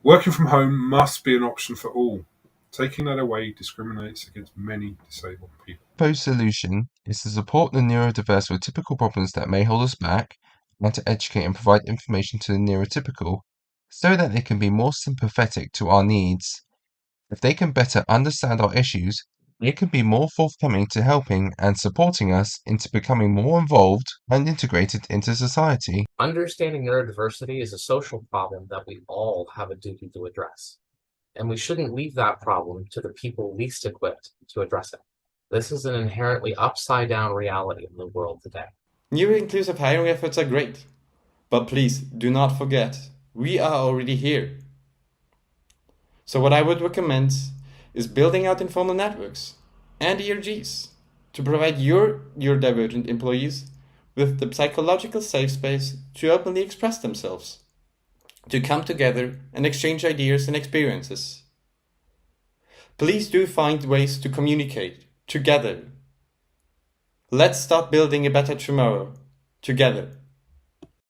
Working from home must be an option for all. Taking that away discriminates against many disabled people. The proposed solution is to support the neurodiverse with typical problems that may hold us back, and to educate and provide information to the neurotypical so that they can be more sympathetic to our needs. If they can better understand our issues, they can be more forthcoming to helping and supporting us into becoming more involved and integrated into society. Understanding neurodiversity is a social problem that we all have a duty to address, and we shouldn't leave that problem to the people least equipped to address it. This is an inherently upside-down reality in the world today. New inclusive hiring efforts are great, but please do not forget, we are already here. So what I would recommend is building out informal networks and ERGs to provide your neurodivergent employees with the psychological safe space to openly express themselves, to come together and exchange ideas and experiences. Please do find ways to communicate together. Let's start building a better tomorrow together.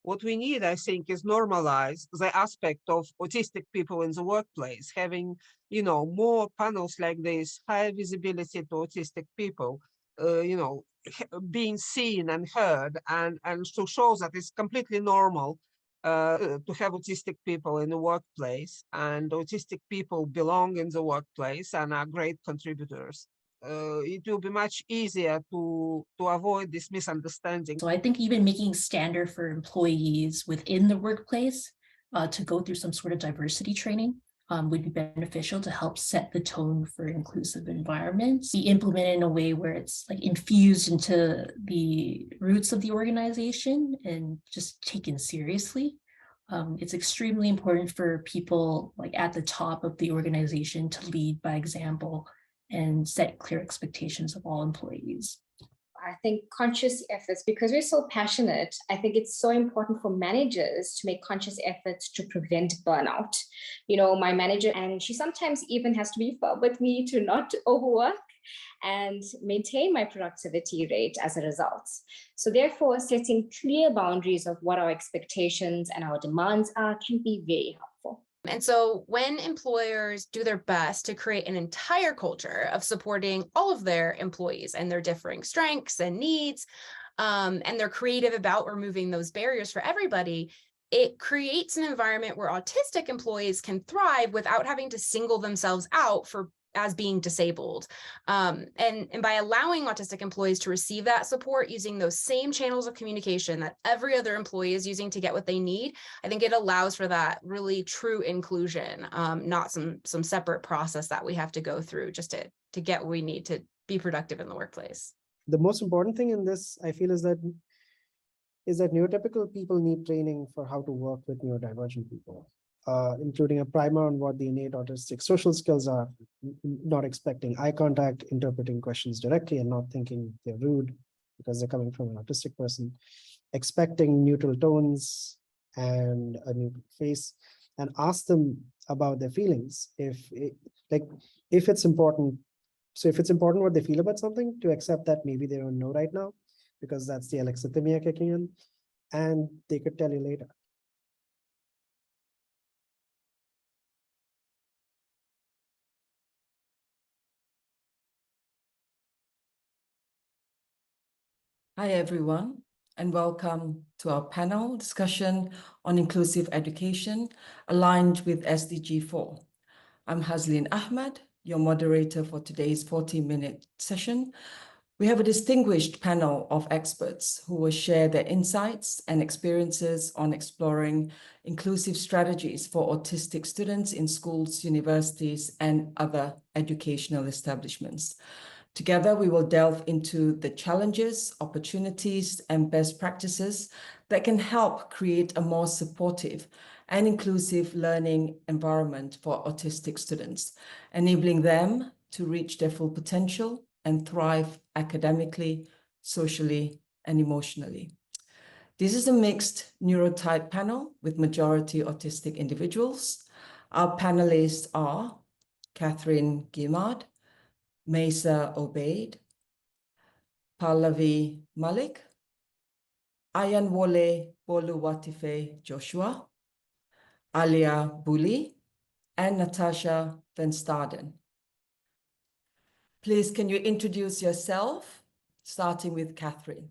What we need, I think, is normalize the aspect of autistic people in the workplace, having, more panels like this, higher visibility to autistic people, being seen and heard, and to show that it's completely normal to have autistic people in the workplace, and autistic people belong in the workplace and are great contributors. It will be much easier to avoid this misunderstanding. So I think even making standard for employees within the workplace to go through some sort of diversity training would be beneficial to help set the tone for inclusive environments, be implemented in a way where it's like infused into the roots of the organization and just taken seriously. It's extremely important for people like at the top of the organization to lead by example and set clear expectations of all employees. I think conscious efforts, because we're so passionate, I think it's so important for managers to make conscious efforts to prevent burnout. My manager, and she sometimes even has to be firm with me to not overwork and maintain my productivity rate as a result. So therefore, setting clear boundaries of what our expectations and our demands are can be very helpful. And so when employers do their best to create an entire culture of supporting all of their employees and their differing strengths and needs, and they're creative about removing those barriers for everybody, it creates an environment where autistic employees can thrive without having to single themselves out as being disabled. And by allowing autistic employees to receive that support using those same channels of communication that every other employee is using to get what they need, I think it allows for that really true inclusion, not some separate process that we have to go through just to get what we need to be productive in the workplace. The most important thing in this, I feel, is that neurotypical people need training for how to work with neurodivergent people. Including a primer on what the innate autistic social skills are, not expecting eye contact, interpreting questions directly and not thinking they're rude because they're coming from an autistic person, expecting neutral tones and a neutral face, and ask them about their feelings. If it's important, so if it's important what they feel about something, to accept that maybe they don't know right now, because that's the alexithymia kicking in, and they could tell you later. Hi, everyone, and welcome to our panel discussion on inclusive education aligned with SDG 4. I'm Hazlin Ahmad, your moderator for today's 40-minute session. We have a distinguished panel of experts who will share their insights and experiences on exploring inclusive strategies for autistic students in schools, universities, and other educational establishments. Together, we will delve into the challenges, opportunities, and best practices that can help create a more supportive and inclusive learning environment for autistic students, enabling them to reach their full potential and thrive academically, socially, and emotionally. This is a mixed neurotype panel with majority autistic individuals. Our panelists are Catherine Guimard, Mesa Obeid, Pallavi Malik, Ayanwole Boluwatife Joshua, Alia Buli, and Natasha van Staden. Please, can you introduce yourself, starting with Catherine?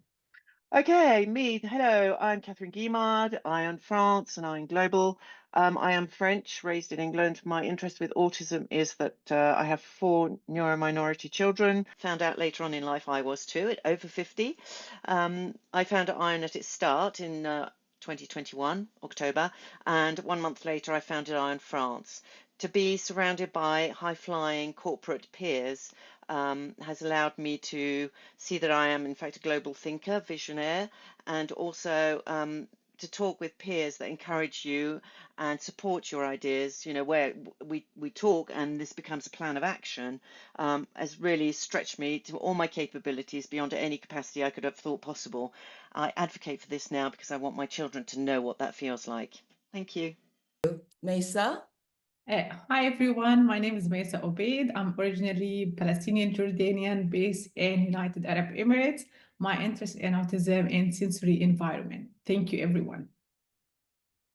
Okay, me. Hello, I'm Catherine Guimard. I am France and I'm global. I am French, raised in England. My interest with autism is that I have 4 neurominority children. Found out later on in life I was too, at over 50. I founded ION at its start in 2021, October, and 1 month later I founded ION France. To be surrounded by high-flying corporate peers has allowed me to see that I am in fact a global thinker, visionaire, and also to talk with peers that encourage you and support your ideas, you know, where we talk and this becomes a plan of action, has really stretched me to all my capabilities beyond any capacity I could have thought possible. I advocate for this now because I want my children to know what that feels like. Thank you. Mesa? Hi everyone, my name is Maisa Obeid. I'm originally Palestinian Jordanian based in United Arab Emirates. My interest in autism and sensory environment. Thank you everyone.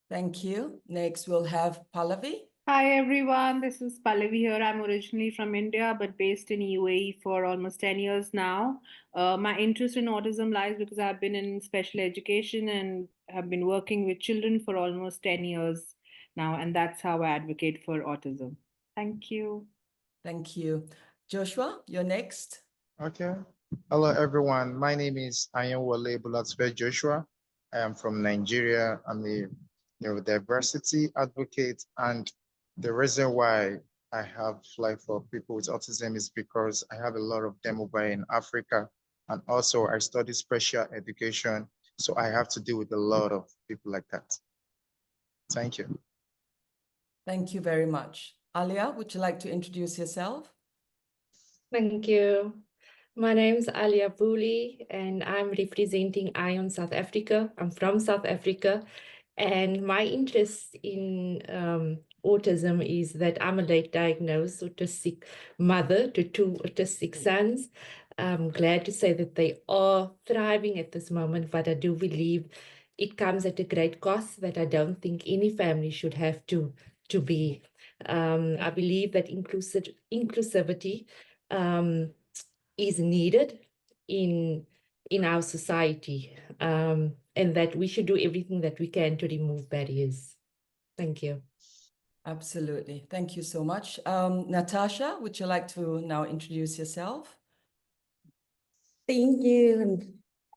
Thank you. Next, we'll have Pallavi. Hi everyone, this is Pallavi here. I'm originally from India but based in UAE for almost 10 years now. My interest in autism lies because I've been in special education and have been working with children for almost 10 years now, and that's how I advocate for autism. Thank you. Thank you. Joshua, you're next. Okay. Hello, everyone. My name is Ayanwale Bulatspe Joshua. I am from Nigeria. I'm a neurodiversity advocate, and the reason why I have fly for people with autism is because I have a lot of them over in Africa, and also I study special education, so I have to deal with a lot of people like that. Thank you. Thank you very much. Alia, would you like to introduce yourself? Thank you. My name is Alia Booley and I'm representing ION South Africa. I'm from South Africa, and my interest in autism is that I'm a late diagnosed autistic mother to 2 autistic sons. I'm glad to say that they are thriving at this moment, but I do believe it comes at a great cost that I don't think any family should have to be. I believe that inclusivity is needed in our society, and that we should do everything that we can to remove barriers. Thank you. Absolutely. Thank you so much. Natasha, would you like to now introduce yourself? Thank you,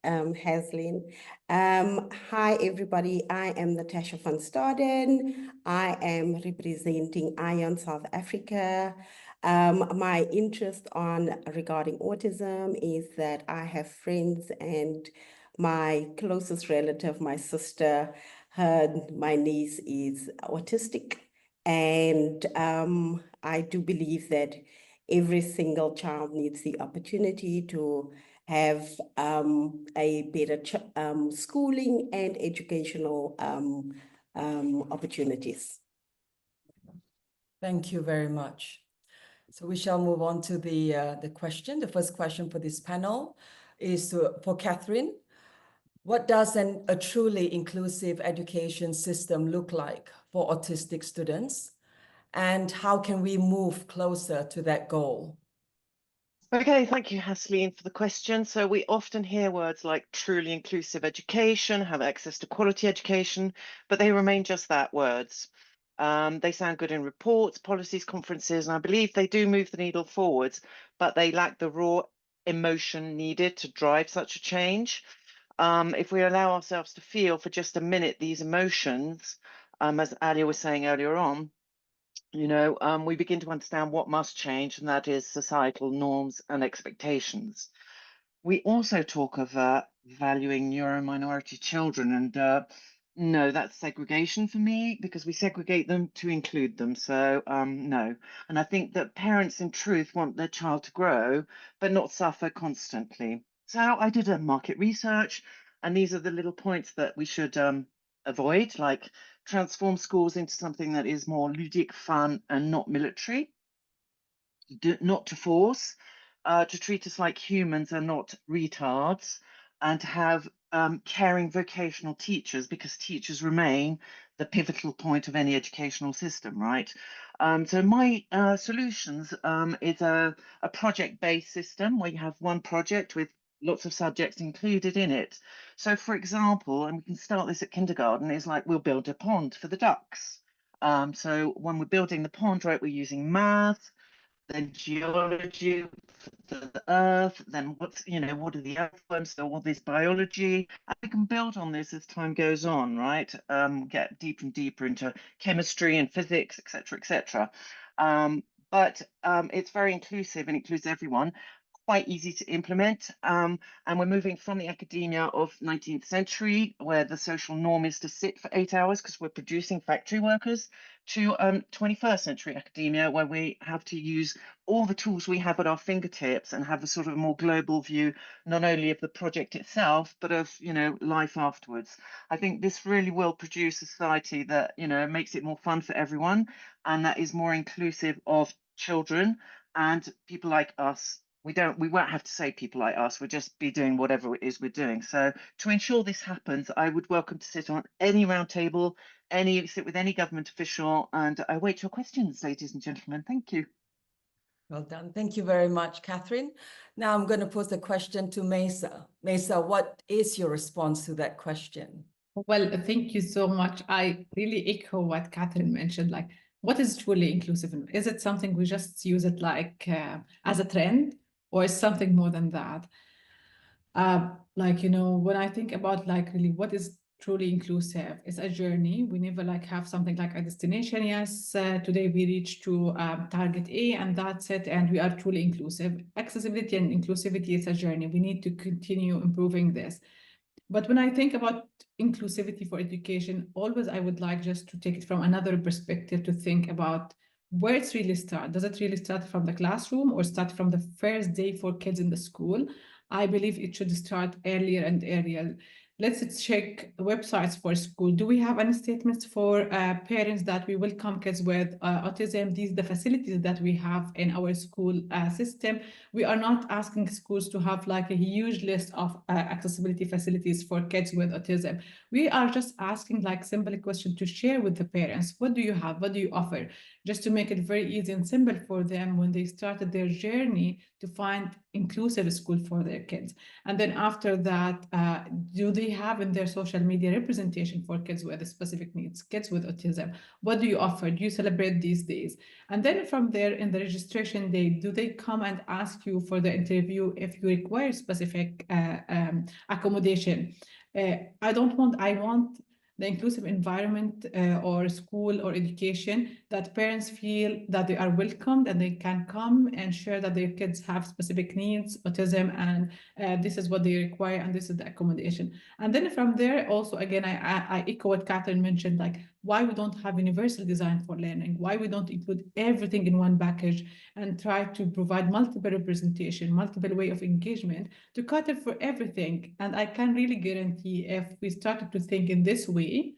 Haslin. Hi, everybody. I am Natasha van Staden. I am representing ION South Africa. My interest regarding autism is that I have friends, and my closest relative, my sister, my niece is autistic. And I do believe that every single child needs the opportunity to have a better schooling and educational opportunities. Thank you very much. So we shall move on to the question. The first question for this panel is for Catherine. What does a truly inclusive education system look like for autistic students? And how can we move closer to that goal? Okay, thank you, Haslin, for the question. So we often hear words like truly inclusive education, have access to quality education, but they remain just that, words. They sound good in reports, policies, conferences, and I believe they do move the needle forwards, but they lack the raw emotion needed to drive such a change. If we allow ourselves to feel for just a minute these emotions, as Alia was saying earlier on, you know, we begin to understand what must change, and that is societal norms and expectations. We also talk of valuing neurominority children, and no, that's segregation for me, because we segregate them to include them. So no. And I think that parents in truth want their child to grow, but not suffer constantly. So I did a market research, and these are the little points that we should avoid, like transform schools into something that is more ludic, fun, and not military. Not to force, to treat us like humans and not retards, and to have caring vocational teachers, because teachers remain the pivotal point of any educational system, right? So my solutions is a project-based system where you have one project with lots of subjects included in it. So for example, and we can start this at kindergarten, is like we'll build a pond for the ducks. So when we're building the pond, right, we're using math, then geology for the earth, then what are the earthworms, so all this biology, and we can build on this as time goes on, right? Get deeper and deeper into chemistry and physics, etc. But it's very inclusive and includes everyone, quite easy to implement, and we're moving from the academia of 19th century, where the social norm is to sit for 8 hours because we're producing factory workers, to 21st century academia, where we have to use all the tools we have at our fingertips and have a sort of a more global view, not only of the project itself, but of life afterwards. I think this really will produce a society that makes it more fun for everyone, and that is more inclusive of children and people like us. We won't have to say people like us, we'll just be doing whatever it is we're doing. So to ensure this happens, I would welcome to sit on any roundtable, sit with any government official, and I wait your questions, ladies and gentlemen. Thank you. Well done. Thank you very much, Catherine. Now I'm going to pose a question to Mesa. Mesa, what is your response to that question? Well, thank you so much. I really echo what Catherine mentioned, like what is truly inclusive? Is it something we just use it like as a trend, or is something more than that? When I think about like really what is truly inclusive, it's a journey. We never like have something like a destination. Yes, today we reach to target A and that's it, and we are truly inclusive. Accessibility and inclusivity is a journey. We need to continue improving this. But when I think about inclusivity for education, always I would like just to take it from another perspective to think about where it's really start. Does it really start from the classroom or start from the first day for kids in the school? I believe it should start earlier and earlier. Let's check websites for school. Do we have any statements for parents that we welcome kids with autism? These are the facilities that we have in our school system. We are not asking schools to have like a huge list of accessibility facilities for kids with autism. We are just asking like simple question to share with the parents. What do you have? What do you offer? Just to make it very easy and simple for them when they started their journey to find inclusive school for their kids. And then after that, do they have in their social media representation for kids with specific needs, kids with autism? What do you offer? Do you celebrate these days? And then from there, in the registration day, do they come and ask you for the interview if you require specific accommodation? I want the inclusive environment or school or education that parents feel that they are welcomed and they can come and share that their kids have specific needs, autism, and this is what they require and this is the accommodation. And then from there also, again, I echo what Catherine mentioned, like why we don't have universal design for learning, why we don't include everything in one package and try to provide multiple representation, multiple way of engagement to cater for everything. And I can really guarantee if we started to think in this way,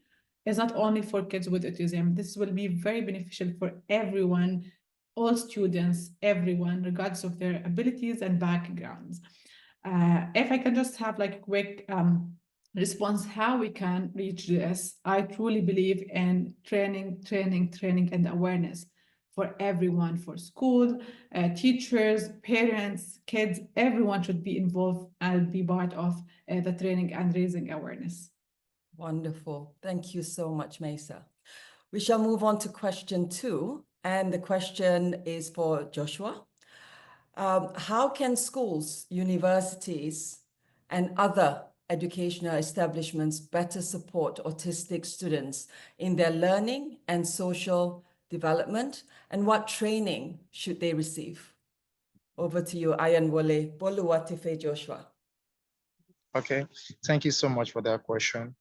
it's not only for kids with autism, this will be very beneficial for everyone, all students, everyone, regardless of their abilities and backgrounds. If I can just have like a quick response how we can reach this, I truly believe in training and awareness for everyone, for school, teachers, parents, kids, everyone should be involved and be part of the training and raising awareness. Wonderful. Thank you so much, Mesa. We shall move on to question 2. And the question is for Joshua. How can schools, universities, and other educational establishments better support autistic students in their learning and social development? And what training should they receive? Over to you, Ayan Wole. Boluwatife Joshua. Okay, thank you so much for that question.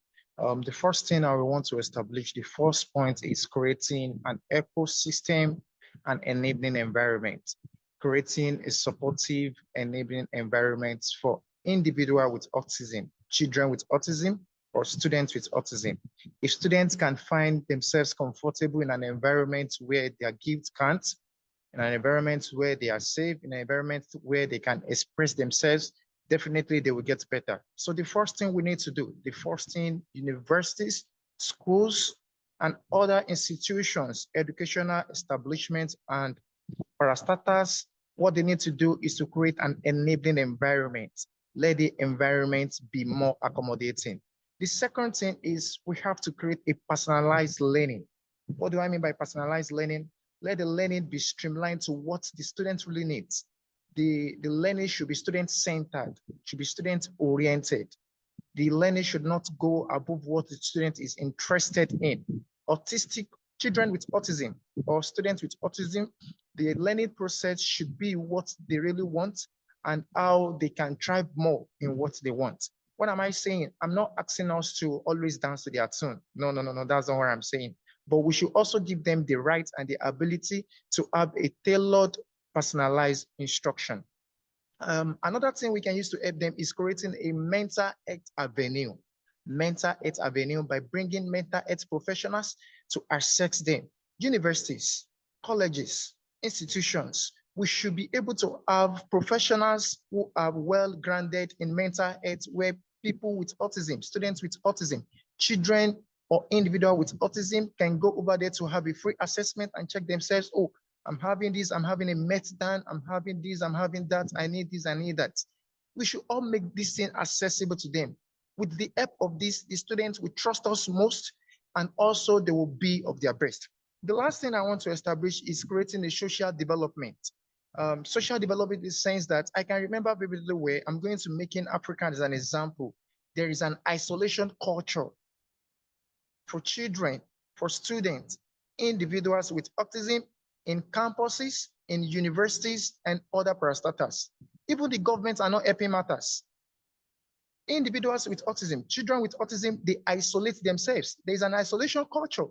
The first thing I want to establish, the first point is creating an ecosystem and enabling environment. Creating a supportive, enabling environment for individuals with autism, children with autism, or students with autism. If students can find themselves comfortable in an environment where their gifts can't, in an environment where they are safe, in an environment where they can express themselves, definitely they will get better. So the first thing we need to do, the first thing universities, schools, and other institutions, educational establishments, and parastatals, what they need to do is to create an enabling environment. Let the environment be more accommodating. The second thing is we have to create a personalized learning. What do I mean by personalized learning? Let the learning be streamlined to what the student really needs. The learning should be student-centered, should be student-oriented. The learning should not go above what the student is interested in. Autistic children with autism or students with autism, the learning process should be what they really want and how they can thrive more in what they want. What am I saying? I'm not asking us to always dance to their tune. No, that's not what I'm saying. But we should also give them the right and the ability to have a tailored, personalized instruction. Another thing we can use to help them is creating a mental health avenue. Mental health avenue by bringing mental health professionals to assess them. Universities, colleges, institutions, we should be able to have professionals who are well-grounded in mental health, where people with autism, students with autism, children or individual with autism can go over there to have a free assessment and check themselves. Oh, I'm having this, I'm having a meltdown, I'm having this, I'm having that, I need this, I need that. We should all make this thing accessible to them. With the help of this, the students will trust us most, and also they will be of their best. The last thing I want to establish is creating a social development. Social development in the sense that I can remember vividly where I'm going to make in Africa as an example. There is an isolation culture for children, for students, individuals with autism in campuses, in universities, and other parastatals. Even the governments are not helping matters. Individuals with autism, children with autism, they isolate themselves. There's an isolation culture.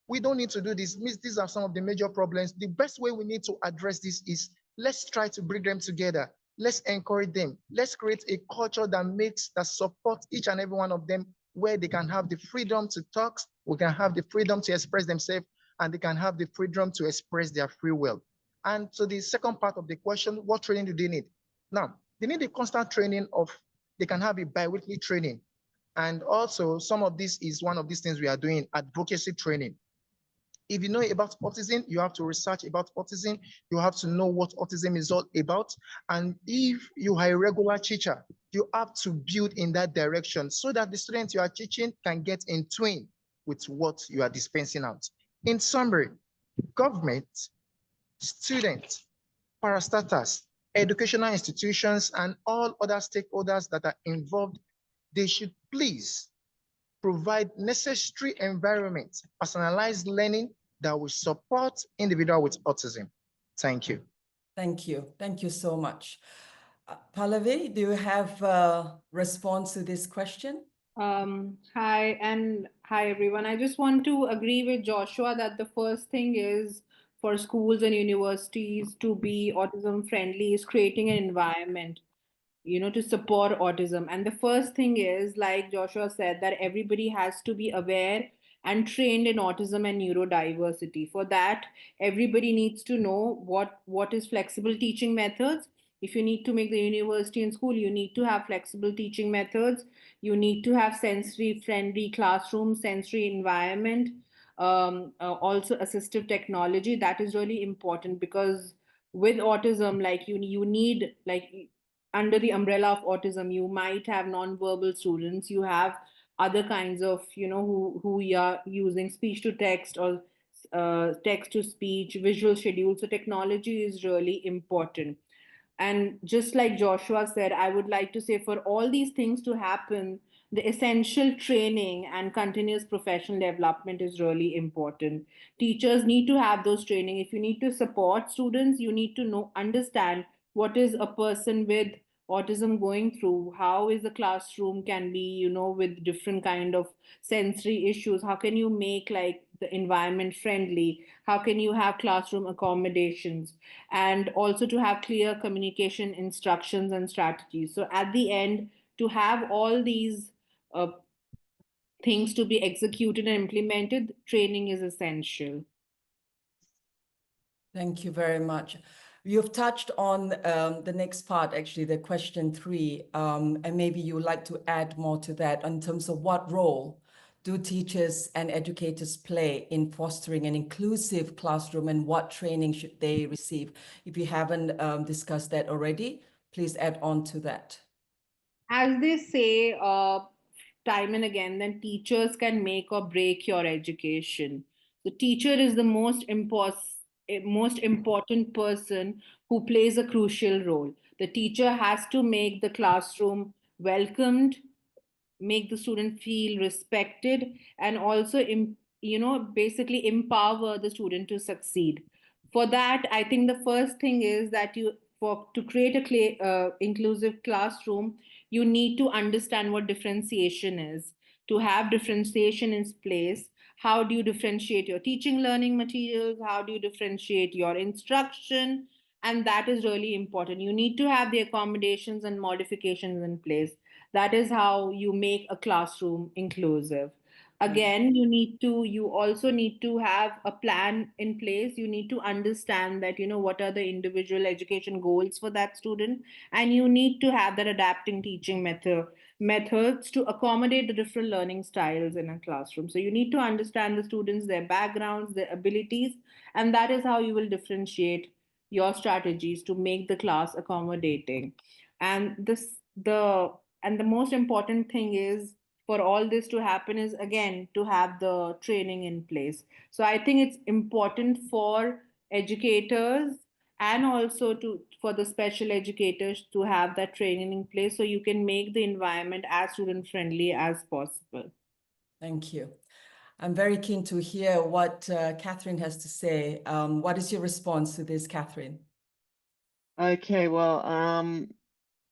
We don't need to do this. These are some of the major problems. The best way we need to address this is let's try to bring them together. Let's encourage them. Let's create a culture that supports each and every one of them, where they can have the freedom to talk, we can have the freedom to express themselves, and they can have the freedom to express their free will. And so the second part of the question, what training do they need? Now, they need a constant training they can have a bi-weekly training. And also some of this is one of these things we are doing, advocacy training. If you know about autism, you have to research about autism. You have to know what autism is all about. And if you are a regular teacher, you have to build in that direction so that the students you are teaching can get in tune with what you are dispensing out. In summary, government, students, parastatals, educational institutions, and all other stakeholders that are involved, they should please provide necessary environment, personalized learning that will support individuals with autism. Thank you. Thank you. Thank you so much. Pallavi, do you have a response to this question? Hi, and hi, everyone. I just want to agree with Joshua that the first thing is for schools and universities to be autism friendly is creating an environment, to support autism. And the first thing is, like Joshua said, that everybody has to be aware and trained in autism and neurodiversity. For that, everybody needs to know what is flexible teaching methods. If you need to make the university and school, you need to have flexible teaching methods. You need to have sensory friendly classroom, sensory environment, also assistive technology. That is really important, because with autism, like you need, like, under the umbrella of autism, you might have nonverbal students, you have other kinds of, who are using speech to text or text to speech, visual schedules. So technology is really important. And just like Joshua said, I would like to say, for all these things to happen, the essential training and continuous professional development is really important. Teachers need to have those training. If you need to support students, you need to understand what is a person with autism going through, how is the classroom can be, with different kind of sensory issues. How can you make, like, the environment friendly? How can you have classroom accommodations? And also to have clear communication instructions and strategies. So at the end, to have all these things to be executed and implemented, training is essential. Thank you very much. You've touched on the next part, actually, the question 3, and maybe you would like to add more to that in terms of what role do teachers and educators play in fostering an inclusive classroom, and what training should they receive? If you haven't discussed that already, please add on to that. As they say time and again, then teachers can make or break your education. The teacher is the most important person who plays a crucial role. The teacher has to make the classroom welcomed, make the student feel respected, and also basically empower the student to succeed. For that, I think the first thing is that to create a inclusive classroom, you need to understand what differentiation is. To have differentiation in place, how do you differentiate your teaching learning materials, how do you differentiate your instruction? And that is really important. You need to have the accommodations and modifications in place. That is how you make a classroom inclusive. Again, you also need to have a plan in place. You need to understand that, what are the individual education goals for that student, and you need to have that adapting teaching methods to accommodate the different learning styles in a classroom. So you need to understand the students, their backgrounds, their abilities, and that is how you will differentiate your strategies to make the class accommodating. And the most important thing is, for all this to happen, is again to have the training in place. So I think it's important for educators and also for the special educators to have that training in place, so you can make the environment as student friendly as possible. Thank you. I'm very keen to hear what Catherine has to say. What is your response to this, Catherine? Okay, well,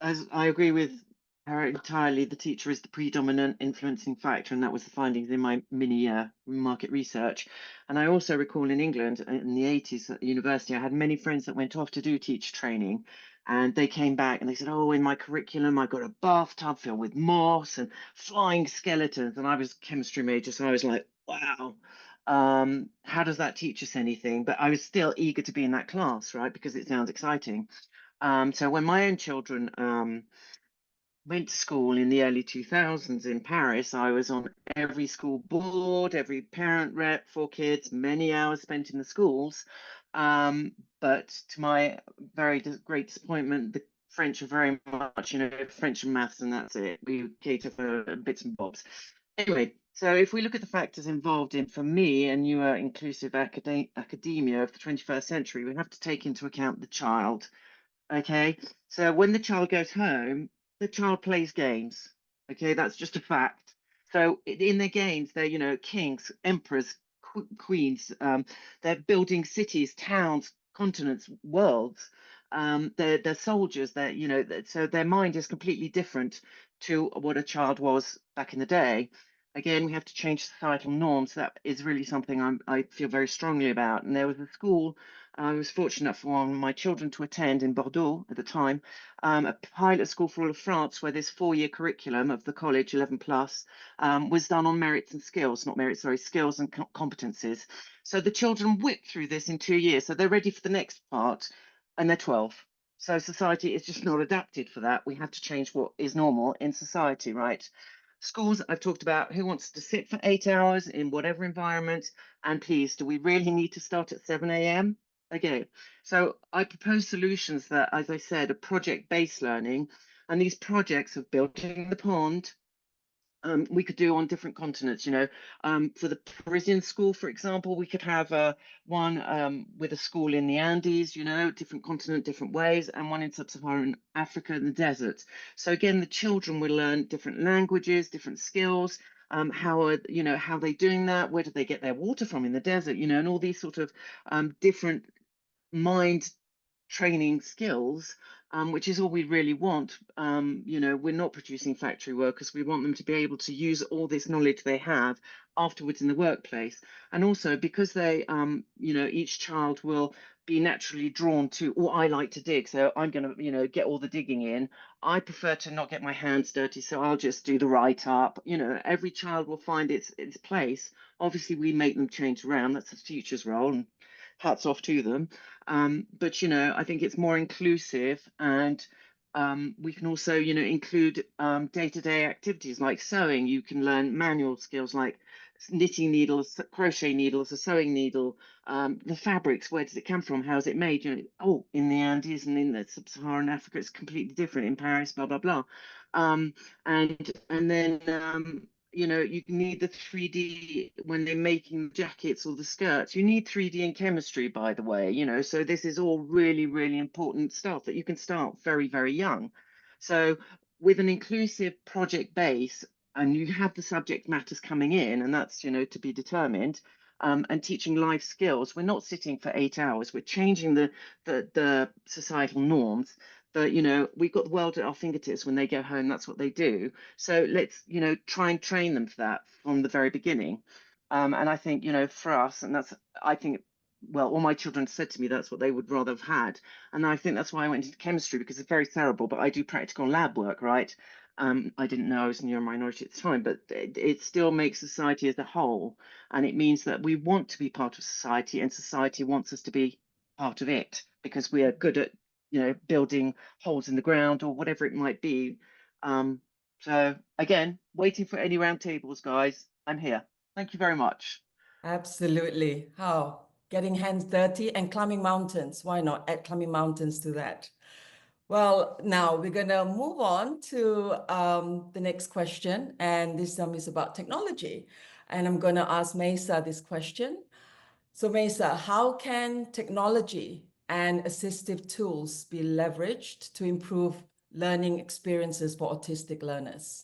as I agree with her entirely, the teacher is the predominant influencing factor, and that was the findings in my mini market research. And I also recall in England in the 80s at the university, I had many friends that went off to do teacher training, and they came back and they said, oh, in my curriculum, I got a bathtub filled with moss and flying skeletons. And I was a chemistry major, so I was like, wow. How does that teach us anything? But I was still eager to be in that class, right? Because it sounds exciting. So when my own children went to school in the early 2000s in Paris, I was on every school board, every parent rep for kids, many hours spent in the schools. But to my very great disappointment, the French are very much, French and maths, and that's it. We cater for bits and bobs. Anyway, so if we look at the factors involved in, for me, a newer inclusive academia of the 21st century, we have to take into account the child. Okay, so when the child goes home, the child plays games. Okay, that's just a fact. So in their games, they're, kings, emperors, queens. They're building cities, towns, continents, worlds. They're soldiers. So their mind is completely different to what a child was back in the day. Again, we have to change societal norms. That is really something I feel very strongly about. And there was a school I was fortunate for one of my children to attend in Bordeaux at the time, a pilot school for all of France, where this 4-year curriculum of the college, 11 plus, was done on merits and skills, not merits, sorry, skills and competencies. So the children whipped through this in 2 years. So they're ready for the next part, and they're 12. So society is just not adapted for that. We have to change what is normal in society, right? Schools, I've talked about, who wants to sit for 8 hours in whatever environment? And please, do we really need to start at 7 a.m.? Okay, so I propose solutions that, as I said, are project-based learning, and these projects of building the pond, we could do on different continents. For the Parisian school, for example, we could have one with a school in the Andes, different continent, different ways, and one in sub-Saharan Africa in the desert. So again, the children will learn different languages, different skills. How are they doing that? Where do they get their water from in the desert? And all these sort of different mind training skills, which is all we really want. We're not producing factory workers. We want them to be able to use all this knowledge they have afterwards in the workplace. And also because they, each child will be naturally drawn to, or I like to dig, so I'm going to, get all the digging in. I prefer to not get my hands dirty, so I'll just do the write up. Every child will find its place. Obviously, we make them change around. That's the teacher's role. And hats off to them. But, you know, I think it's more inclusive, and we can also, you know, include day-to-day activities like sewing. You can learn manual skills like knitting needles, crochet needles, a sewing needle, the fabrics, where does it come from? How is it made? You know, oh, in the Andes and in the sub-Saharan Africa, it's completely different. In Paris, blah, blah, blah. And then, you know, you need the 3D when they're making jackets or the skirts. You need 3D in chemistry, by the way, you know, so this is all really, really important stuff that you can start very, very young. So with an inclusive project base, and you have the subject matters coming in, and that's, you know, to be determined, and teaching life skills, we're not sitting for 8 hours, we're changing the societal norms. But, you know, we've got the world at our fingertips. When they go home, that's what they do. So let's, you know, try and train them for that from the very beginning. And I think, you know, for us, and that's, I think, well, all my children said to me that's what they would rather have had. And I think that's why I went into chemistry, because it's very cerebral, but I do practical lab work, right? I didn't know I was a neurominory at the time, but it still makes society as a whole. And it means that we want to be part of society, and society wants us to be part of it, because we are good at, you know, building holes in the ground or whatever it might be. So again, waiting for any round tables, guys. I'm here. Thank you very much. Absolutely. How? Getting hands dirty and climbing mountains. Why not add climbing mountains to that? Well, now we're going to move on to the next question. And this time is about technology. And I'm going to ask Mesa this question. So Mesa, how can technology and assistive tools be leveraged to improve learning experiences for autistic learners?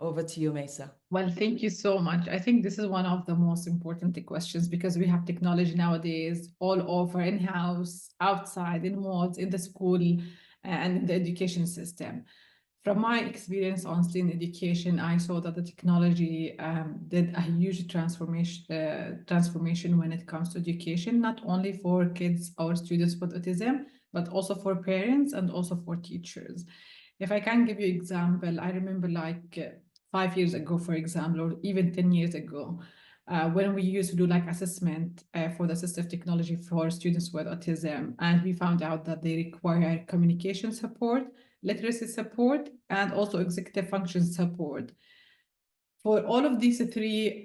Over to you, Mesa. Well, thank you so much. I think this is one of the most important questions, because we have technology nowadays all over, in-house, outside, in malls, in the school, and in the education system. From my experience, honestly, in education, I saw that the technology did a huge transformation when it comes to education, not only for kids or students with autism, but also for parents and also for teachers. If I can give you an example, I remember like 5 years ago, for example, or even 10 years ago, when we used to do like assessment for the assistive technology for students with autism, and we found out that they require communication support, literacy support, and also executive function support. For all of these three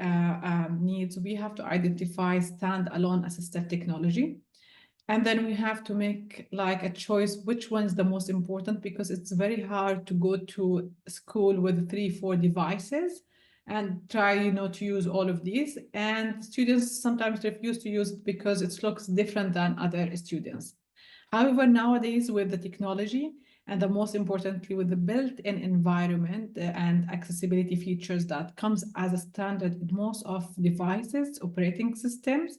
needs, we have to identify standalone assistive technology. And then we have to make like a choice, which one is the most important, because it's very hard to go to school with 3-4 devices and try, you know, to use all of these. And students sometimes refuse to use it because it looks different than other students. However, nowadays with the technology, and the most importantly with the built-in environment and accessibility features that comes as a standard in most of devices, operating systems,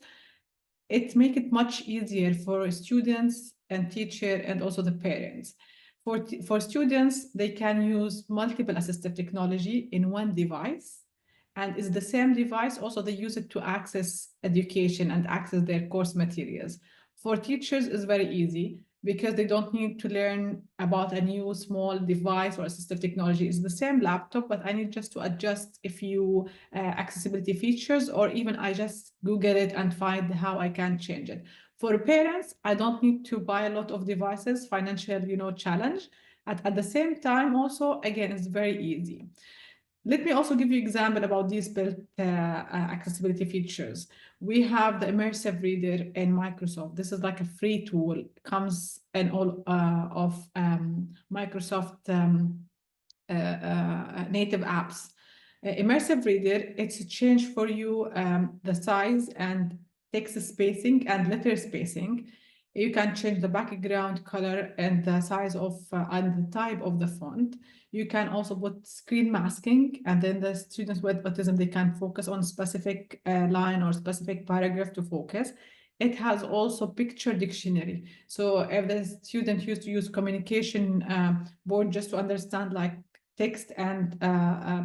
it makes it much easier for students and teacher and also the parents. For students, they can use multiple assistive technology in one device, and it's the same device. Also, they use it to access education and access their course materials. For teachers, it's very easy, because they don't need to learn about a new small device or assistive technology. It's the same laptop, but I need just to adjust a few accessibility features, or even I just Google it and find how I can change it. For parents, I don't need to buy a lot of devices, financial, you know, challenge. At the same time, also, again, it's very easy. Let me also give you an example about these built accessibility features. We have the immersive reader in Microsoft. This is like a free tool, comes in all of Microsoft native apps. Immersive reader, it's a change for you the size and text spacing and letter spacing. You can change the background color and the size of and the type of the font. You can also put screen masking, and then the students with autism, they can focus on specific line or specific paragraph to focus. It has also picture dictionary. So if the student used to use communication board just to understand like text and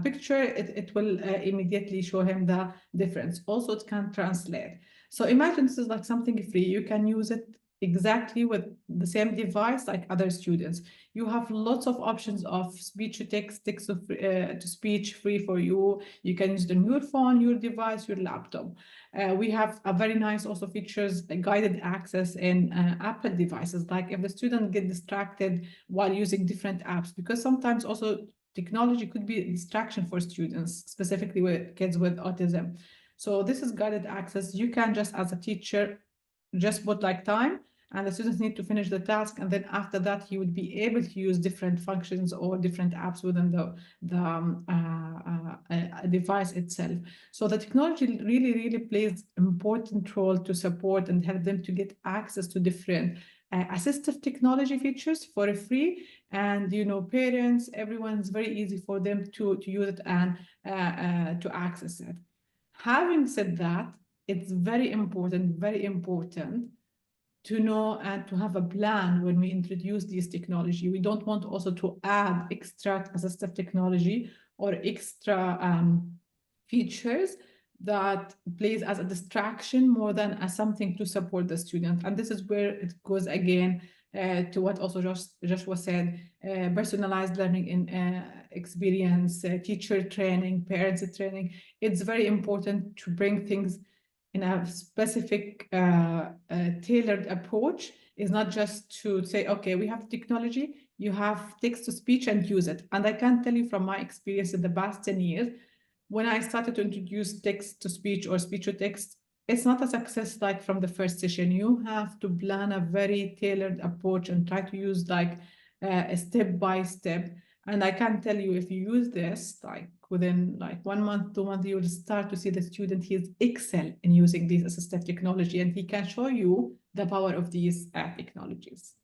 picture, it will immediately show him the difference. Also, it can translate. So imagine this is like something free. You can use it exactly with the same device like other students. You have lots of options of speech to text, text to speech free for you. You can use it on your phone, your device, your laptop. We have a very nice also features, guided access in Apple devices. Like if the student get distracted while using different apps, because sometimes also technology could be a distraction for students, specifically with kids with autism. So this is guided access. You can just, as a teacher, just put like time, and the students need to finish the task, and then after that he would be able to use different functions or different apps within the device itself. So the technology really plays important role to support and help them to get access to different assistive technology features for free. And parents, everyone's very easy for them to use it and to access it. Having said that, it's very important to know and to have a plan when we introduce this technology. We don't want also to add extra assistive technology or extra features that plays as a distraction more than as something to support the student. And this is where it goes again to what also Joshua said, personalized learning in experience, teacher training, parents training. It's very important to bring things in a specific tailored approach. Is not just to say, okay, we have technology, you have text to speech and use it. And I can tell you from my experience in the past 10 years, when I started to introduce text to speech or speech to text, it's not a success like from the first session. You have to plan a very tailored approach and try to use like a step by step. And I can tell you, if you use this, like within like 1 month, 2 months, you will start to see the student, he is excel in using these assistive technology, and he can show you the power of these technologies.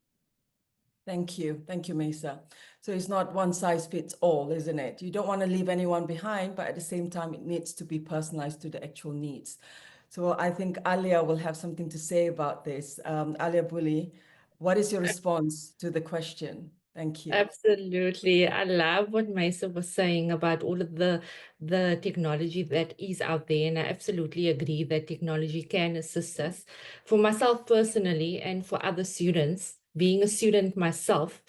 Thank you, Mesa. So it's not one size fits all, isn't it? You don't want to leave anyone behind, but at the same time, it needs to be personalized to the actual needs. So I think Alia will have something to say about this. Alia Buli, what is your response to the question? Thank you. Absolutely. I love what Mesa was saying about all of the technology that is out there. And I absolutely agree that technology can assist us. For myself personally, and for other students, being a student myself,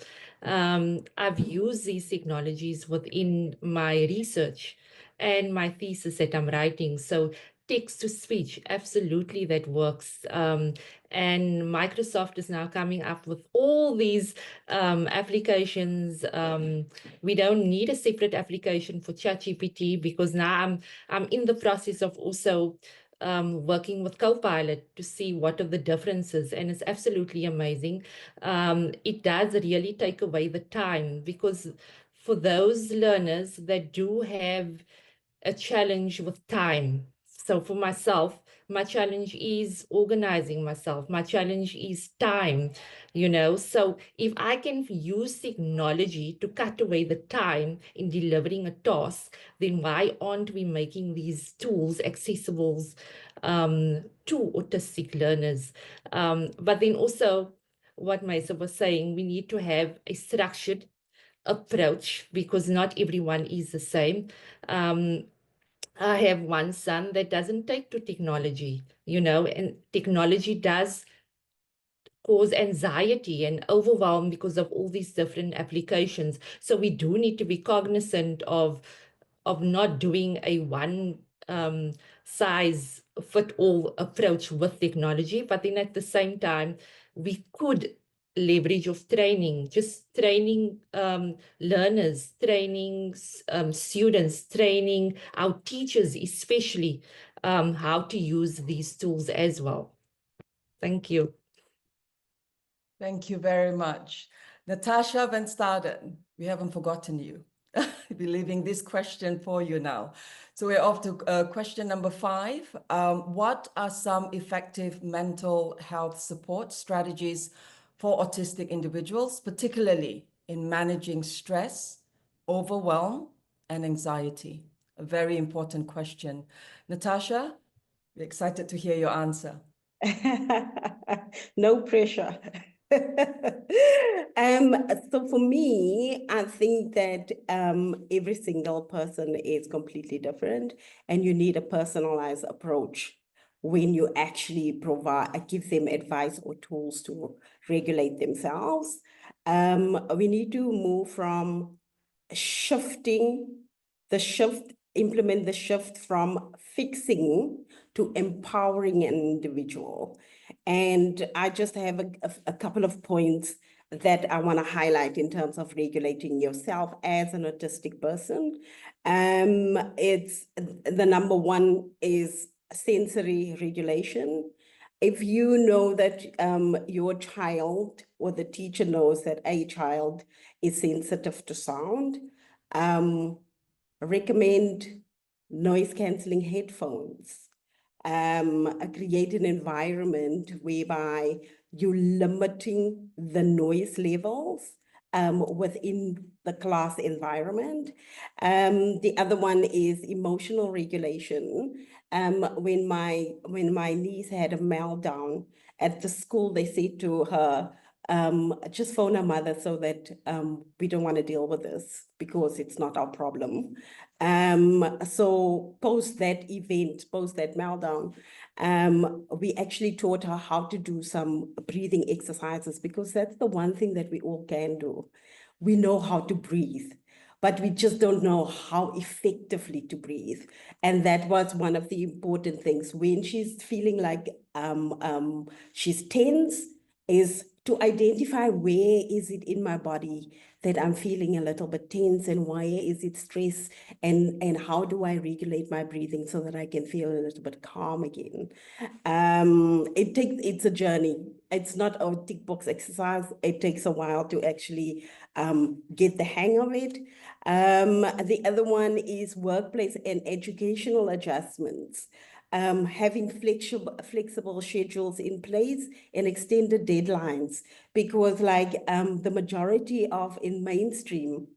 I've used these technologies within my research and my thesis that I'm writing. So text to speech, absolutely, that works. And Microsoft is now coming up with all these applications. We don't need a separate application for ChatGPT, because now I'm in the process of also working with Copilot to see what are the differences, and it's absolutely amazing. It does really take away the time, because for those learners that do have a challenge with time. So for myself, my challenge is organizing myself. My challenge is time, So if I can use technology to cut away the time in delivering a task, then why aren't we making these tools accessible to autistic learners? But then also, what Mesa was saying, we need to have a structured approach, because not everyone is the same. I have one son that doesn't take to technology, and technology does cause anxiety and overwhelm because of all these different applications. So we do need to be cognizant of not doing a one size fit all approach with technology, but then at the same time, we could leverage of training, just training learners, training students, training our teachers, especially how to use these tools as well. Thank you. Thank you very much. Natasha Van Staden, we haven't forgotten you. We're leaving this question for you now. So we're off to question number 5. What are some effective mental health support strategies for autistic individuals, particularly in managing stress, overwhelm, and anxiety? A very important question. Natasha, we're excited to hear your answer. No pressure. So for me, I think that every single person is completely different, and you need a personalized approach when you actually give them advice or tools to regulate themselves. We need to move from implement the shift from fixing to empowering an individual. And I just have a couple of points that I want to highlight in terms of regulating yourself as an autistic person. It's the number one is sensory regulation. If you know that your child or the teacher knows that a child is sensitive to sound, recommend noise cancelling headphones. Create an environment whereby you're limiting the noise levels within the class environment. The other one is emotional regulation. When my niece had a meltdown at the school, they said to her, just phone her mother so that we don't want to deal with this because it's not our problem. So post that event, post that meltdown, we actually taught her how to do some breathing exercises, because that's the one thing that we all can do. We know how to breathe, but we just don't know how effectively to breathe. And that was one of the important things. When she's feeling like she's tense, is to identify where is it in my body that I'm feeling a little bit tense, and why is it stress, and how do I regulate my breathing so that I can feel a little bit calm again. It's a journey. It's not a tick box exercise. It takes a while to actually get the hang of it. The other one is workplace and educational adjustments. Having flexible schedules in place and extended deadlines, because like the majority of in mainstream,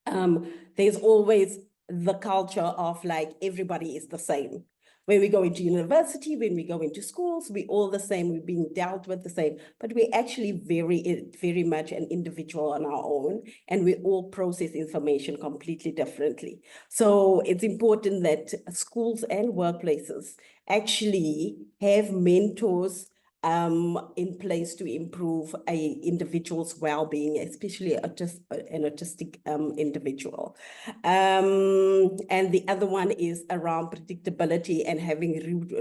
there's always the culture of like everybody is the same. When we go into university, when we go into schools, we're all the same, we're being dealt with the same, but we're actually very much an individual on our own, and we all process information completely differently. So it's important that schools and workplaces actually have mentors in place to improve an individual's well-being, especially an autistic individual. And the other one is around predictability and having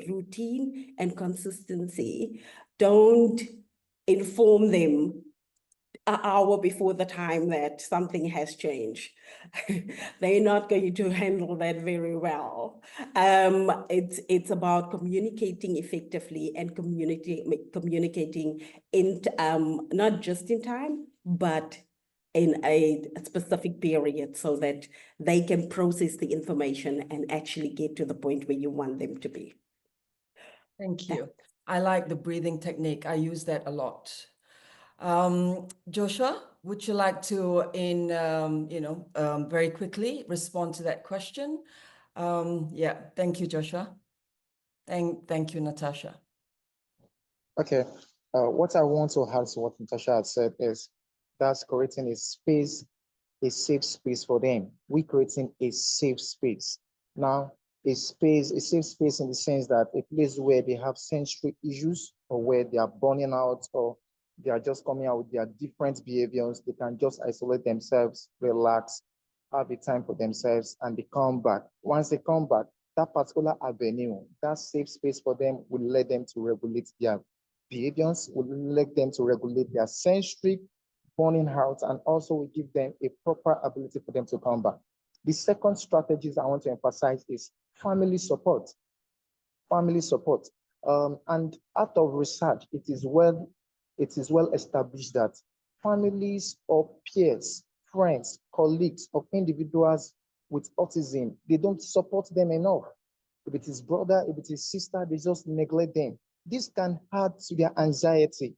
routine and consistency. Don't inform them an hour before the time that something has changed. They're not going to handle that very well. It's about communicating effectively and communicating in not just in time, but in a specific period, so that they can process the information and actually get to the point where you want them to be. Thank you. I like the breathing technique. I use that a lot. Joshua, would you like to, very quickly respond to that question? Yeah, thank you, Joshua. Thank you, Natasha. Okay, what I want to add to what Natasha had said is that's creating a space, a safe space for them. We're creating a safe space. Now, a safe space in the sense that a place where they have sensory issues, or where they are burning out, or they are just coming out with their different behaviors. They can just isolate themselves, relax, have a time for themselves, and they come back. Once they come back, that particular avenue, that safe space for them will let them to regulate their behaviors, will let them to regulate their sensory burning out, and also will give them a proper ability for them to come back. The second strategies I want to emphasize is family support. Family support. And out of research, it is well established that families or peers, friends, colleagues of individuals with autism, they don't support them enough. If it is brother, if it is sister, they just neglect them. This can add to their anxiety.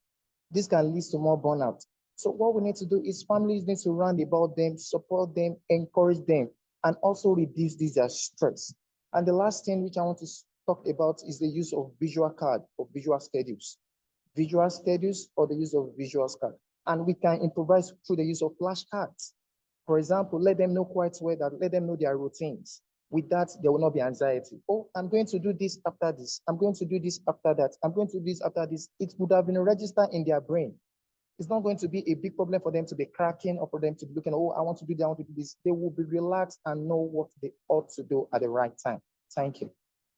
This can lead to more burnout. So what we need to do is families need to round about them, support them, encourage them, and also reduce their stress. And the last thing which I want to talk about is the use of visual card or visual schedules. Visual schedules or the use of visual card. And we can improvise through the use of flashcards. For example, let them know quite well that, let them know their routines. With that, there will not be anxiety. Oh, I'm going to do this after this. I'm going to do this after that. I'm going to do this after this. It would have been registered in their brain. It's not going to be a big problem for them to be cracking or for them to be looking, oh, I want to do that, I want to do this. They will be relaxed and know what they ought to do at the right time. Thank you.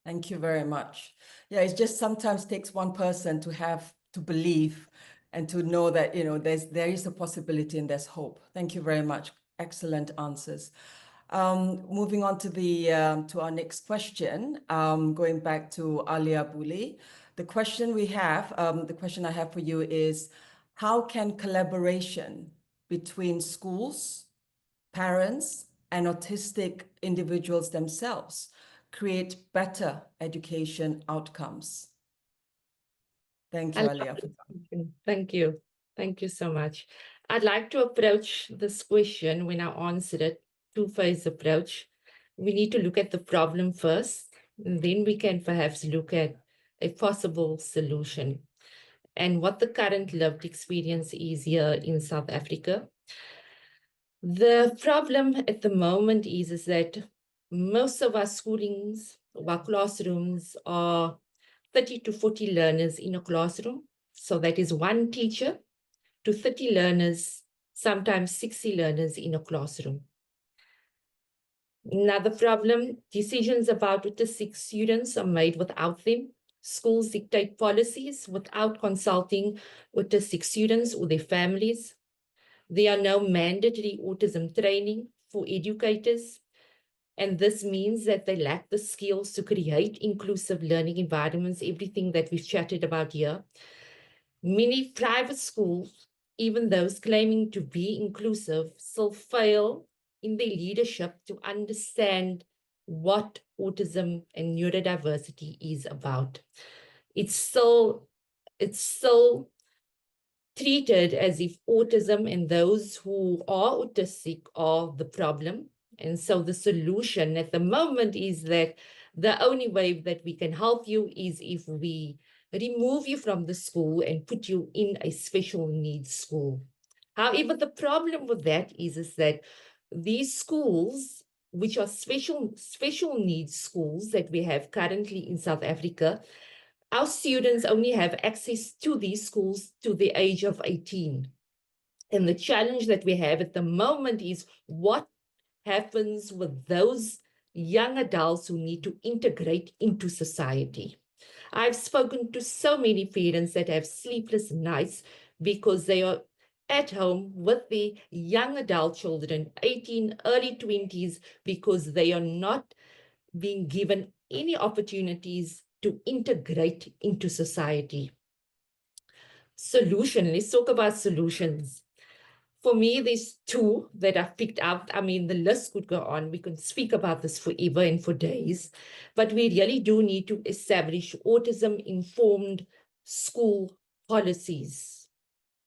Thank you very much. Yeah, it just sometimes takes one person to have to believe and to know that, you know, there is a possibility and there's hope. Thank you very much. Excellent answers. Moving on to to our next question, going back to Alia Buli. The question I have for you is, how can collaboration between schools, parents, and autistic individuals themselves create better education outcomes? Thank you, Alia. Thank you. Thank you so much. I'd like to approach this question when I answered it, two-phase approach. We need to look at the problem first, and then we can perhaps look at a possible solution and what the current lived experience is here in South Africa. The problem at the moment is that most of our schoolings, our classrooms are 30 to 40 learners in a classroom. So that is one teacher to 30 learners, sometimes 60 learners in a classroom. Another problem, decisions about autistic students are made without them. Schools dictate policies without consulting autistic students or their families. There are no mandatory autism training for educators, and this means that they lack the skills to create inclusive learning environments, everything that we've chatted about here. Many private schools, even those claiming to be inclusive, still fail in their leadership to understand what autism and neurodiversity is about. It's so treated as if autism and those who are autistic are the problem. And so the solution at the moment is that the only way that we can help you is if we remove you from the school and put you in a special needs school. However, the problem with that is that these schools, which are special needs schools that we have currently in South Africa, our students only have access to these schools to the age of 18. And the challenge that we have at the moment is what happens with those young adults who need to integrate into society. I've spoken to so many parents that have sleepless nights because they are at home with the young adult children, 18, early 20s, because they are not being given any opportunities to integrate into society. Solution, let's talk about solutions. For me, there's two that I've picked out. I mean, the list could go on. We can speak about this forever and for days, but we really do need to establish autism-informed school policies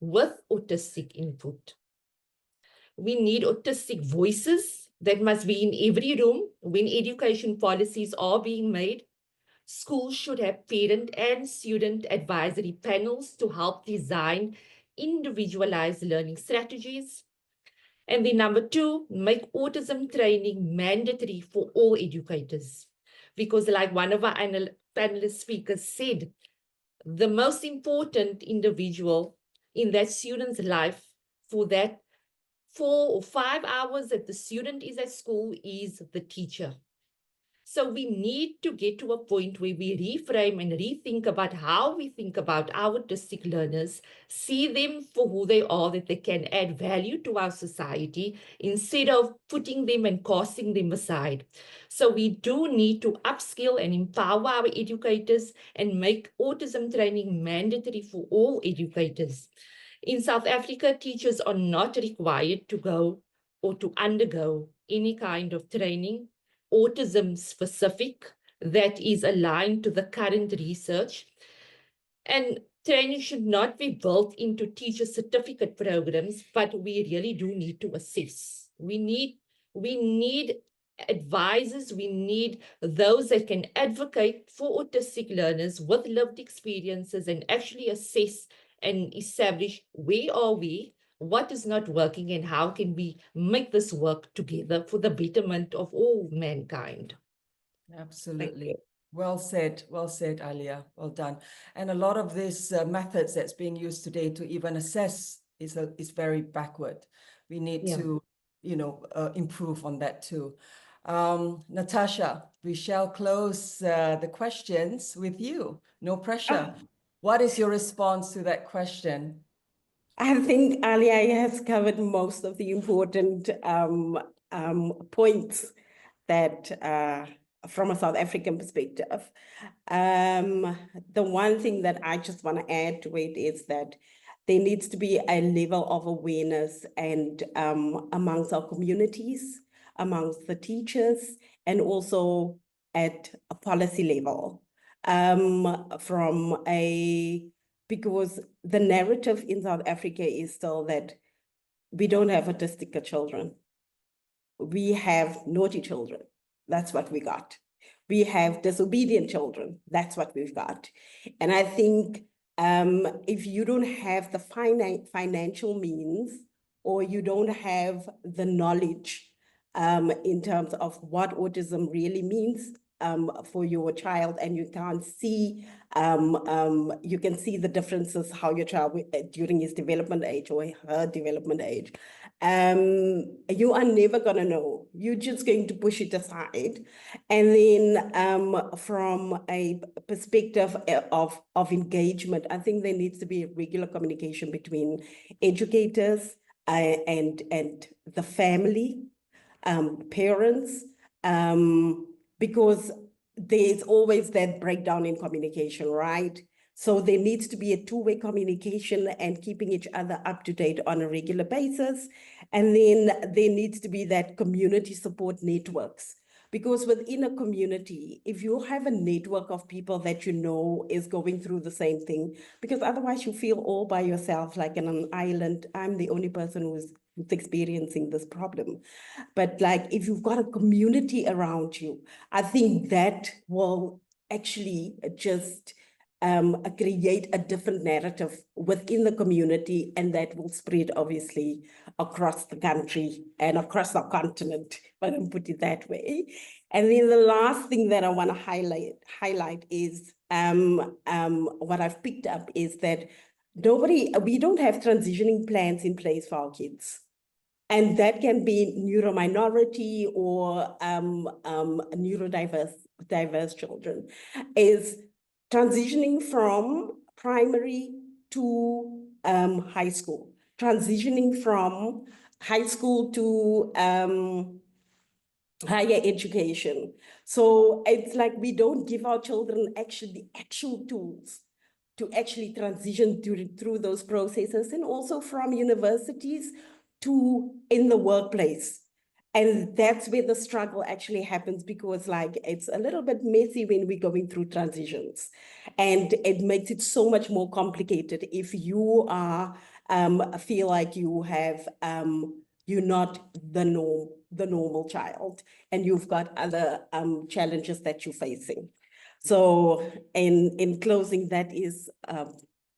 with autistic input. We need autistic voices that must be in every room when education policies are being made. Schools should have parent and student advisory panels to help design individualized learning strategies. And then number two, make autism training mandatory for all educators. Because like one of our panelist speakers said, the most important individual in that student's life for that 4 or 5 hours that the student is at school is the teacher. So we need to get to a point where we reframe and rethink about how we think about our autistic learners, see them for who they are, that they can add value to our society instead of putting them and casting them aside. So we do need to upskill and empower our educators and make autism training mandatory for all educators. In South Africa, teachers are not required to go or to undergo any kind of training autism specific that is aligned to the current research. And training should not be built into teacher certificate programs, but we really do need to assess. We need advisors, we need those that can advocate for autistic learners with lived experiences and actually assess and establish where are we, what is not working and how can we make this work together for the betterment of all mankind. Absolutely. Well said, Alia. Well done. And a lot of these methods that's being used today to even assess is very backward. We need to, improve on that too. Natasha, we shall close the questions with you. No pressure. What is your response to that question? I think Alia has covered most of the important points that from a South African perspective. The one thing that I just want to add to it is that there needs to be a level of awareness and amongst our communities, amongst the teachers, and also at a policy level. Because the narrative in South Africa is still that we don't have autistic children. We have naughty children. That's what we got. We have disobedient children. That's what we've got. And I think if you don't have the financial means, or you don't have the knowledge in terms of what autism really means for your child, and you can't see, you can see the differences how your child during his development age or her development age, you are never going to know. You're just going to push it aside. And then from a perspective of engagement, I think there needs to be regular communication between educators and the family, parents, because there's always that breakdown in communication, right? So there needs to be a two-way communication and keeping each other up to date on a regular basis. And then there needs to be that community support networks. Because within a community, if you have a network of people that you know is going through the same thing, because otherwise you feel all by yourself, like in an island, I'm the only person who's experiencing this problem. But like if you've got a community around you, I think that will actually just create a different narrative within the community, and that will spread obviously across the country and across our continent, if I don't put it that way. And then the last thing that I want to highlight is what I've picked up is that we don't have transitioning plans in place for our kids. And that can be neurominority or neurodiverse children, is transitioning from primary to high school, transitioning from high school to higher education. So it's like we don't give our children the actual tools to actually transition through those processes, and also from universities to in the workplace. And that's where the struggle actually happens, because like it's a little bit messy when we're going through transitions, and it makes it so much more complicated if you are feel like you have you're not the normal child, and you've got other challenges that you're facing. So in closing, that is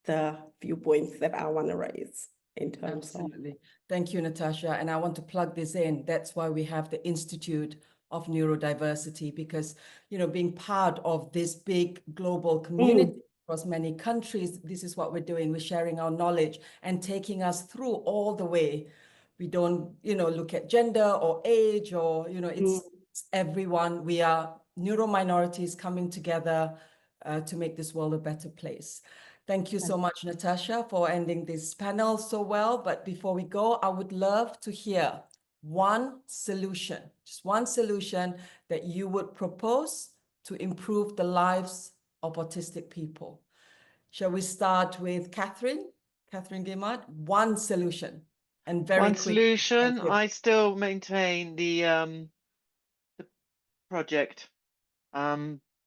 the viewpoints that I want to raise in terms Absolutely. Thank you, Natasha. And I want to plug this in. That's why we have the Institute of Neurodiversity, because, being part of this big global community across many countries, this is what we're doing. We're sharing our knowledge and taking us through all the way. We don't, look at gender or age or, it's everyone. We are neurominorities coming together to make this world a better place. Thank you so much, Natasha, for ending this panel so well. But before we go, I would love to hear one solution, just one solution that you would propose to improve the lives of autistic people. Shall we start with Catherine Guimard? One solution, and very one quick. solution. I still maintain the project,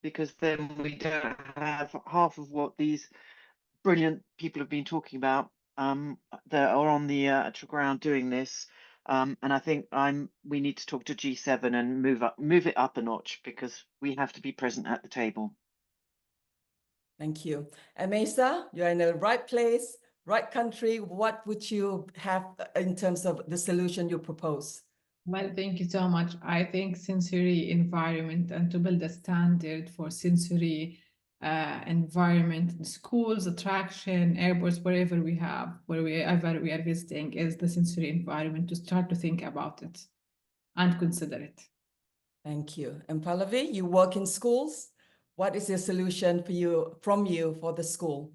because then we don't have half of what these brilliant people have been talking about that are on the actual ground doing this. And I think we need to talk to G7 and move it up a notch, because we have to be present at the table. Thank you. And Mesa, you're in the right place, Right, Country, what would you have in terms of the solution you propose? Well, thank you so much. I think sensory environment and to build a standard for sensory environment in schools, attraction, airports, wherever we are visiting, is the sensory environment to start to think about it and consider it. Thank you. And Pallavi, you work in schools. What is your solution from you for the school?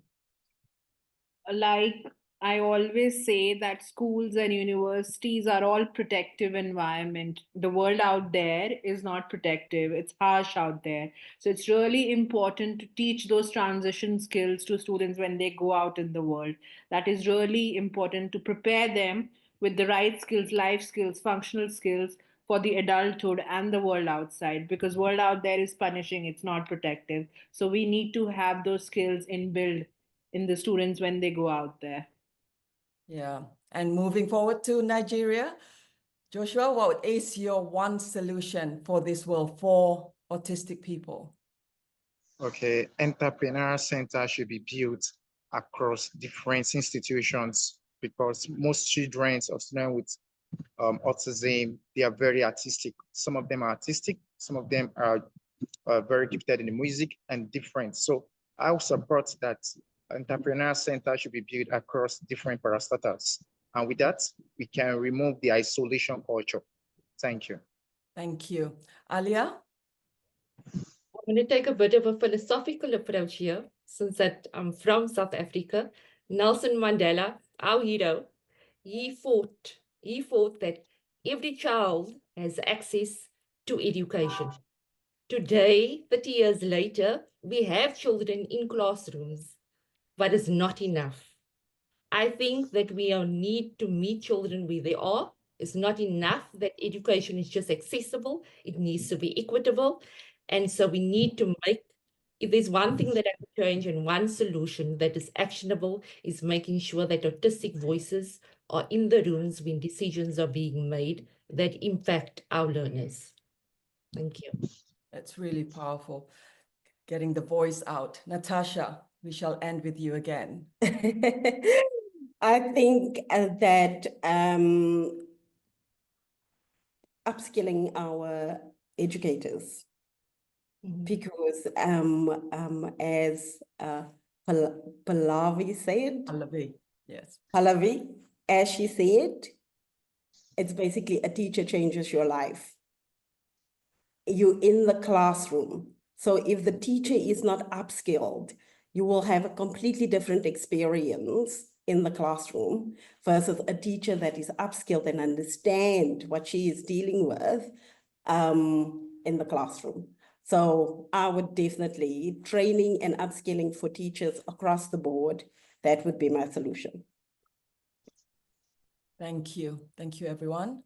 Like I always say that schools and universities are all protective environment. The world out there is not protective. It's harsh out there. So it's really important to teach those transition skills to students when they go out in the world. That is really important to prepare them with the right skills, life skills, functional skills for the adulthood and the world outside, because world out there is punishing, it's not protective. So we need to have those skills inbuilt in the students when they go out there. Yeah. And moving forward to Nigeria, Joshua, what is your one solution for this world for autistic people? Okay, entrepreneurial center should be built across different institutions because most children or students with autism, they are very artistic. Some of them are artistic, some of them are very gifted in the music and different. So I will support that entrepreneurial center should be built across different parastatals. And with that, we can remove the isolation culture. Thank you. Thank you. Alia? I'm going to take a bit of a philosophical approach here, since that I'm from South Africa. Nelson Mandela, our hero, he fought that every child has access to education. Today, 30 years later, we have children in classrooms, but it's not enough. I think that we need to meet children where they are. It's not enough that education is just accessible. It needs to be equitable. And so we need to if there's one thing that I could change and one solution that is actionable, is making sure that autistic voices are in the rooms when decisions are being made that impact our learners. Thank you. That's really powerful. Getting the voice out. Natasha, we shall end with you again. I think that upskilling our educators, because as Pallavi said, yes, Pallavi, as she said, it's basically a teacher changes your life. You're in the classroom. So if the teacher is not upskilled, you will have a completely different experience in the classroom versus a teacher that is upskilled and understand what she is dealing with in the classroom. So I would definitely training and upskilling for teachers across the board. That would be my solution. Thank you. Thank you, everyone.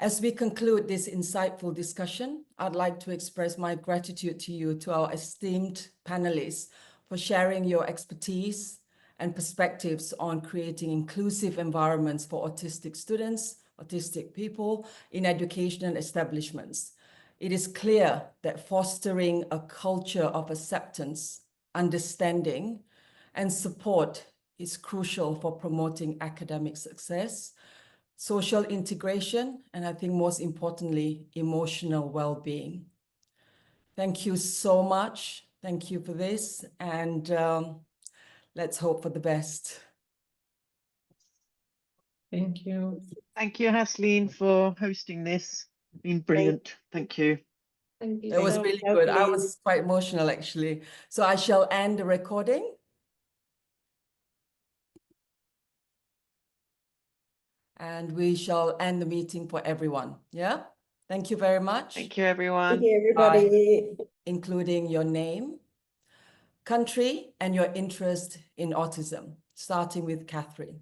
As we conclude this insightful discussion, I'd like to express my gratitude to you, to our esteemed panelists, for sharing your expertise and perspectives on creating inclusive environments for autistic students, autistic people in educational establishments. It is clear that fostering a culture of acceptance, understanding, and support is crucial for promoting academic success, social integration, and I think most importantly, emotional well-being. Thank you so much. Thank you for this, and let's hope for the best. Thank you. Thank you, Hasleen, for hosting this. It's been brilliant. Thank you. Thank you. It was really good. I was quite emotional, actually. So I shall end the recording. And we shall end the meeting for everyone. Yeah? Thank you very much. Thank you, everyone. Thank you, everybody. Bye. Including your name, country, and your interest in autism, starting with Catherine.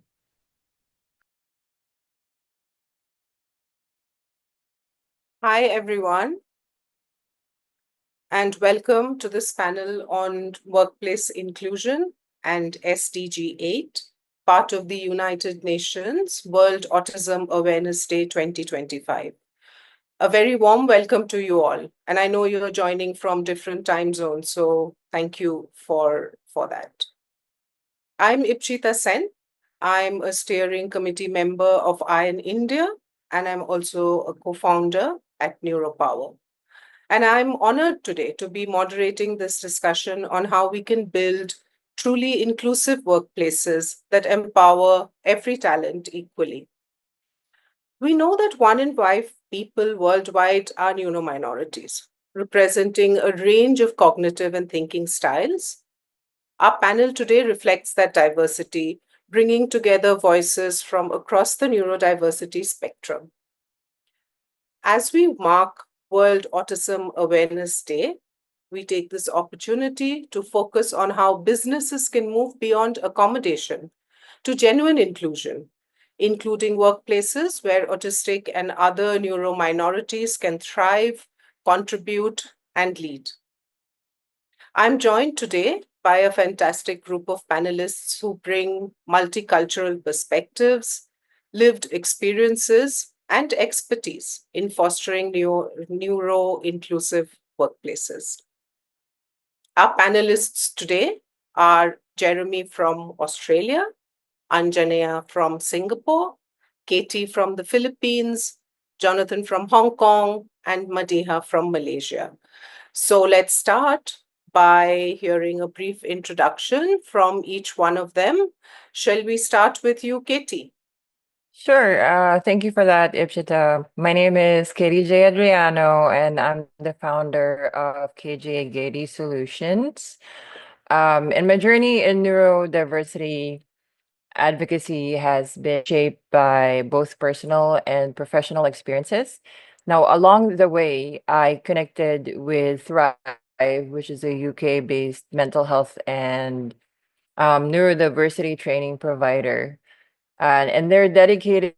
Hi, everyone, and welcome to this panel on workplace inclusion and SDG 8, part of the United Nations World Autism Awareness Day 2025. A very warm welcome to you all. And I know you're joining from different time zones, so thank you for that. I'm Ipchita Sen. I'm a steering committee member of ION India, and I'm also a co-founder at Neuropower. And I'm honored today to be moderating this discussion on how we can build truly inclusive workplaces that empower every talent equally. We know that 1 in 5 people worldwide are neurominorities, representing a range of cognitive and thinking styles. Our panel today reflects that diversity, bringing together voices from across the neurodiversity spectrum. As we mark World Autism Awareness Day, we take this opportunity to focus on how businesses can move beyond accommodation to genuine inclusion, including workplaces where autistic and other neurominorities can thrive, contribute, and lead. I'm joined today by a fantastic group of panelists who bring multicultural perspectives, lived experiences, and expertise in fostering neuro-inclusive workplaces. Our panelists today are Jeremy from Australia, Anjanea from Singapore, Katie from the Philippines, Jonathan from Hong Kong, and Madiha from Malaysia. So let's start by hearing a brief introduction from each one of them. Shall we start with you, Katie? Sure. Thank you for that, Ipshita. My name is Katie J. Adriano, and I'm the founder of KJ Gady Solutions. And my journey in neurodiversity advocacy has been shaped by both personal and professional experiences. Now, along the way, I connected with Thrive, which is a UK-based mental health and neurodiversity training provider. And they're dedicated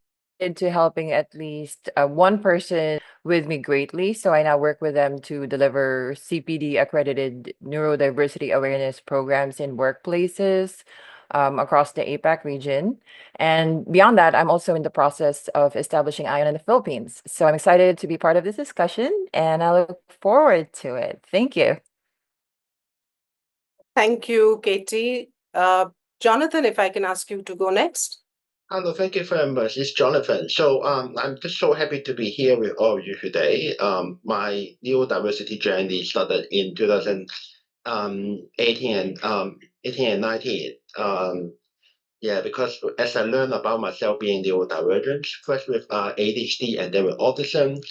to helping at least one person with me greatly. So I now work with them to deliver CPD accredited neurodiversity awareness programs in workplaces across the APAC region. And beyond that, I'm also in the process of establishing ION in the Philippines. So I'm excited to be part of this discussion and I look forward to it. Thank you. Thank you, Katie. Jonathan, if I can ask you to go next. Hello, thank you very much. It's Jonathan. So I'm just so happy to be here with all of you today. My neurodiversity journey started in 2018 and 19. Yeah, because as I learned about myself being neurodivergent, first with ADHD and then with autism,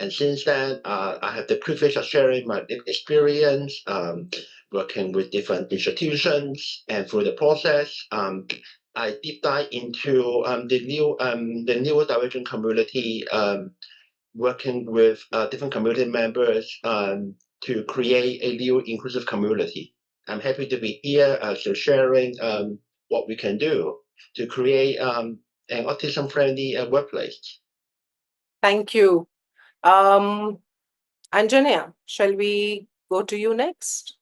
and since then I have the privilege of sharing my lived experience, working with different institutions, and through the process, I deep dive into the neurodivergent community, working with different community members to create a new inclusive community. I'm happy to be here to sharing what we can do to create an autism-friendly workplace. Thank you. Anjanea, shall we go to you next?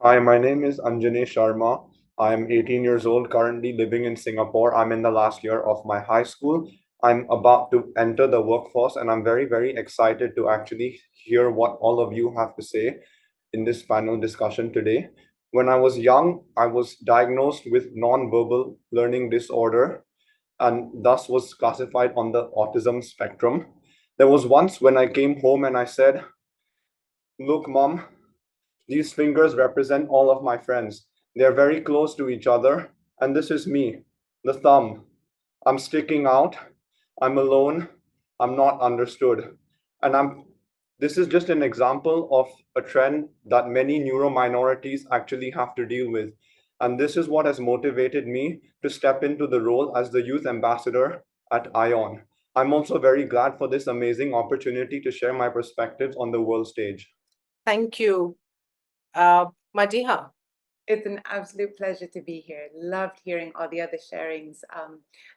Hi, my name is Anjane Sharma. I'm 18 years old, currently living in Singapore. I'm in the last year of my high school. I'm about to enter the workforce, and I'm very, very excited to actually hear what all of you have to say in this panel discussion today. When I was young, I was diagnosed with non-verbal learning disorder and thus was classified on the autism spectrum. There was once when I came home and I said, "Look, Mom, these fingers represent all of my friends. They're very close to each other, and this is me, the thumb. I'm sticking out. I'm alone. I'm not understood." And this is just an example of a trend that many neurominorities actually have to deal with. And this is what has motivated me to step into the role as the youth ambassador at ION. I'm also very glad for this amazing opportunity to share my perspectives on the world stage. Thank you. Madiha. It's an absolute pleasure to be here. Loved hearing all the other sharings. A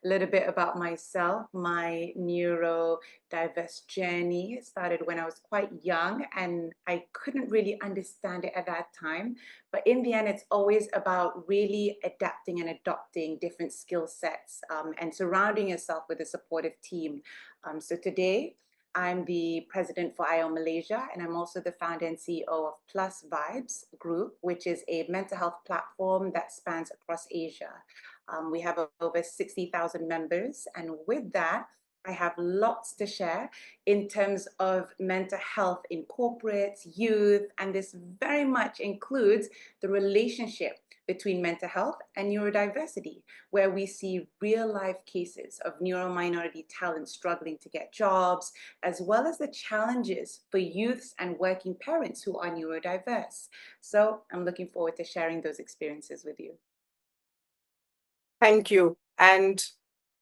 little bit about myself. My neurodiverse journey started when I was quite young and I couldn't really understand it at that time. But in the end, it's always about really adapting and adopting different skill sets and surrounding yourself with a supportive team. So today, I'm the president for ION Malaysia, and I'm also the founder and CEO of Plus Vibes Group, which is a mental health platform that spans across Asia. We have over 60,000 members, and with that, I have lots to share in terms of mental health in corporates, youth, and this very much includes the relationship between mental health and neurodiversity, where we see real life cases of neurominority talent struggling to get jobs, as well as the challenges for youths and working parents who are neurodiverse. So I'm looking forward to sharing those experiences with you. Thank you. And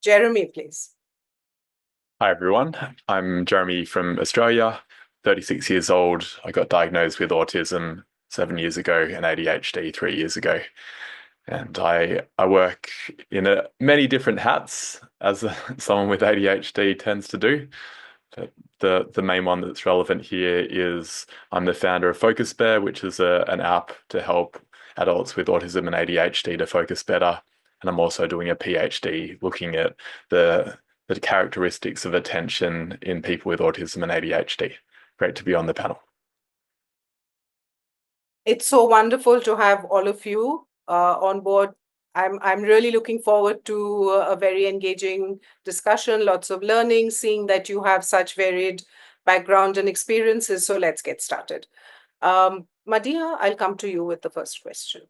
Jeremy, please. Hi, everyone. I'm Jeremy from Australia, 36 years old. I got diagnosed with autism 7 years ago and ADHD 3 years ago. And I work in many different hats, as someone with ADHD tends to do. But the main one that's relevant here is I'm the founder of Focus Bear, which is an app to help adults with autism and ADHD to focus better. And I'm also doing a PhD looking at the characteristics of attention in people with autism and ADHD. Great to be on the panel. It's so wonderful to have all of you on board. I'm really looking forward to a very engaging discussion, lots of learning, seeing that you have such varied background and experiences. So let's get started. Madiha, I'll come to you with the first question.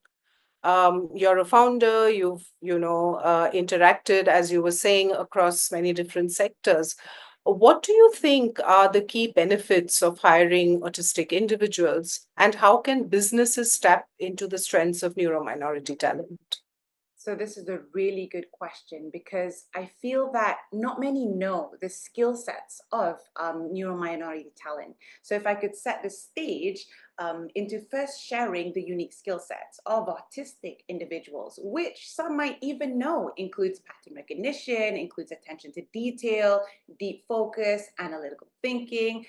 You're a founder, you've interacted, as you were saying, across many different sectors. What do you think are the key benefits of hiring autistic individuals, and how can businesses tap into the strengths of neurominority talent? So this is a really good question, because I feel that not many know the skill sets of neurominority talent. So if I could set the stage into first sharing the unique skill sets of autistic individuals, which some might even know includes pattern recognition, includes attention to detail, deep focus, analytical thinking.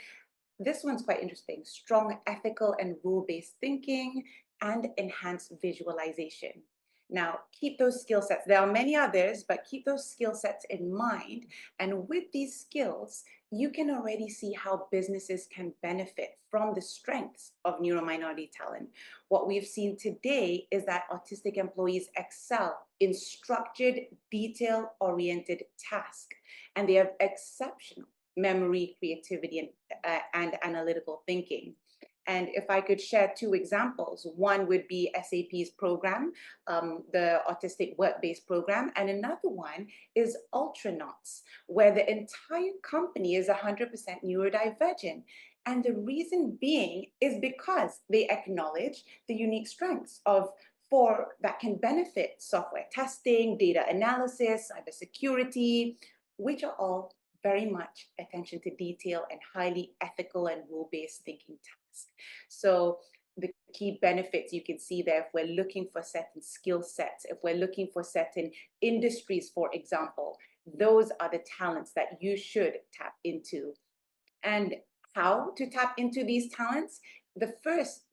This one's quite interesting: strong ethical and rule-based thinking, and enhanced visualization. Now, keep those skill sets. There are many others, but keep those skill sets in mind. And with these skills, you can already see how businesses can benefit from the strengths of neurominority talent. What we've seen today is that autistic employees excel in structured, detail-oriented tasks, and they have exceptional memory, creativity, and analytical thinking. And if I could share two examples, one would be SAP's program, the Autistic Work-Based Program, and another one is Ultranauts, where the entire company is 100% neurodivergent. And the reason being is because they acknowledge the unique strengths of four that can benefit software testing, data analysis, cybersecurity, which are all very much attention to detail and highly ethical and rule-based thinking tasks. So the key benefits you can see there, if we're looking for certain skill sets, if we're looking for certain industries, for example, those are the talents that you should tap into. And how to tap into these talents? The first,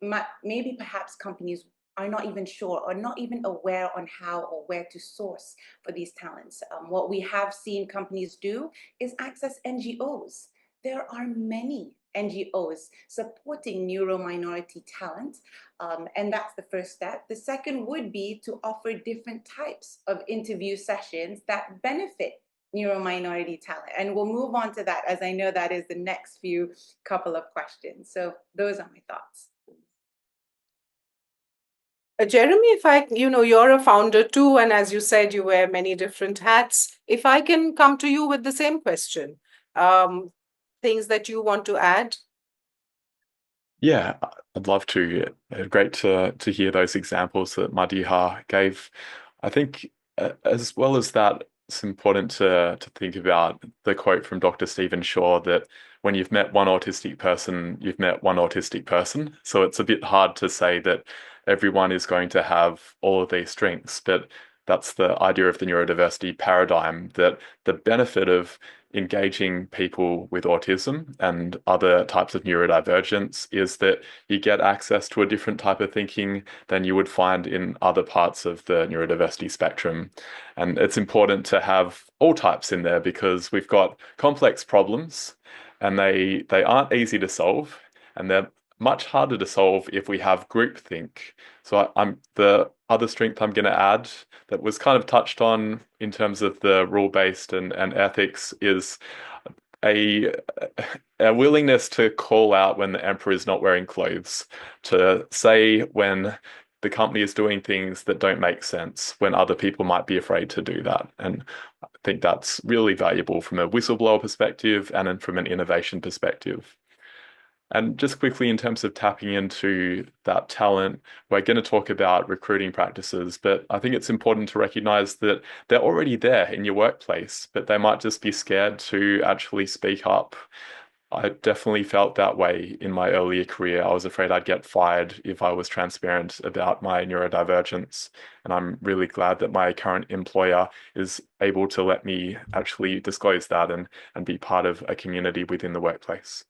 maybe perhaps companies are not even sure or not even aware on how or where to source for these talents. What we have seen companies do is access NGOs. There are many NGOs supporting neurominority talent, and that's the first step. The second would be to offer different types of interview sessions that benefit neurominority talent. And we'll move on to that, as I know that is the next few couple of questions. So those are my thoughts. Jeremy, you're a founder too, and as you said, you wear many different hats. If I can come to you with the same question, things that you want to add? Yeah, I'd love to. Great to hear those examples that Madiha gave. I think as well as that, it's important to think about the quote from Dr. Stephen Shaw that when you've met one autistic person, you've met one autistic person. So it's a bit hard to say that everyone is going to have all of these strengths, but that's the idea of the neurodiversity paradigm, that the benefit of engaging people with autism and other types of neurodivergence is that you get access to a different type of thinking than you would find in other parts of the neurodiversity spectrum. And it's important to have all types in there because we've got complex problems and they aren't easy to solve, and they're much harder to solve if we have groupthink. So the other strength I'm going to add that was kind of touched on in terms of the rule-based and ethics is a willingness to call out when the emperor is not wearing clothes, to say when the company is doing things that don't make sense, when other people might be afraid to do that. And I think that's really valuable from a whistleblower perspective and then from an innovation perspective. And just quickly, in terms of tapping into that talent, we're going to talk about recruiting practices, but I think it's important to recognize that they're already there in your workplace, but they might just be scared to actually speak up. I definitely felt that way in my earlier career. I was afraid I'd get fired if I was transparent about my neurodivergence. And I'm really glad that my current employer is able to let me actually disclose that and be part of a community within the workplace.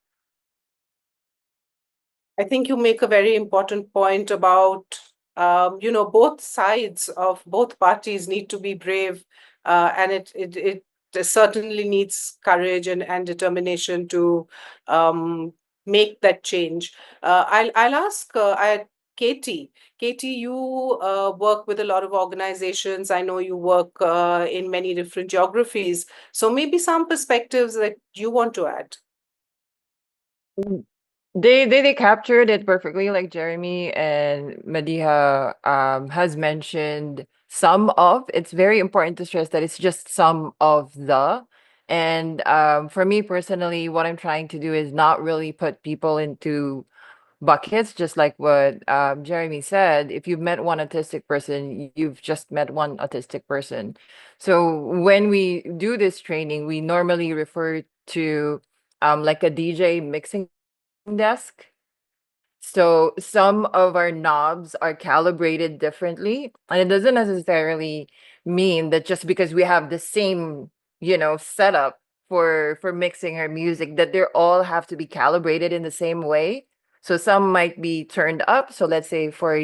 I think you make a very important point about, both sides of both parties need to be brave, and it certainly needs courage and determination to make that change. I'll ask Katie. Katie, you work with a lot of organizations. I know you work in many different geographies. So maybe some perspectives that you want to add. They captured it perfectly, like Jeremy and Madiha has mentioned. Some of it's very important to stress that it's just some of the. And for me personally, what I'm trying to do is not really put people into buckets, just like what Jeremy said. If you've met one autistic person, you've just met one autistic person. So when we do this training, we normally refer to like a DJ mixing desk. So some of our knobs are calibrated differently, and it doesn't necessarily mean that just because we have the same, setup for mixing our music, that they all have to be calibrated in the same way. So some might be turned up. So let's say for,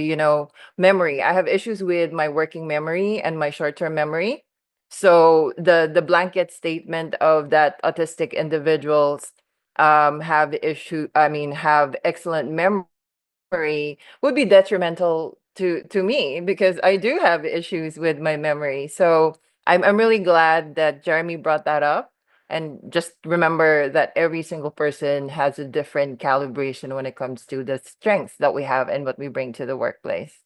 memory, I have issues with my working memory and my short-term memory. So the blanket statement of that autistic individuals have excellent memory would be detrimental to me, because I do have issues with my memory. So I'm really glad that Jeremy brought that up. And just remember that every single person has a different calibration when it comes to the strengths that we have and what we bring to the workplace.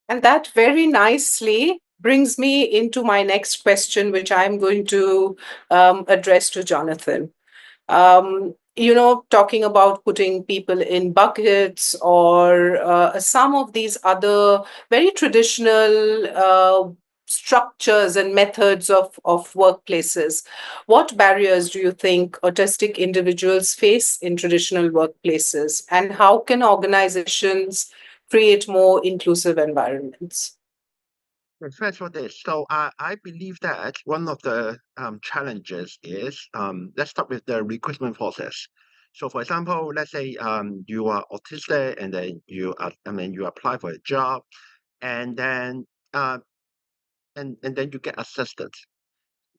And that very nicely brings me into my next question, which I'm going to address to Jonathan. Talking about putting people in buckets or some of these other very traditional structures and methods of workplaces. What barriers do you think autistic individuals face in traditional workplaces? And how can organizations create more inclusive environments? First for this, so I believe that one of the challenges is let's start with the recruitment process. So, for example, let's say you are autistic and then you apply for a job, and then and then you get assisted.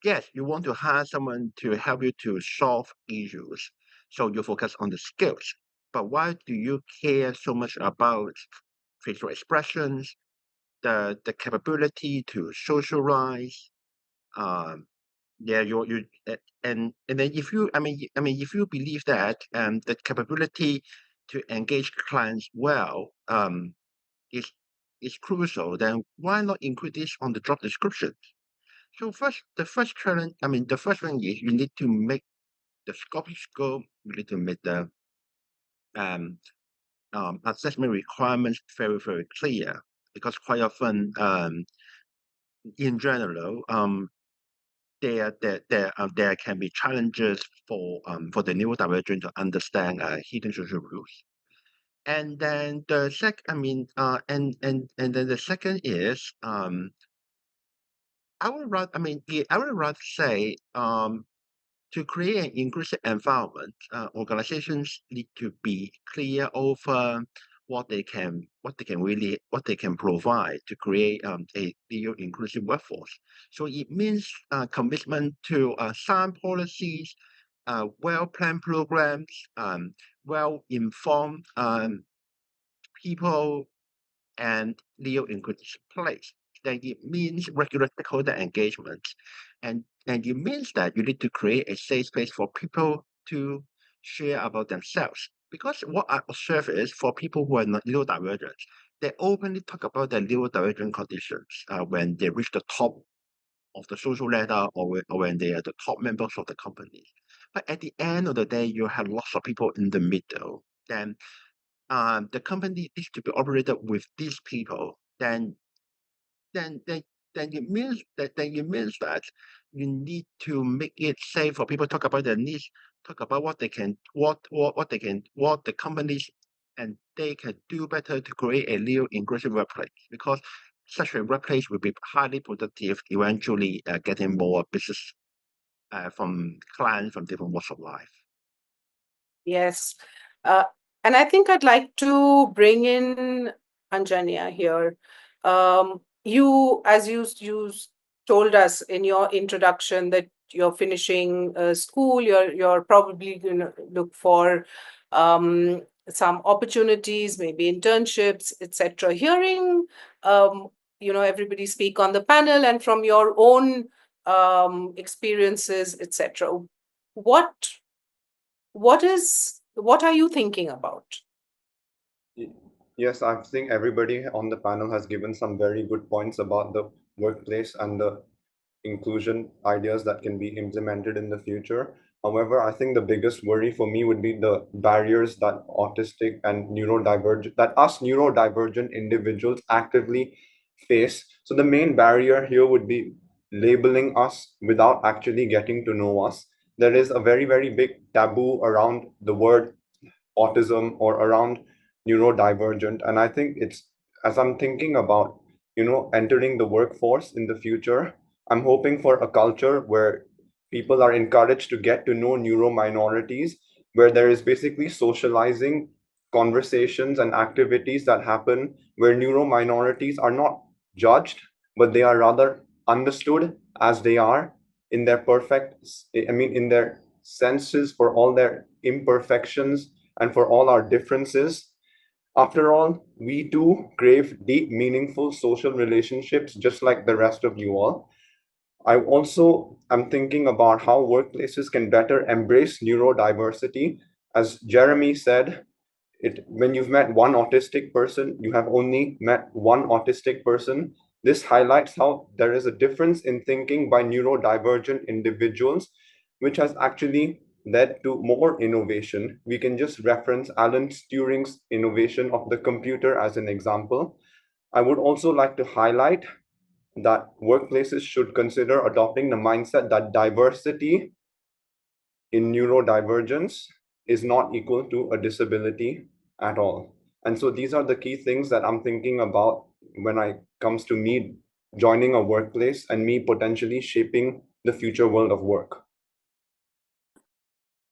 Yes, you want to hire someone to help you to solve issues, so you focus on the skills. But why do you care so much about facial expressions, the capability to socialize? Yeah, and then if you if you believe that the capability to engage clients well is crucial, then why not include this on the job description? So the first challenge, the first one is you need to make the scope, you need to make the um assessment requirements very, very clear, because quite often in general there can be challenges for the neurodivergent to understand hidden social rules. And then the and then the second is I would rather say to create an inclusive environment, organizations need to be clear over what they can provide to create a real inclusive workforce. So it means commitment to sound policies, well-planned programs, well-informed people and neo-inclusive place. Then it means regular stakeholder engagement. And it means that you need to create a safe space for people to share about themselves. Because what I observe is for people who are not neurodivergent, they openly talk about their neurodivergent conditions when they reach the top of the social ladder or when they are the top members of the company. But at the end of the day, you have lots of people in the middle. Then the company needs to be operated with these people. Then it means that you need to make it safe for people to talk about their needs, talk about what the companies and they can do better to create a new inclusive workplace, because such a workplace will be highly productive, eventually getting more business from clients from different walks of life. Yes. And I think I'd like to bring in Anjanya here. As you told us in your introduction that you're finishing school, you're probably going to look for some opportunities, maybe internships, etc. Hearing everybody speak on the panel and from your own experiences, etc. What are you thinking about? Yes, I think everybody on the panel has given some very good points about the workplace and the inclusion ideas that can be implemented in the future. However, I think the biggest worry for me would be the barriers that autistic and us neurodivergent individuals actively face. So the main barrier here would be labeling us without actually getting to know us. There is a very, very big taboo around the word autism or around neurodivergent. And I think it's, as I'm thinking about, entering the workforce in the future, I'm hoping for a culture where people are encouraged to get to know neuro minorities, where there is basically socializing conversations and activities that happen where neuro minorities are not judged, but they are rather understood as they are in their in their senses for all their imperfections and for all our differences. After all, we too crave deep, meaningful social relationships just like the rest of you all. I also am thinking about how workplaces can better embrace neurodiversity. As Jeremy said, when you've met one autistic person, you have only met one autistic person. This highlights how there is a difference in thinking by neurodivergent individuals, which has actually led to more innovation. We can just reference Alan Turing's innovation of the computer as an example. I would also like to highlight that workplaces should consider adopting the mindset that diversity in neurodivergence is not equal to a disability at all. And so these are the key things that I'm thinking about when it comes to me joining a workplace and me potentially shaping the future world of work.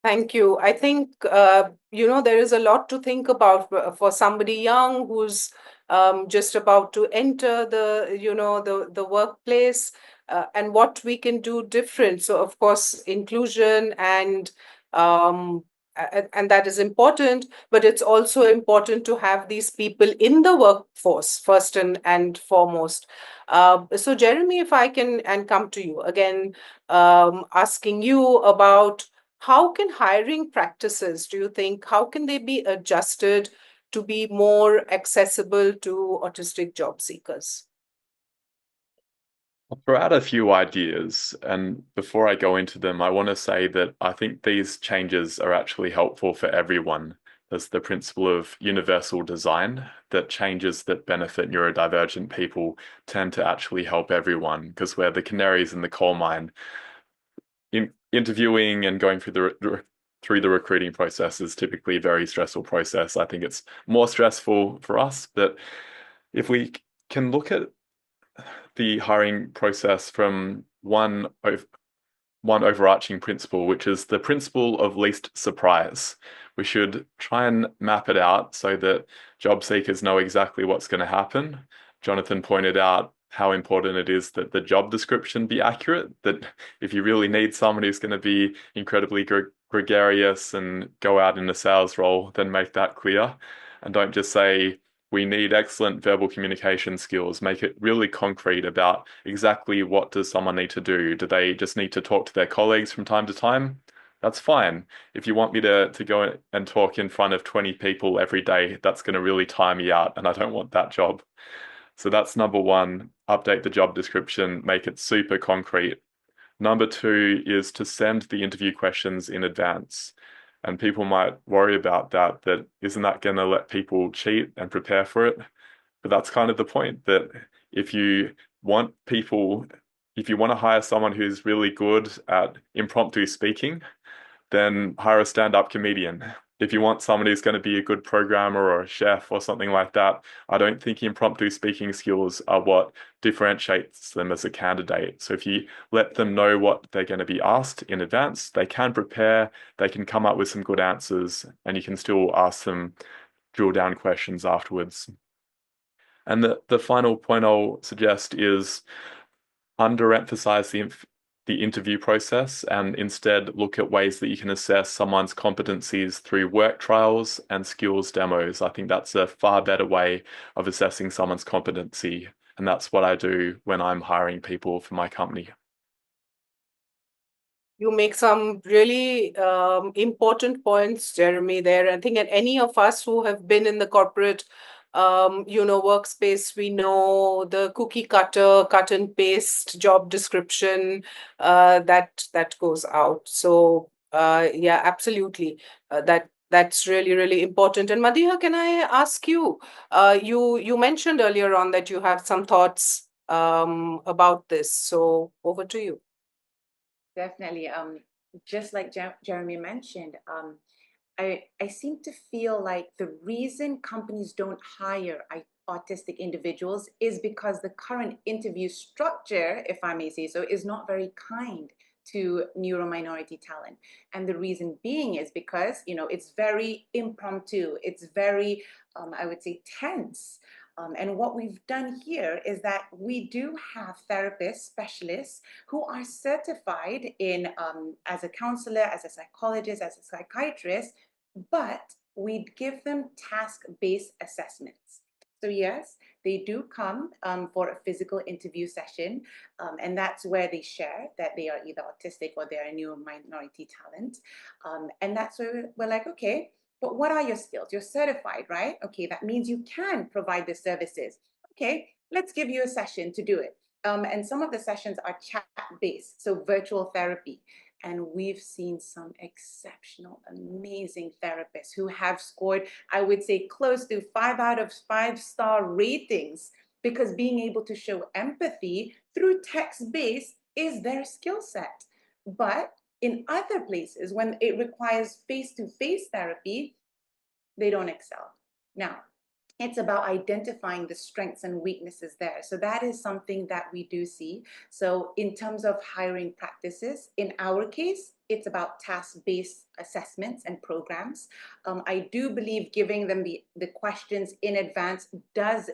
Thank you. I think, there is a lot to think about for somebody young who's just about to enter the workplace and what we can do different. So, of course, inclusion and that is important, but it's also important to have these people in the workforce first and foremost. So, Jeremy, if I can and come to you again, asking you about how can hiring practices, do you think, how can they be adjusted to be more accessible to autistic job seekers? I'll throw out a few ideas, and before I go into them, I want to say that I think these changes are actually helpful for everyone. There's the principle of universal design, that changes that benefit neurodivergent people tend to actually help everyone, because we're the canaries in the coal mine. Interviewing and going through the recruiting process is typically a very stressful process. I think it's more stressful for us, but if we can look at the hiring process from one overarching principle, which is the principle of least surprise. We should try and map it out so that job seekers know exactly what's going to happen. Jonathan pointed out how important it is that the job description be accurate, that if you really need someone who's going to be incredibly gregarious and go out in a sales role, then make that clear. And don't just say, we need excellent verbal communication skills. Make it really concrete about exactly what does someone need to do. Do they just need to talk to their colleagues from time to time? That's fine. If you want me to go and talk in front of 20 people every day, that's going to really tire me out, and I don't want that job. So that's number one, update the job description, make it super concrete. Number two is to send the interview questions in advance. And people might worry about that isn't that going to let people cheat and prepare for it? But that's kind of the point, that if you want to hire someone who's really good at impromptu speaking, then hire a stand-up comedian. If you want someone who's going to be a good programmer or a chef or something like that, I don't think impromptu speaking skills are what differentiates them as a candidate. So if you let them know what they're going to be asked in advance, they can prepare, they can come up with some good answers, and you can still ask them drill down questions afterwards. And the final point I'll suggest is underemphasize the interview process and instead look at ways that you can assess someone's competencies through work trials and skills demos. I think that's a far better way of assessing someone's competency. And that's what I do when I'm hiring people for my company. You make some really important points, Jeremy, there. I think any of us who have been in the corporate workspace, we know the cookie cutter, cut and paste job description that goes out. So yeah, absolutely. That's really, really important. And Madiha, can I ask you, you mentioned earlier on that you have some thoughts about this. So over to you. Definitely. Just like Jeremy mentioned, I seem to feel like the reason companies don't hire autistic individuals is because the current interview structure, if I may say so, is not very kind to neurominority talent. And the reason being is because, it's very impromptu. It's very, I would say, tense. And what we've done here is that we do have therapists, specialists who are certified in as a counselor, as a psychologist, as a psychiatrist, but we give them task-based assessments. So yes, they do come for a physical interview session, and that's where they share that they are either autistic or they are a neurominority talent. And that's where we're like, okay, but what are your skills? You're certified, right? Okay, that means you can provide the services. Okay, let's give you a session to do it. And some of the sessions are chat-based, so virtual therapy. And we've seen some exceptional, amazing therapists who have scored, I would say, close to 5 out of 5-star ratings, because being able to show empathy through text-based is their skill set. But in other places, when it requires face-to-face therapy, they don't excel. Now, it's about identifying the strengths and weaknesses there. So that is something that we do see. So in terms of hiring practices, in our case, it's about task-based assessments and programs. I do believe giving them the questions in advance does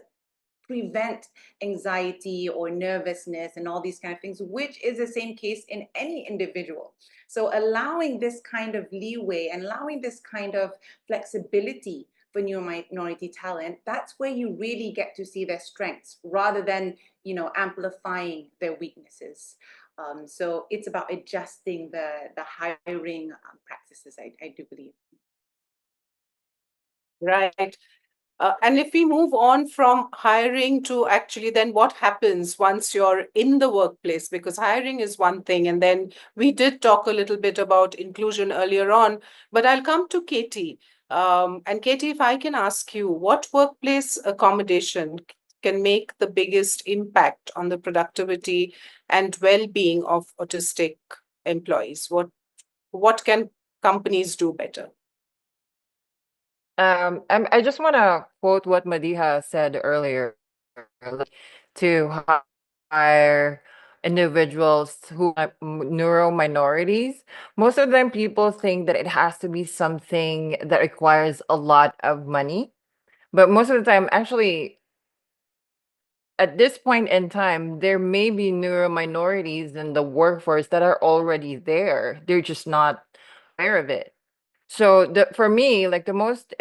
prevent anxiety or nervousness and all these kind of things, which is the same case in any individual. So allowing this kind of leeway and allowing this kind of flexibility for neurominority talent, that's where you really get to see their strengths rather than, amplifying their weaknesses. So it's about adjusting the hiring practices, I do believe. Right. And if we move on from hiring to actually then what happens once you're in the workplace, because hiring is one thing, and then we did talk a little bit about inclusion earlier on, but I'll come to Katie. And Katie, if I can ask you, what workplace accommodation can make the biggest impact on the productivity and well-being of autistic employees? What can companies do better? I just want to quote what Madiha said earlier, to hire individuals who are neuro minorities. Most of the time, people think that it has to be something that requires a lot of money. But most of the time, actually, at this point in time, there may be neuro minorities in the workforce that are already there. They're just not aware of it. So for me, like the most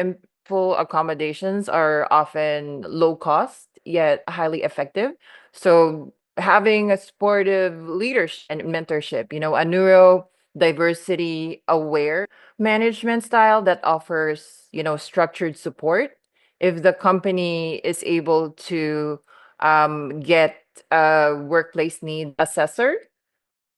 full accommodations are often low cost yet highly effective. So having a supportive leadership and mentorship, a neurodiversity aware management style that offers, structured support. If the company is able to get a workplace need assessor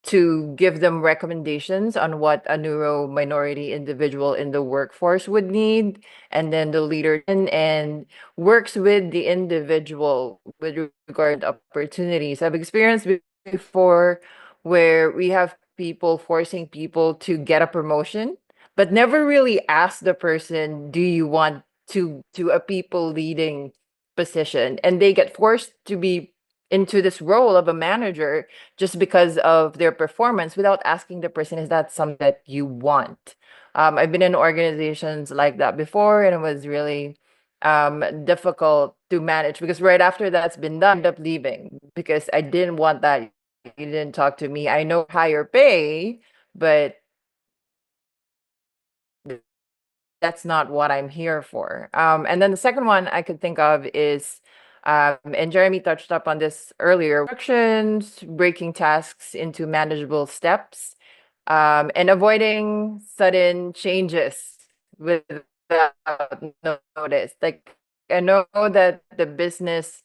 to give them recommendations on what a neuro minority individual in the workforce would need, and then the leader and works with the individual with regard to opportunities. I've experienced before where we have people forcing people to get a promotion but never really ask the person, do you want to a people leading position, and they get forced to be into this role of a manager just because of their performance without asking the person, is that something that you want? I've been in organizations like that before, and it was really difficult to manage because right after that's been done, I ended up leaving because I didn't want that. You didn't talk to me. I know higher pay, but that's not what I'm here for. And then the second one I could think of is, and Jeremy touched up on this earlier, instructions, breaking tasks into manageable steps, and avoiding sudden changes without notice. Like I know that the business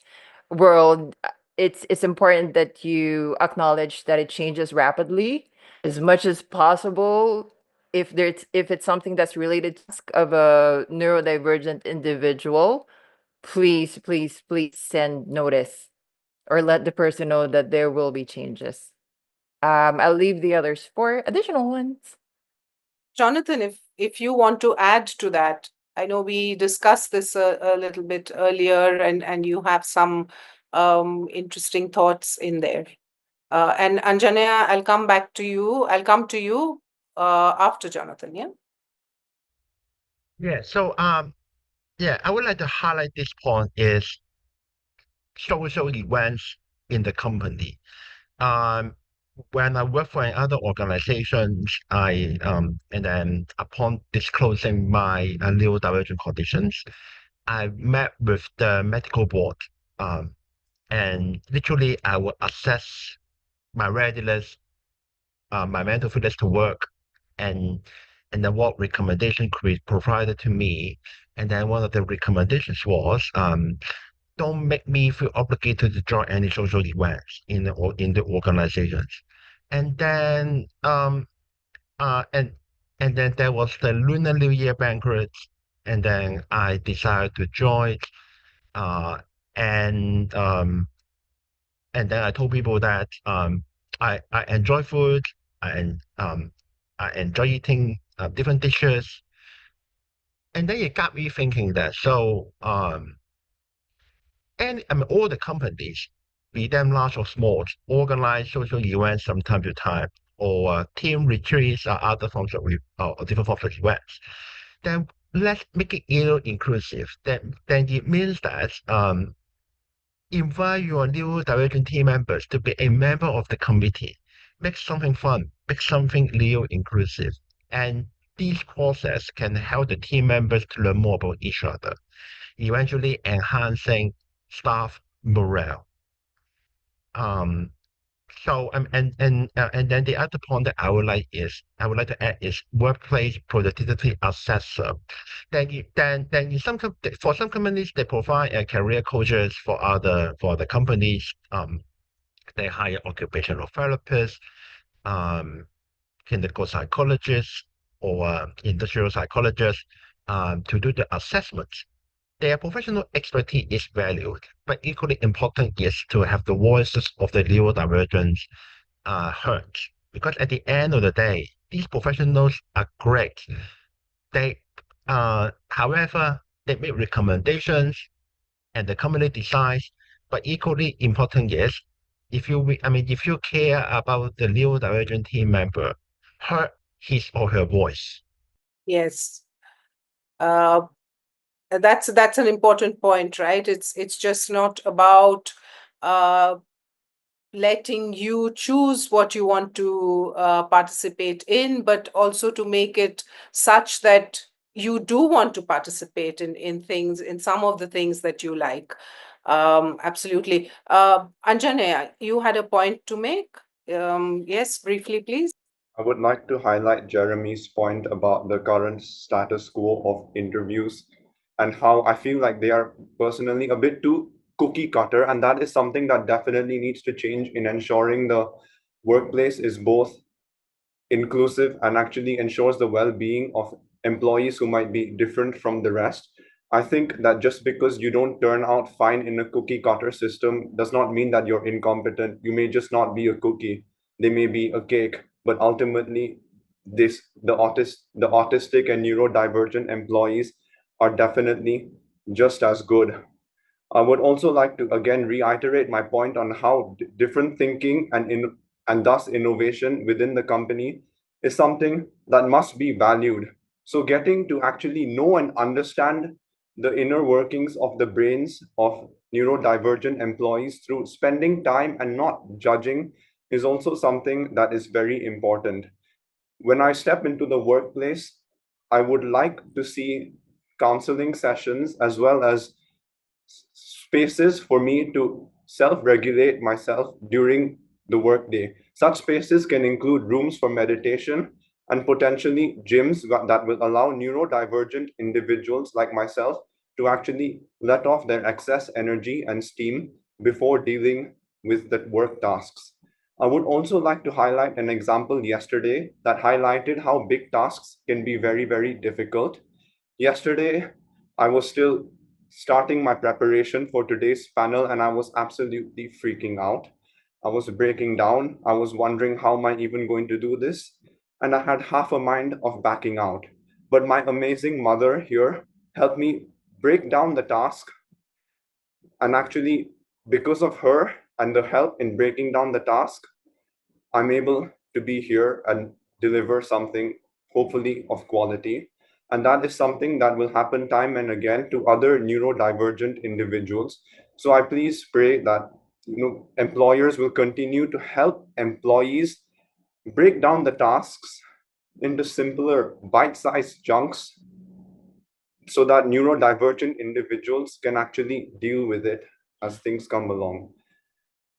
world, it's important that you acknowledge that it changes rapidly as much as possible. If it's something that's related to of a neurodivergent individual, please send notice or let the person know that there will be changes. I'll leave the others for additional ones. Jonathan, if you want to add to that, I know we discussed this a little bit earlier, and you have some interesting thoughts in there. And Anjanea, I'll come to you after Jonathan. Yeah. Yeah. So yeah, I would like to highlight this point is social events in the company. When I work for another organizations, and then upon disclosing my neurodivergent conditions, I met with the medical board, and literally I will assess my readiness, my mental fitness to work, and then what recommendation could be provided to me. And then one of the recommendations was, don't make me feel obligated to join any social events in the organizations. And then and then there was the Lunar New Year banquet, and then I decided to join. Uh, and and then I told people that I enjoy food, and I enjoy eating different dishes. And then it got me thinking that and I mean, all the companies, be them large or small, organize social events from time to time, or team retreats or other forms of or different forms of events. Then let's make it inclusive. Then it means that invite your new divergent team members to be a member of the committee. Make something fun, make something inclusive, and this process can help the team members to learn more about each other, eventually enhancing staff morale. So and then the other point that I would like to add is workplace productivity assessor. Then in for some companies they provide career coaches, for other companies they hire occupational therapists, clinical psychologists, or industrial psychologists to do the assessments. Their professional expertise is valued, but equally important is to have the voices of the neurodivergents heard. Because at the end of the day, these professionals are great. They, however, they make recommendations, and the company decides. But equally important is, if you care about the neurodivergent team member, heard his or her voice. Yes. That's an important point, right? It's just not about letting you choose what you want to participate in, but also to make it such that you do want to participate in things, in some of the things that you like. Absolutely. Anjane, you had a point to make? Yes, briefly, please. I would like to highlight Jeremy's point about the current status quo of interviews and how I feel like they are personally a bit too cookie cutter, and that is something that definitely needs to change in ensuring the workplace is both inclusive and actually ensures the well-being of employees who might be different from the rest. I think that just because you don't turn out fine in a cookie cutter system does not mean that you're incompetent. You may just not be a cookie. They may be a cake, but ultimately the autistic and neurodivergent employees are definitely just as good. I would also like to again reiterate my point on how different thinking and thus innovation within the company is something that must be valued. So getting to actually know and understand the inner workings of the brains of neurodivergent employees through spending time and not judging is also something that is very important. When I step into the workplace, I would like to see counseling sessions as well as spaces for me to self-regulate myself during the workday. Such spaces can include rooms for meditation and potentially gyms that will allow neurodivergent individuals like myself to actually let off their excess energy and steam before dealing with the work tasks. I would also like to highlight an example yesterday that highlighted how big tasks can be very, very difficult. Yesterday, I was still starting my preparation for today's panel and I was absolutely freaking out. I was breaking down. I was wondering how am I even going to do this? And I had half a mind of backing out. But my amazing mother here helped me break down the task. And actually, because of her and the help in breaking down the task, I'm able to be here and deliver something hopefully of quality. And that is something that will happen time and again to other neurodivergent individuals. So I please pray that employers will continue to help employees break down the tasks into simpler bite-sized chunks so that neurodivergent individuals can actually deal with it as things come along.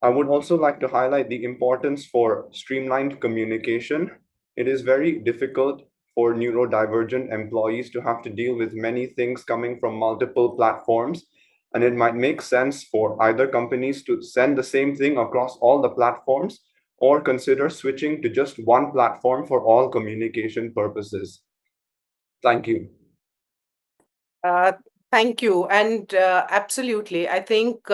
I would also like to highlight the importance for streamlined communication. It is very difficult for neurodivergent employees to have to deal with many things coming from multiple platforms. And it might make sense for either companies to send the same thing across all the platforms or consider switching to just one platform for all communication purposes. Thank you. Thank you. And absolutely, I think,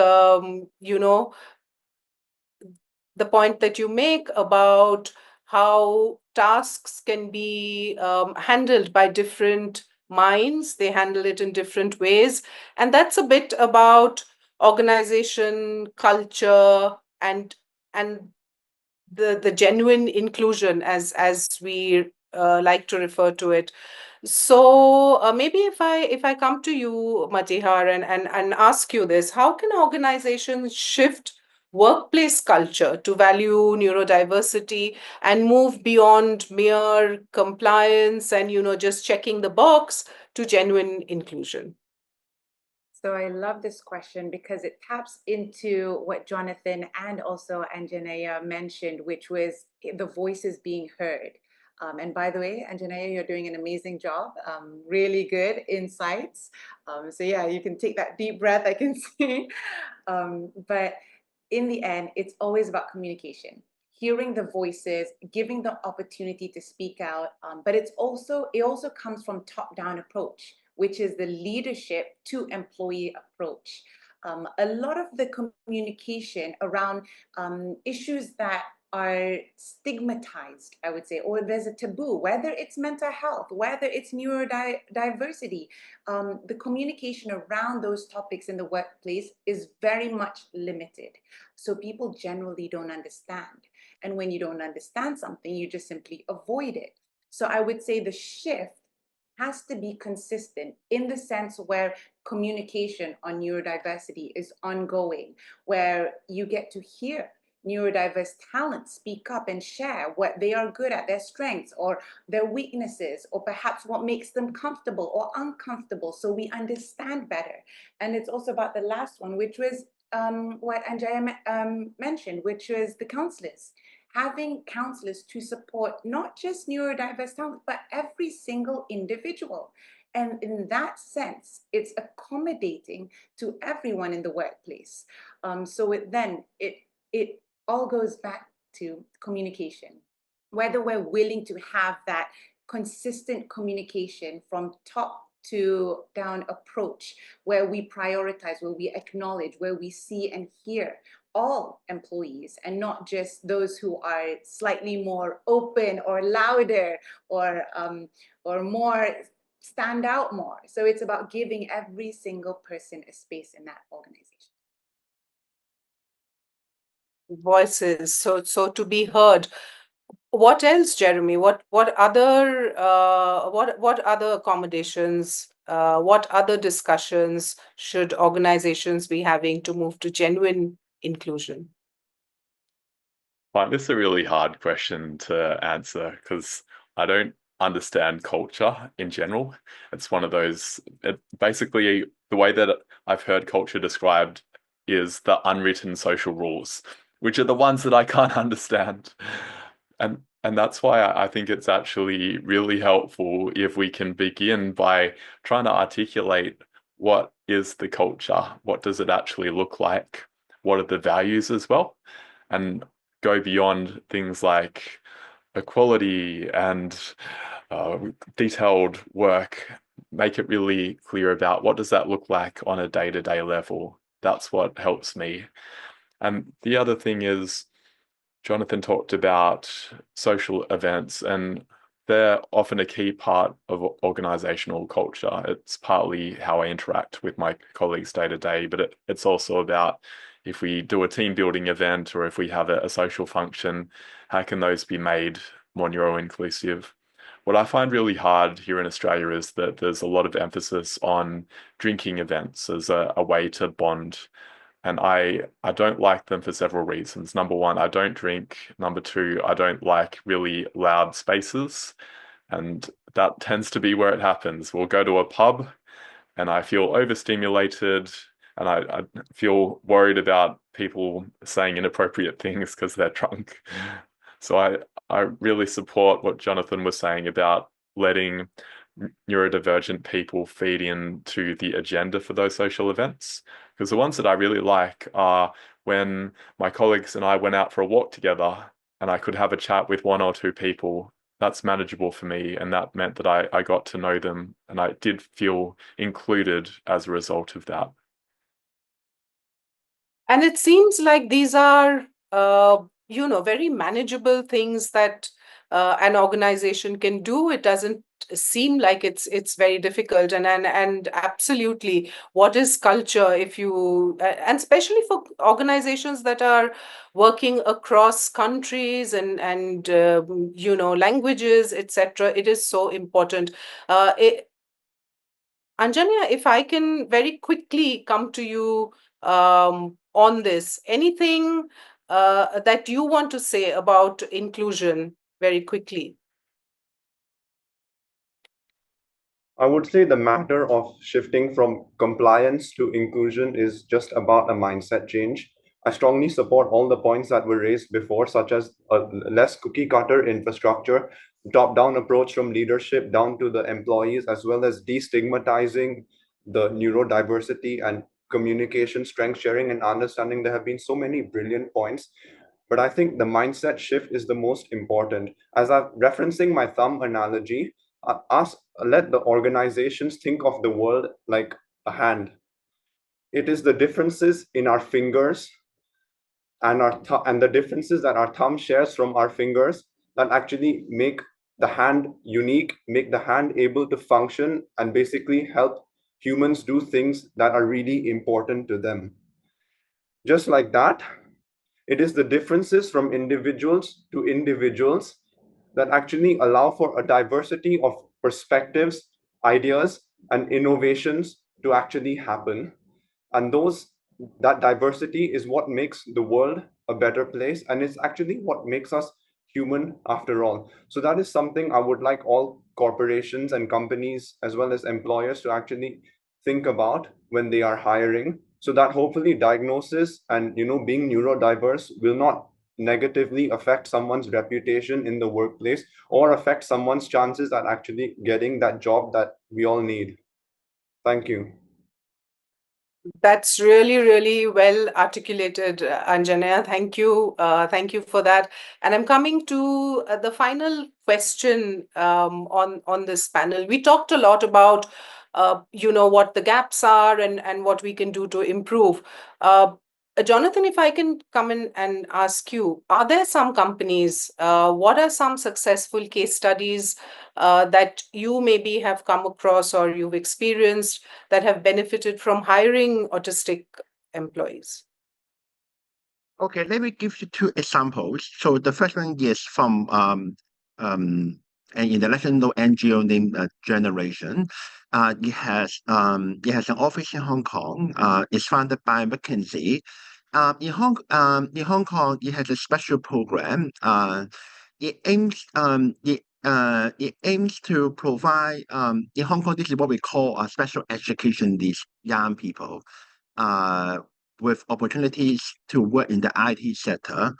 the point that you make about how tasks can be handled by different minds, they handle it in different ways. And that's a bit about organization, culture, and the genuine inclusion as we like to refer to it. So maybe if I come to you, Matihar, and ask you this, how can organizations shift workplace culture to value neurodiversity and move beyond mere compliance and just checking the box to genuine inclusion? So I love this question because it taps into what Jonathan and also Anjanea mentioned, which was the voices being heard. And by the way, Anjanea, you're doing an amazing job. Really good insights. So yeah, you can take that deep breath, I can see. But in the end, it's always about communication, hearing the voices, giving the opportunity to speak out. But it also comes from top-down approach, which is the leadership to employee approach. A lot of the communication around issues that are stigmatized, I would say, or there's a taboo, whether it's mental health, whether it's neurodiversity, the communication around those topics in the workplace is very much limited. So people generally don't understand. And when you don't understand something, you just simply avoid it. So I would say the shift has to be consistent in the sense where communication on neurodiversity is ongoing, where you get to hear neurodiverse talent speak up and share what they are good at, their strengths or their weaknesses, or perhaps what makes them comfortable or uncomfortable, so we understand better. And it's also about the last one, which was what Andrea mentioned, which was the counselors. Having counselors to support not just neurodiverse talent, but every single individual. And in that sense, it's accommodating to everyone in the workplace. So it all goes back to communication. Whether we're willing to have that consistent communication from top to down approach, where we prioritize, where we acknowledge, where we see and hear all employees and not just those who are slightly more open or louder or more stand out more. So it's about giving every single person a space in that organization. Voices, so to be heard. What else, Jeremy? What other accommodations, what other discussions should organizations be having to move to genuine inclusion? I find this a really hard question to answer because I don't understand culture in general. It's one of those, basically the way that I've heard culture described is the unwritten social rules, which are the ones that I can't understand. And that's why I think it's actually really helpful if we can begin by trying to articulate what is the culture, what does it actually look like, what are the values as well, and go beyond things like equality and detailed work, make it really clear about what does that look like on a day-to-day level. That's what helps me. And the other thing is, Jonathan talked about social events, and they're often a key part of organizational culture. It's partly how I interact with my colleagues day to day, but it's also about if we do a team building event or if we have a social function, how can those be made more neuro-inclusive? What I find really hard here in Australia is that there's a lot of emphasis on drinking events as a way to bond. And I don't like them for several reasons. Number one, I don't drink. Number two, I don't like really loud spaces. And that tends to be where it happens. We'll go to a pub and I feel overstimulated and I feel worried about people saying inappropriate things because they're drunk. So I really support what Jonathan was saying about letting neurodivergent people feed into the agenda for those social events. Because the ones that I really like are when my colleagues and I went out for a walk together and I could have a chat with one or two people. That's manageable for me, and that meant that I got to know them and I did feel included as a result of that. And it seems like these are, very manageable things that an organization can do. It doesn't seem like it's very difficult. And absolutely, what is culture? If you and especially for organizations that are working across countries and languages, etc., it is so important. Anjanya, if I can very quickly come to you on this, anything that you want to say about inclusion very quickly? I would say the matter of shifting from compliance to inclusion is just about a mindset change. I strongly support all the points that were raised before, such as a less cookie cutter infrastructure, top-down approach from leadership down to the employees, as well as destigmatizing the neurodiversity and communication, strength sharing, and understanding. There have been so many brilliant points, but I think the mindset shift is the most important. As I'm referencing my thumb analogy, let the organizations think of the world like a hand. It is the differences in our fingers and the differences that our thumb shares from our fingers that actually make the hand unique, make the hand able to function and basically help humans do things that are really important to them. Just like that, it is the differences from individuals to individuals that actually allow for a diversity of perspectives, ideas, and innovations to actually happen. And that diversity is what makes the world a better place, and it's actually what makes us human after all. So that is something I would like all corporations and companies as well as employers to actually think about when they are hiring, so that hopefully diagnosis and being neurodiverse will not negatively affect someone's reputation in the workplace or affect someone's chances at actually getting that job that we all need. Thank you. That's really, really well articulated, Anjanea. Thank you. Thank you for that. And I'm coming to the final question on this panel. We talked a lot about, what the gaps are and what we can do to improve. Jonathan, if I can come in and ask you, are there some companies, what are some successful case studies that you maybe have come across or you've experienced that have benefited from hiring autistic employees? Okay, let me give you two examples. So the first one is from an international NGO named Generation. It has an office in Hong Kong. It's funded by McKinsey. In Hong Kong, it has a special program. It aims to provide in Hong Kong. This is what we call special education these young people with opportunities to work in the IT sector.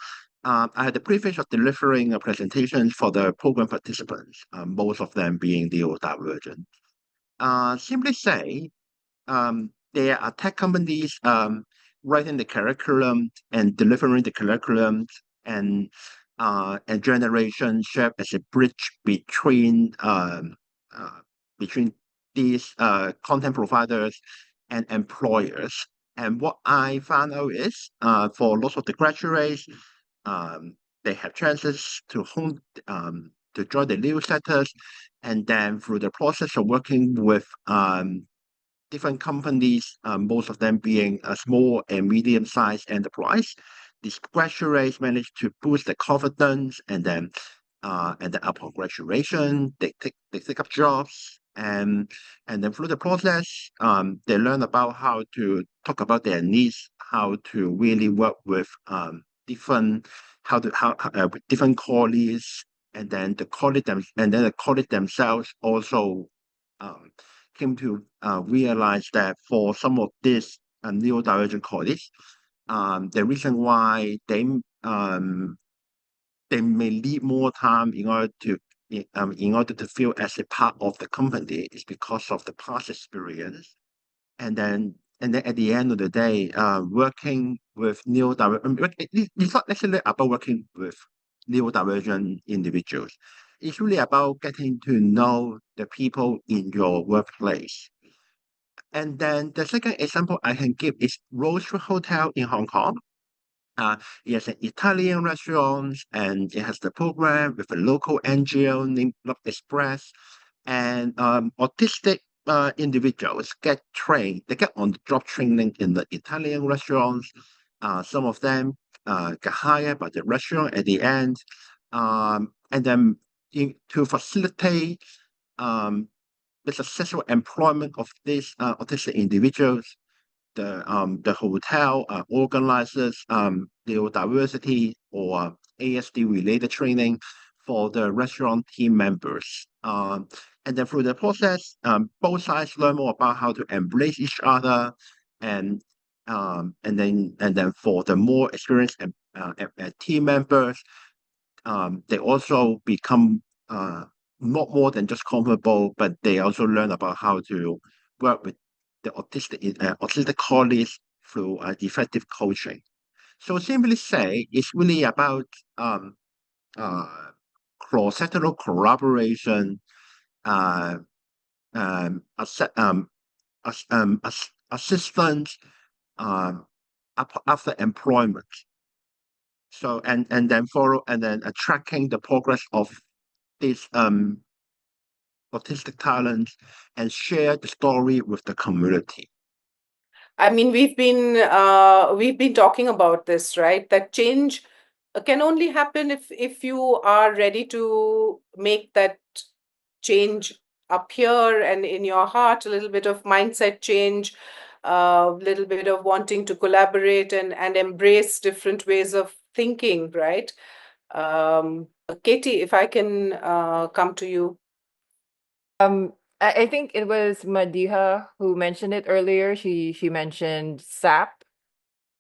I had the privilege of delivering a presentation for the program participants, most of them being neurodivergent. Simply say, there are tech companies writing the curriculum and delivering the curriculum, and Generation serve as a bridge between these content providers and employers. And what I found out is, for lots of the graduates, they have chances to join the newsletters, and then through the process of working with different companies, most of them being a small and medium-sized enterprise, these graduates manage to boost their confidence, and then upon graduation, they take up jobs, and then through the process, they learn about how to talk about their needs, how to really work with different colleagues, and then the colleagues themselves also came to realize that for some of these neurodivergent colleagues, the reason why they may need more time in order to feel as a part of the company is because of the past experience. And then at the end of the day, working with neurodivergent, it's not necessarily about working with neurodivergent individuals. It's really about getting to know the people in your workplace. And then the second example I can give is Rose Hotel in Hong Kong. It has an Italian restaurant, and it has the program with a local NGO named Love Express. And autistic individuals get trained. They get on-the-job training in the Italian restaurants. Some of them get hired by the restaurant at the end. And then to facilitate the successful employment of these autistic individuals, the hotel organizes neurodiversity or ASD related training for the restaurant team members. And then through the process, both sides learn more about how to embrace each other, and then for the more experienced team members, they also become not more than just comfortable, but they also learn about how to work with the autistic colleagues through effective coaching. So simply say, it's really about cross-sectoral collaboration, assistance after employment. So and then tracking the progress of these autistic talents and share the story with the community. I mean, we've been talking about this, right? That change can only happen if you are ready to make that change up here and in your heart, a little bit of mindset change, a little bit of wanting to collaborate and embrace different ways of thinking, right? Katie, if I can come to you. I think it was Madiha who mentioned it earlier. She mentioned SAP,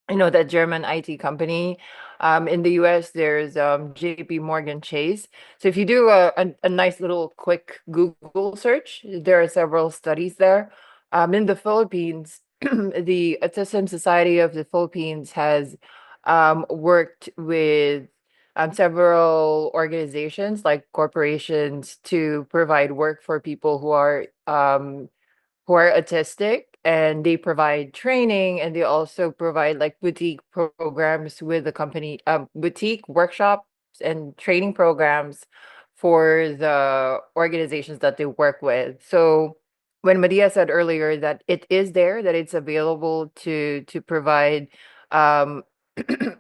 that German IT company. In the US, there's JP Morgan Chase. So if you do a nice little quick Google search, there are several studies there. In the Philippines, the Autism Society of the Philippines has worked with several organizations like corporations to provide work for people who are autistic, and they provide training, and they also provide like boutique programs with the company, boutique workshops and training programs for the organizations that they work with. So when Madia said earlier that it is there, that it's available to provide, um,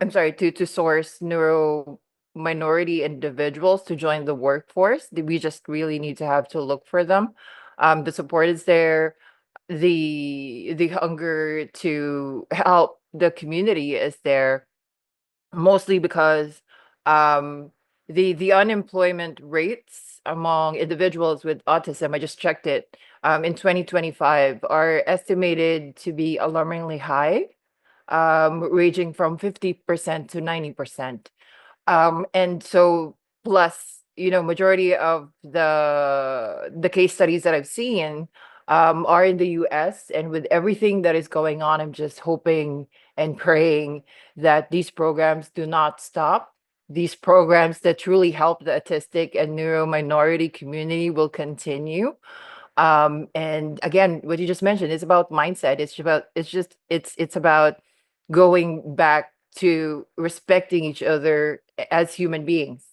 I'm sorry, to source neuro minority individuals to join the workforce, we just really need to have to look for them. The support is there, the hunger to help the community is there, mostly because the unemployment rates among individuals with autism, I just checked it, in 2025 are estimated to be alarmingly high, ranging from 50% to 90%. And so plus, majority of the case studies that I've seen are in the US, and with everything that is going on, I'm just hoping and praying that these programs do not stop. These programs that truly help the autistic and neuro minority community will continue. And again, what you just mentioned is about mindset. It's about going back to respecting each other as human beings.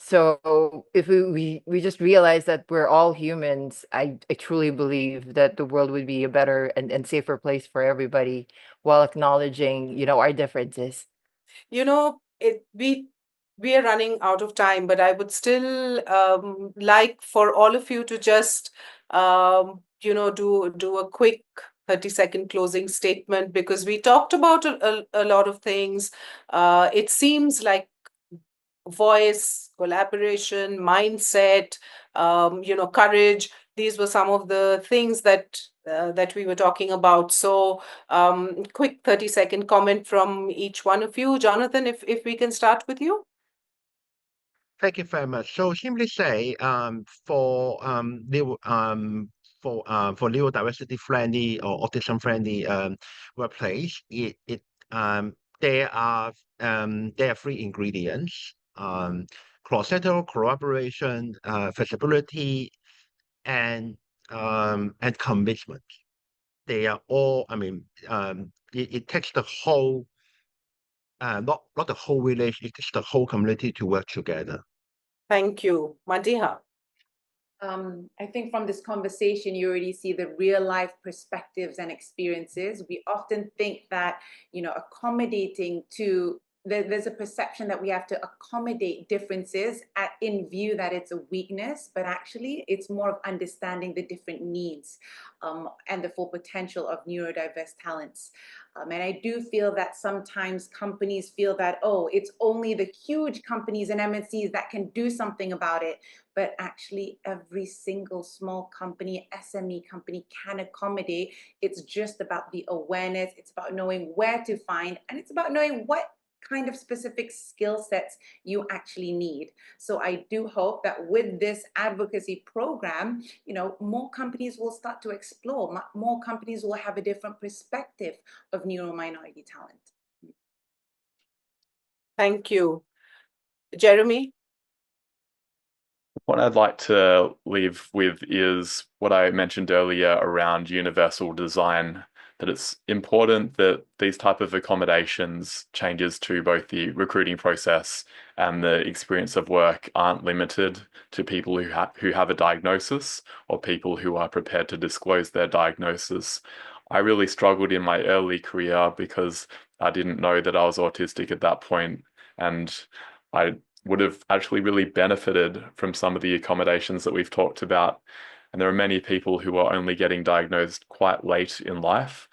So if we just realize that we're all humans, I truly believe that the world would be a better and safer place for everybody, while acknowledging, our differences. We are running out of time, but I would still like for all of you to just do a quick 30-second closing statement, because we talked about a lot of things. It seems like voice, collaboration, mindset, courage. These were some of the things that we were talking about. So quick 30-second comment from each one of you. Jonathan, if we can start with you. Thank you very much. So simply say, for neurodiversity friendly or autism friendly workplace, there are three ingredients: cross-sectoral collaboration, flexibility, and commitment. They are all. It takes the whole, not the whole village. It takes the whole community to work together. Thank you. Madiha. I think from this conversation, you already see the real life perspectives and experiences. We often think that, accommodating to, there's a perception that we have to accommodate differences in view that it's a weakness, but actually it's more of understanding the different needs and the full potential of neurodiverse talents. And I do feel that sometimes companies feel that, oh, it's only the huge companies and MNCs that can do something about it. But actually every single small company, SME company can accommodate. It's just about the awareness. It's about knowing where to find, and it's about knowing what kind of specific skill sets you actually need. So I do hope that with this advocacy program, more companies will start to explore, more companies will have a different perspective of neuro-minority talent. Thank you. Jeremy? What I'd like to leave with is what I mentioned earlier around universal design, that it's important that these type of accommodations, changes to both the recruiting process and the experience of work, aren't limited to people who have a diagnosis or people who are prepared to disclose their diagnosis. I really struggled in my early career because I didn't know that I was autistic at that point, and I would have actually really benefited from some of the accommodations that we've talked about. And there are many people who are only getting diagnosed quite late in life.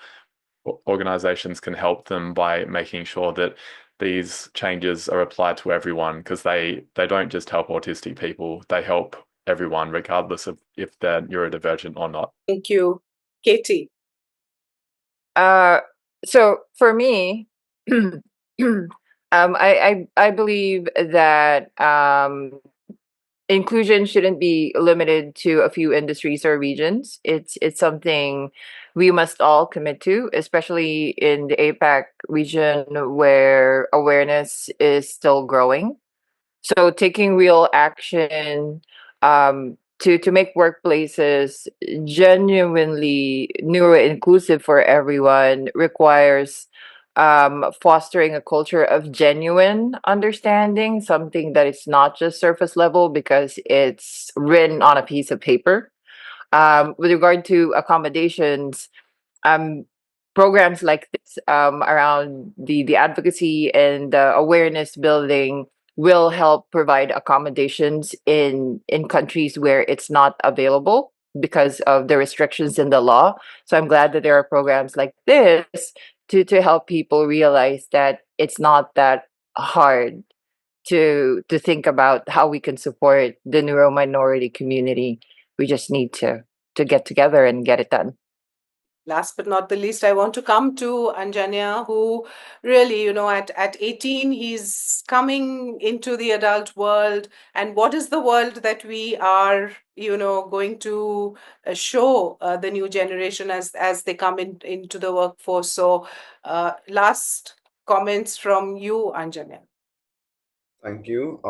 Organizations can help them by making sure that these changes are applied to everyone, because they don't just help autistic people, they help everyone, regardless of if they're neurodivergent or not. Thank you. Katie. So for me, I believe that inclusion shouldn't be limited to a few industries or regions. It's something we must all commit to, especially in the APAC region where awareness is still growing. So taking real action to make workplaces genuinely neuro-inclusive for everyone requires fostering a culture of genuine understanding, something that is not just surface level because it's written on a piece of paper. With regard to accommodations, programs like this around the advocacy and awareness building will help provide accommodations in countries where it's not available because of the restrictions in the law. So I'm glad that there are programs like this to help people realize that it's not that hard to think about how we can support the neuro minority community. We just need to get together and get it done. Last but not the least, I want to come to Anjanya, who really, at 18, he's coming into the adult world. And what is the world that we are, going to show the new generation as they come into the workforce? So last comments from you, Anjanya. Thank you.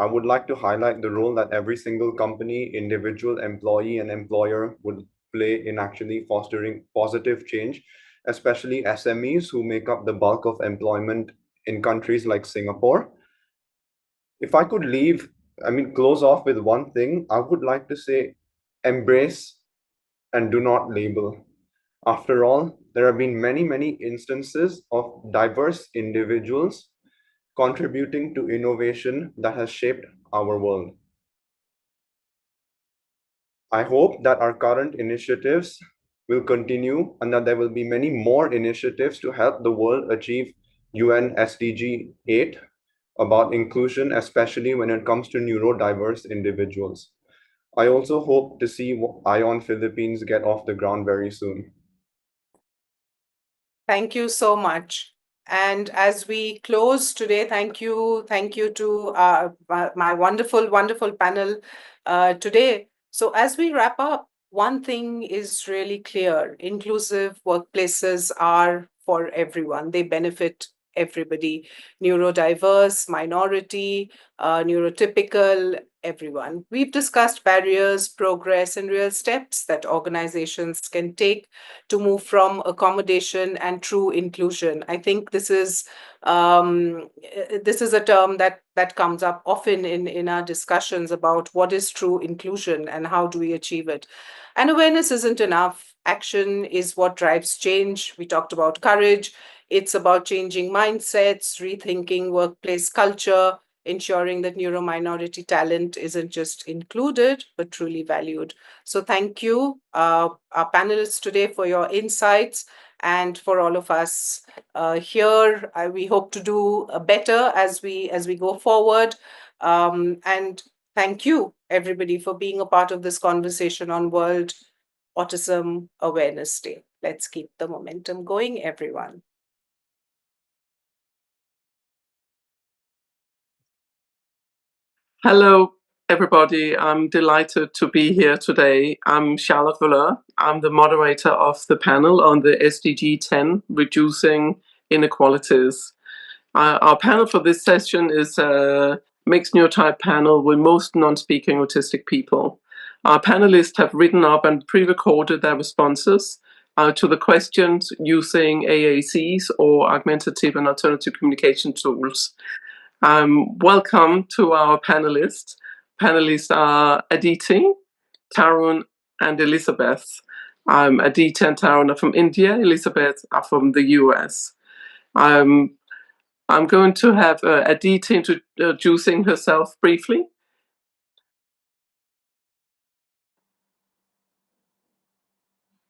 I would like to highlight the role that every single company, individual, employee, and employer would play in actually fostering positive change, especially SMEs who make up the bulk of employment in countries like Singapore. If I could close off with one thing, I would like to say embrace and do not label. After all, there have been many, many instances of diverse individuals contributing to innovation that has shaped our world. I hope that our current initiatives will continue and that there will be many more initiatives to help the world achieve UN SDG 8 about inclusion, especially when it comes to neurodiverse individuals. I also hope to see ION Philippines get off the ground very soon. Thank you so much. And as we close today, thank you to my wonderful, wonderful panel today. So as we wrap up, one thing is really clear. Inclusive workplaces are for everyone. They benefit everybody, neurodiverse, minority, neurotypical, everyone. We've discussed barriers, progress, and real steps that organizations can take to move from accommodation and true inclusion. I think this is a term that comes up often in our discussions about what is true inclusion and how do we achieve it. And awareness isn't enough. Action is what drives change. We talked about courage. It's about changing mindsets, rethinking workplace culture, ensuring that neurominority talent isn't just included, but truly valued. So thank you, our panelists today, for your insights, and for all of us here. We hope to do better as we go forward. And thank you, everybody, for being a part of this conversation on World Autism Awareness Day. Let's keep the momentum going, everyone. Hello, everybody. I'm delighted to be here today. I'm Charlotte Volleur. I'm the moderator of the panel on the SDG 10, Reducing Inequalities. Our panel for this session is a mixed neurotype panel with most non-speaking autistic people. Our panelists have written up and pre-recorded their responses to the questions using AACs or augmentative and alternative communication tools. Welcome to our panelists. Panelists are Aditi, Tarun, and Elizabeth. Aditi and Tarun are from India. Elizabeth are from the US. I'm going to have Aditi introducing herself briefly.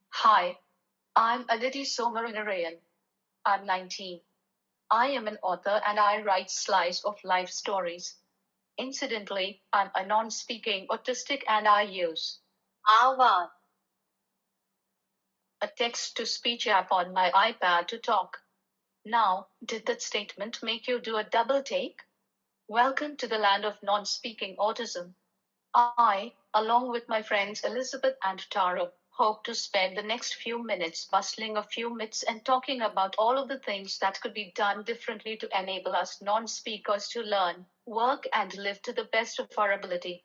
Hi, I'm Aditi Somaranarayan. I'm 19. I am an author and I write slice of life stories. Incidentally, I'm a non-speaking autistic and I use WAAD, a text-to-speech app on my iPad to talk. Now, did that statement make you do a double take? Welcome to the land of non-speaking autism. I, along with my friends Elizabeth and Taro, hope to spend the next few minutes bustling a few myths and talking about all of the things that could be done differently to enable us non-speakers to learn, work, and live to the best of our ability.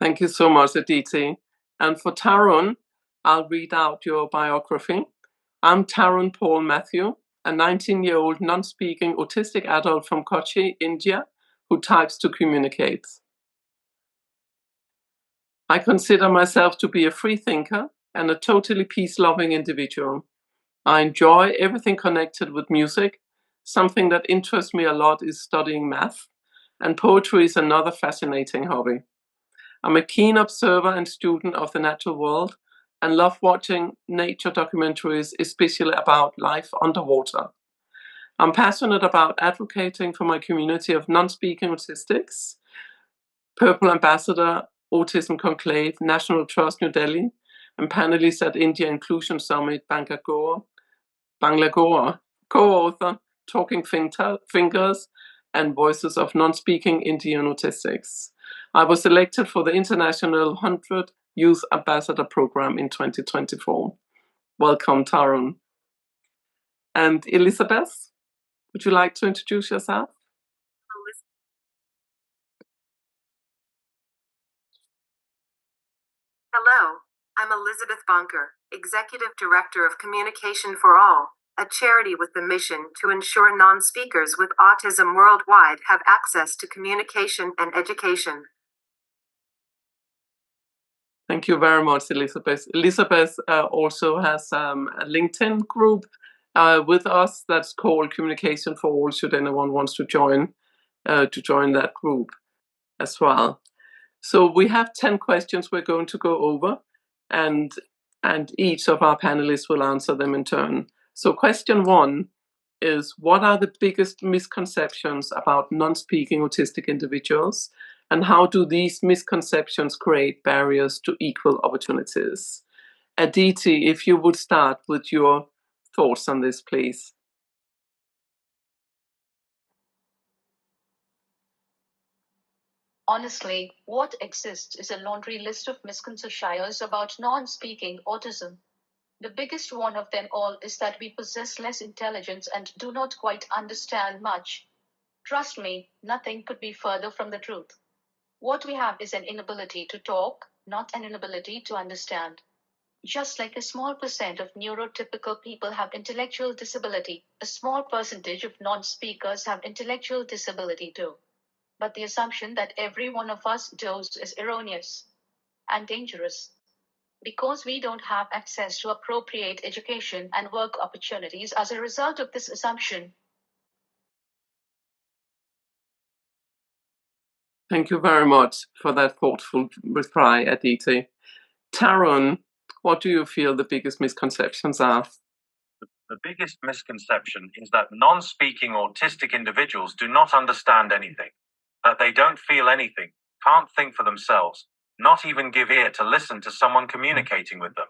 Thank you so much, Aditi. And for Tarun, I'll read out your biography. I'm Tarun Paul Matthew, a 19-year-old non-speaking autistic adult from Kochi, India, who types to communicate. I consider myself to be a free thinker and a totally peace-loving individual. I enjoy everything connected with music. Something that interests me a lot is studying math, and poetry is another fascinating hobby. I'm a keen observer and student of the natural world and love watching nature documentaries, especially about life underwater. I'm passionate about advocating for my community of non-speaking autistics, Purple Ambassador, Autism Conclave, National Trust New Delhi, and panelist at India Inclusion Summit, Bangalore, co-author, Talking Fingers, and Voices of Non-Speaking Indian Autistics. I was selected for the International 100 Youth Ambassador Program in 2024. Welcome, Tarun. And Elizabeth, would you like to introduce yourself? Hello, I'm Elizabeth Bunker, Executive Director of Communication for All, a charity with the mission to ensure non-speakers with autism worldwide have access to communication and education. Thank you very much, Elizabeth. Elizabeth also has a LinkedIn group with us that's called Communication for All, should anyone wants to join that group as well. So we have 10 questions we're going to go over, and each of our panelists will answer them in turn. So question 1 is, what are the biggest misconceptions about non-speaking autistic individuals, and how do these misconceptions create barriers to equal opportunities? Aditi, if you would start with your thoughts on this, please. Honestly, what exists is a laundry list of misconceptions about non-speaking autism. The biggest one of them all is that we possess less intelligence and do not quite understand much. Trust me, nothing could be further from the truth. What we have is an inability to talk, not an inability to understand. Just like a small percent of neurotypical people have intellectual disability, a small percentage of non-speakers have intellectual disability too. But the assumption that every one of us does is erroneous and dangerous. Because we don't have access to appropriate education and work opportunities as a result of this assumption. Thank you very much for that thoughtful reply, Aditi. Tarun, what do you feel the biggest misconceptions are? The biggest misconception is that non-speaking autistic individuals do not understand anything, that they don't feel anything, can't think for themselves, not even give ear to listen to someone communicating with them.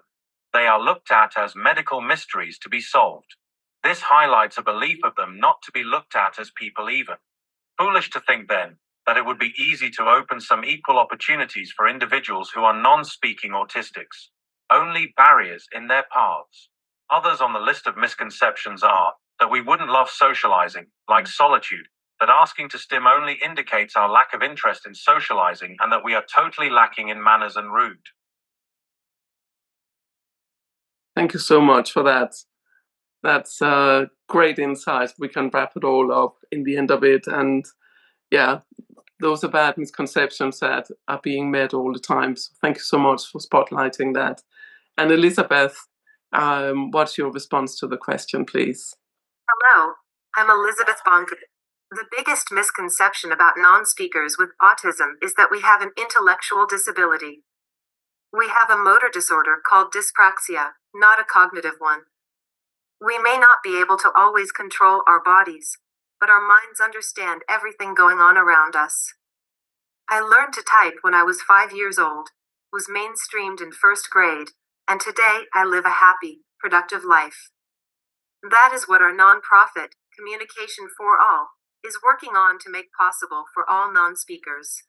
They are looked at as medical mysteries to be solved. This highlights a belief of them not to be looked at as people even. Foolish to think then that it would be easy to open some equal opportunities for individuals who are non-speaking autistics. Only barriers in their paths. Others on the list of misconceptions are that we wouldn't love socializing, like solitude, that asking to stim only indicates our lack of interest in socializing, and that we are totally lacking in manners and rude. Thank you so much for that. That's great insight. We can wrap it all up in the end of it. And yeah, those are bad misconceptions that are being met all the time. So thank you so much for spotlighting that. And Elizabeth, what's your response to the question, please? Hello, I'm Elizabeth Bonker. The biggest misconception about non-speakers with autism is that we have an intellectual disability. We have a motor disorder called dyspraxia, not a cognitive one. We may not be able to always control our bodies, but our minds understand everything going on around us. I learned to type when I was 5 years old, was mainstreamed in first grade, and today I live a happy, productive life. That is what our nonprofit, Communication for All, is working on to make possible for all non-speakers.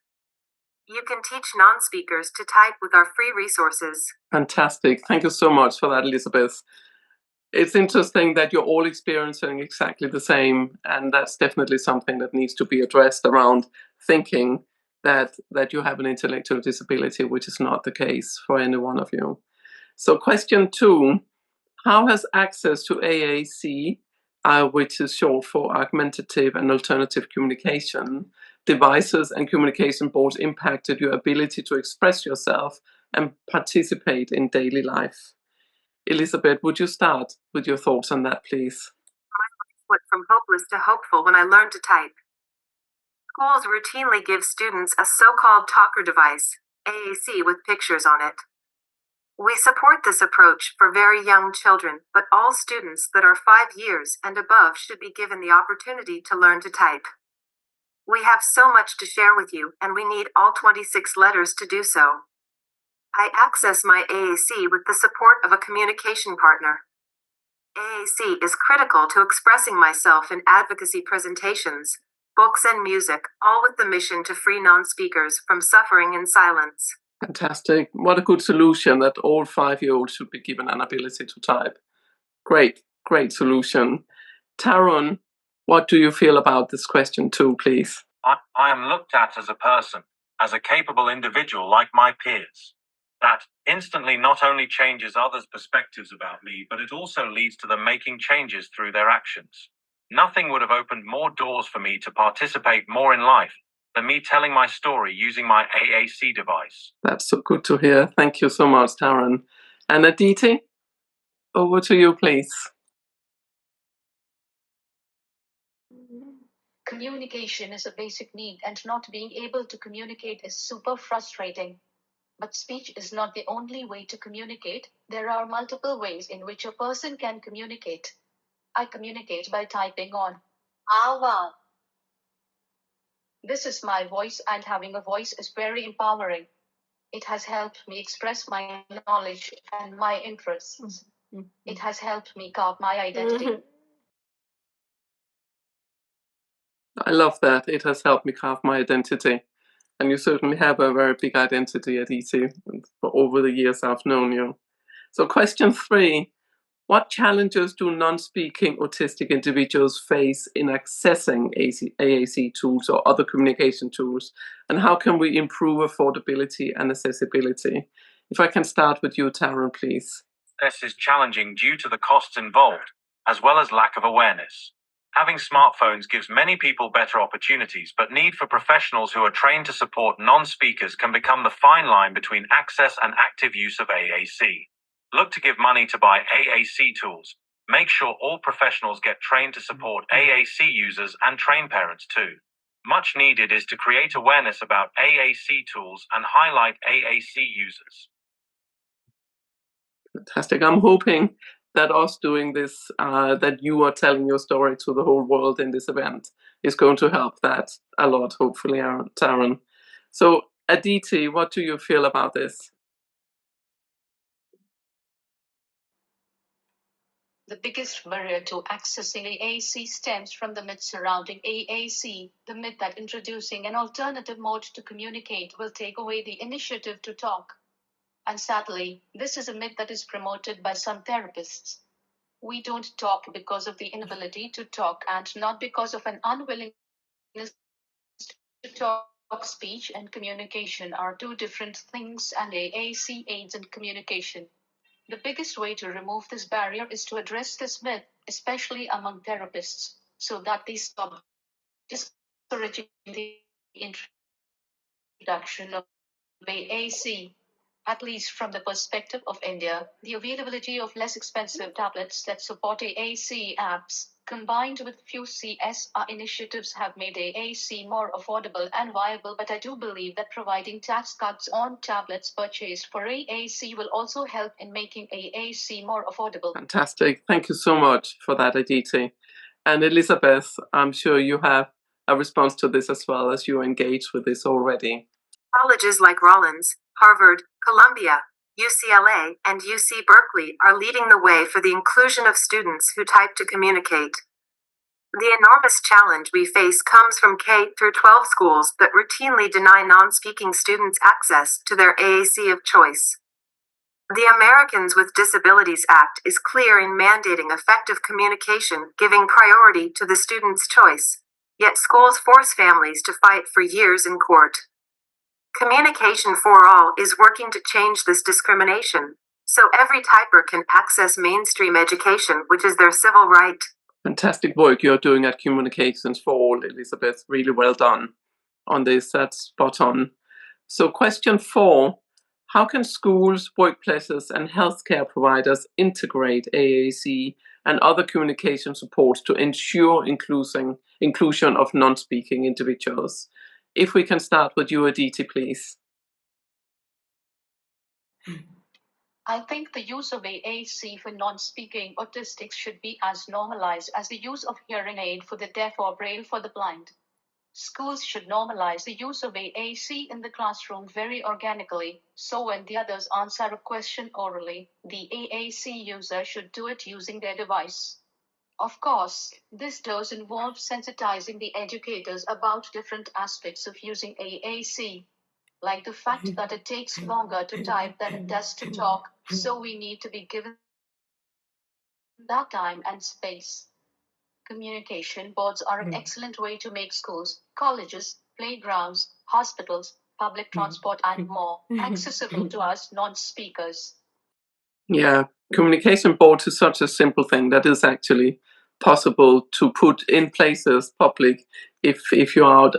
You can teach non-speakers to type with our free resources. Fantastic. Thank you so much for that, Elizabeth. It's interesting that you're all experiencing exactly the same, and that's definitely something that needs to be addressed around thinking that you have an intellectual disability, which is not the case for any one of you. So question 2, how has access to AAC, which is short for Augmentative and Alternative Communication, devices and communication boards impacted your ability to express yourself and participate in daily life? Elizabeth, would you start with your thoughts on that, please? My life went from hopeless to hopeful when I learned to type. Schools routinely give students a so-called talker device, AAC, with pictures on it. We support this approach for very young children, but all students that are 5 years and above should be given the opportunity to learn to type. We have so much to share with you, and we need all 26 letters to do so. I access my AAC with the support of a communication partner. AAC is critical to expressing myself in advocacy presentations, books, and music, all with the mission to free non-speakers from suffering in silence. Fantastic. What a good solution that all 5-year-olds should be given an ability to type. Great, great solution. Taron, what do you feel about this question too, please? I am looked at as a person, as a capable individual like my peers. That instantly not only changes others' perspectives about me, but it also leads to them making changes through their actions. Nothing would have opened more doors for me to participate more in life than me telling my story using my AAC device. That's so good to hear. Thank you so much, Taron. And Aditi, over to you, please. Communication is a basic need, and not being able to communicate is super frustrating. But speech is not the only way to communicate. There are multiple ways in which a person can communicate. I communicate by typing on Awa. This is my voice, and having a voice is very empowering. It has helped me express my knowledge and my interests. It has helped me carve my identity. I love that. It has helped me carve my identity. And you certainly have a very big identity, Aditi, for over the years I've known you. So question 3, what challenges do non-speaking autistic individuals face in accessing AAC tools or other communication tools? And how can we improve affordability and accessibility? If I can start with you, Taron, please. This is challenging due to the costs involved, as well as lack of awareness. Having smartphones gives many people better opportunities, but need for professionals who are trained to support non-speakers can become the fine line between access and active use of AAC. Look to give money to buy AAC tools. Make sure all professionals get trained to support AAC users and train parents too. Much needed is to create awareness about AAC tools and highlight AAC users. Fantastic. I'm hoping that us doing this, that you are telling your story to the whole world in this event is going to help that a lot, hopefully, Taron. So, Aditi, what do you feel about this? The biggest barrier to accessing AAC stems from the myth surrounding AAC, the myth that introducing an alternative mode to communicate will take away the initiative to talk. And sadly, this is a myth that is promoted by some therapists. We don't talk because of the inability to talk and not because of an unwillingness to talk. Speech and communication are two different things, and AAC aids in communication. The biggest way to remove this barrier is to address this myth, especially among therapists, so that they stop discouraging the introduction of AAC. At least from the perspective of India, the availability of less expensive tablets that support AAC apps, combined with few CSR initiatives, have made AAC more affordable and viable. But I do believe that providing tax cuts on tablets purchased for AAC will also help in making AAC more affordable. Fantastic. Thank you so much for that, Aditi. And Elizabeth, I'm sure you have a response to this as well, as you engage with this already. Colleges like Rollins, Harvard, Columbia, UCLA, and UC Berkeley are leading the way for the inclusion of students who type to communicate. The enormous challenge we face comes from K through 12 schools that routinely deny non-speaking students access to their AAC of choice. The Americans with Disabilities Act is clear in mandating effective communication, giving priority to the student's choice, yet schools force families to fight for years in court. Communication for All is working to change this discrimination, so every typer can access mainstream education, which is their civil right. Fantastic work you're doing at Communications for All, Elizabeth. Really well done on this. That's spot on. So question 4, how can schools, workplaces, and healthcare providers integrate AAC and other communication supports to ensure inclusion of non-speaking individuals? If we can start with you, Aditi, please. I think the use of AAC for non-speaking autistics should be as normalized as the use of hearing aid for the deaf or braille for the blind. Schools should normalize the use of AAC in the classroom very organically, so when the others answer a question orally, the AAC user should do it using their device. Of course, this does involve sensitizing the educators about different aspects of using AAC, like the fact that it takes longer to type than it does to talk, so we need to be given that time and space. Communication boards are an excellent way to make schools, colleges, playgrounds, hospitals, public transport, and more accessible to us non-speakers. Yeah, communication boards is such a simple thing that is actually possible to put in places public if you're out.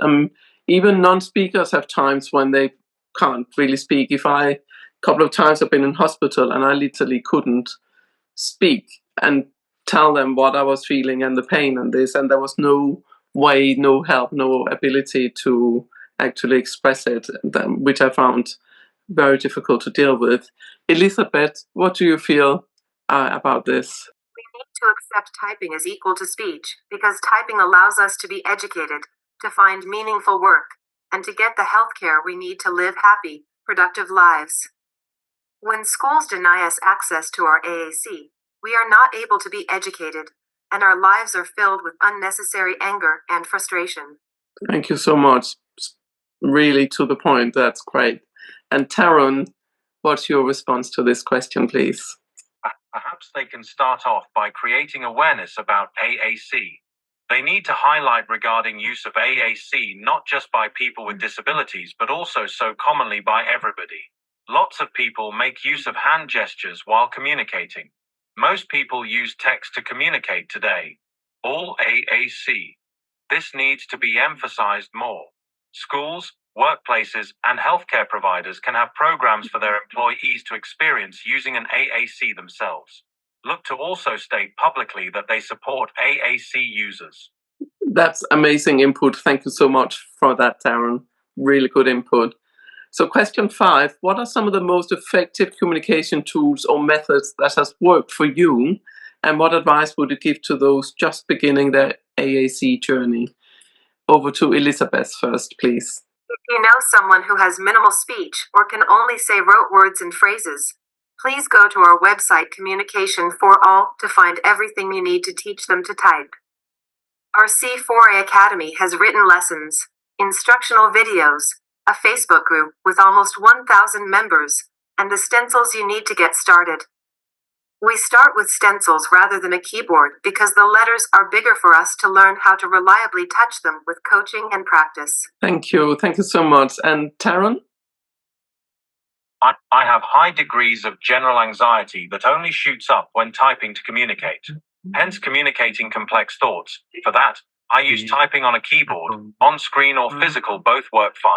Even non-speakers have times when they can't really speak. A couple of times I've been in hospital and I literally couldn't speak and tell them what I was feeling and the pain and this, and there was no way, no help, no ability to actually express it, which I found very difficult to deal with. Elizabeth, what do you feel about this? We need to accept typing as equal to speech, because typing allows us to be educated, to find meaningful work, and to get the healthcare we need to live happy, productive lives. When schools deny us access to our AAC, we are not able to be educated, and our lives are filled with unnecessary anger and frustration. Thank you so much. Really to the point. That's great. And Taron, what's your response to this question, please? Perhaps they can start off by creating awareness about AAC. They need to highlight regarding use of AAC not just by people with disabilities, but also so commonly by everybody. Lots of people make use of hand gestures while communicating. Most people use text to communicate today. All AAC. This needs to be emphasized more. Schools, workplaces, and healthcare providers can have programs for their employees to experience using an AAC themselves. Look to also state publicly that they support AAC users. That's amazing input. Thank you so much for that, Taron. Really good input. So question 5, what are some of the most effective communication tools or methods that has worked for you? And what advice would you give to those just beginning their AAC journey? Over to Elizabeth first, please. If you know someone who has minimal speech or can only say rote words and phrases, please go to our website Communication for All to find everything you need to teach them to type. Our C4A Academy has written lessons, instructional videos, a Facebook group with almost 1,000 members, and the stencils you need to get started. We start with stencils rather than a keyboard because the letters are bigger for us to learn how to reliably touch them with coaching and practice. Thank you. Thank you so much. And Taron? I have high degrees of general anxiety that only shoots up when typing to communicate. Hence communicating complex thoughts. For that, I use typing on a keyboard, on screen or physical, both work fine.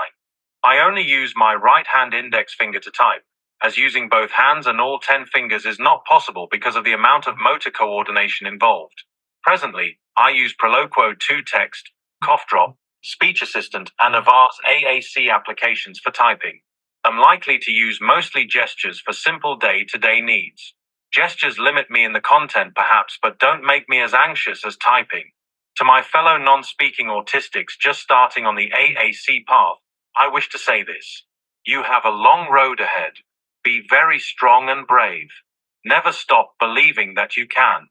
I only use my right hand index finger to type, as using both hands and all 10 fingers is not possible because of the amount of motor coordination involved. Presently, I use Proloquo 2 Text, Cough Drop, Speech Assistant, and Avast AAC applications for typing. I'm likely to use mostly gestures for simple day-to-day needs. Gestures limit me in the content perhaps, but don't make me as anxious as typing. To my fellow non-speaking autistics just starting on the AAC path, I wish to say this. You have a long road ahead. Be very strong and brave. Never stop believing that you can.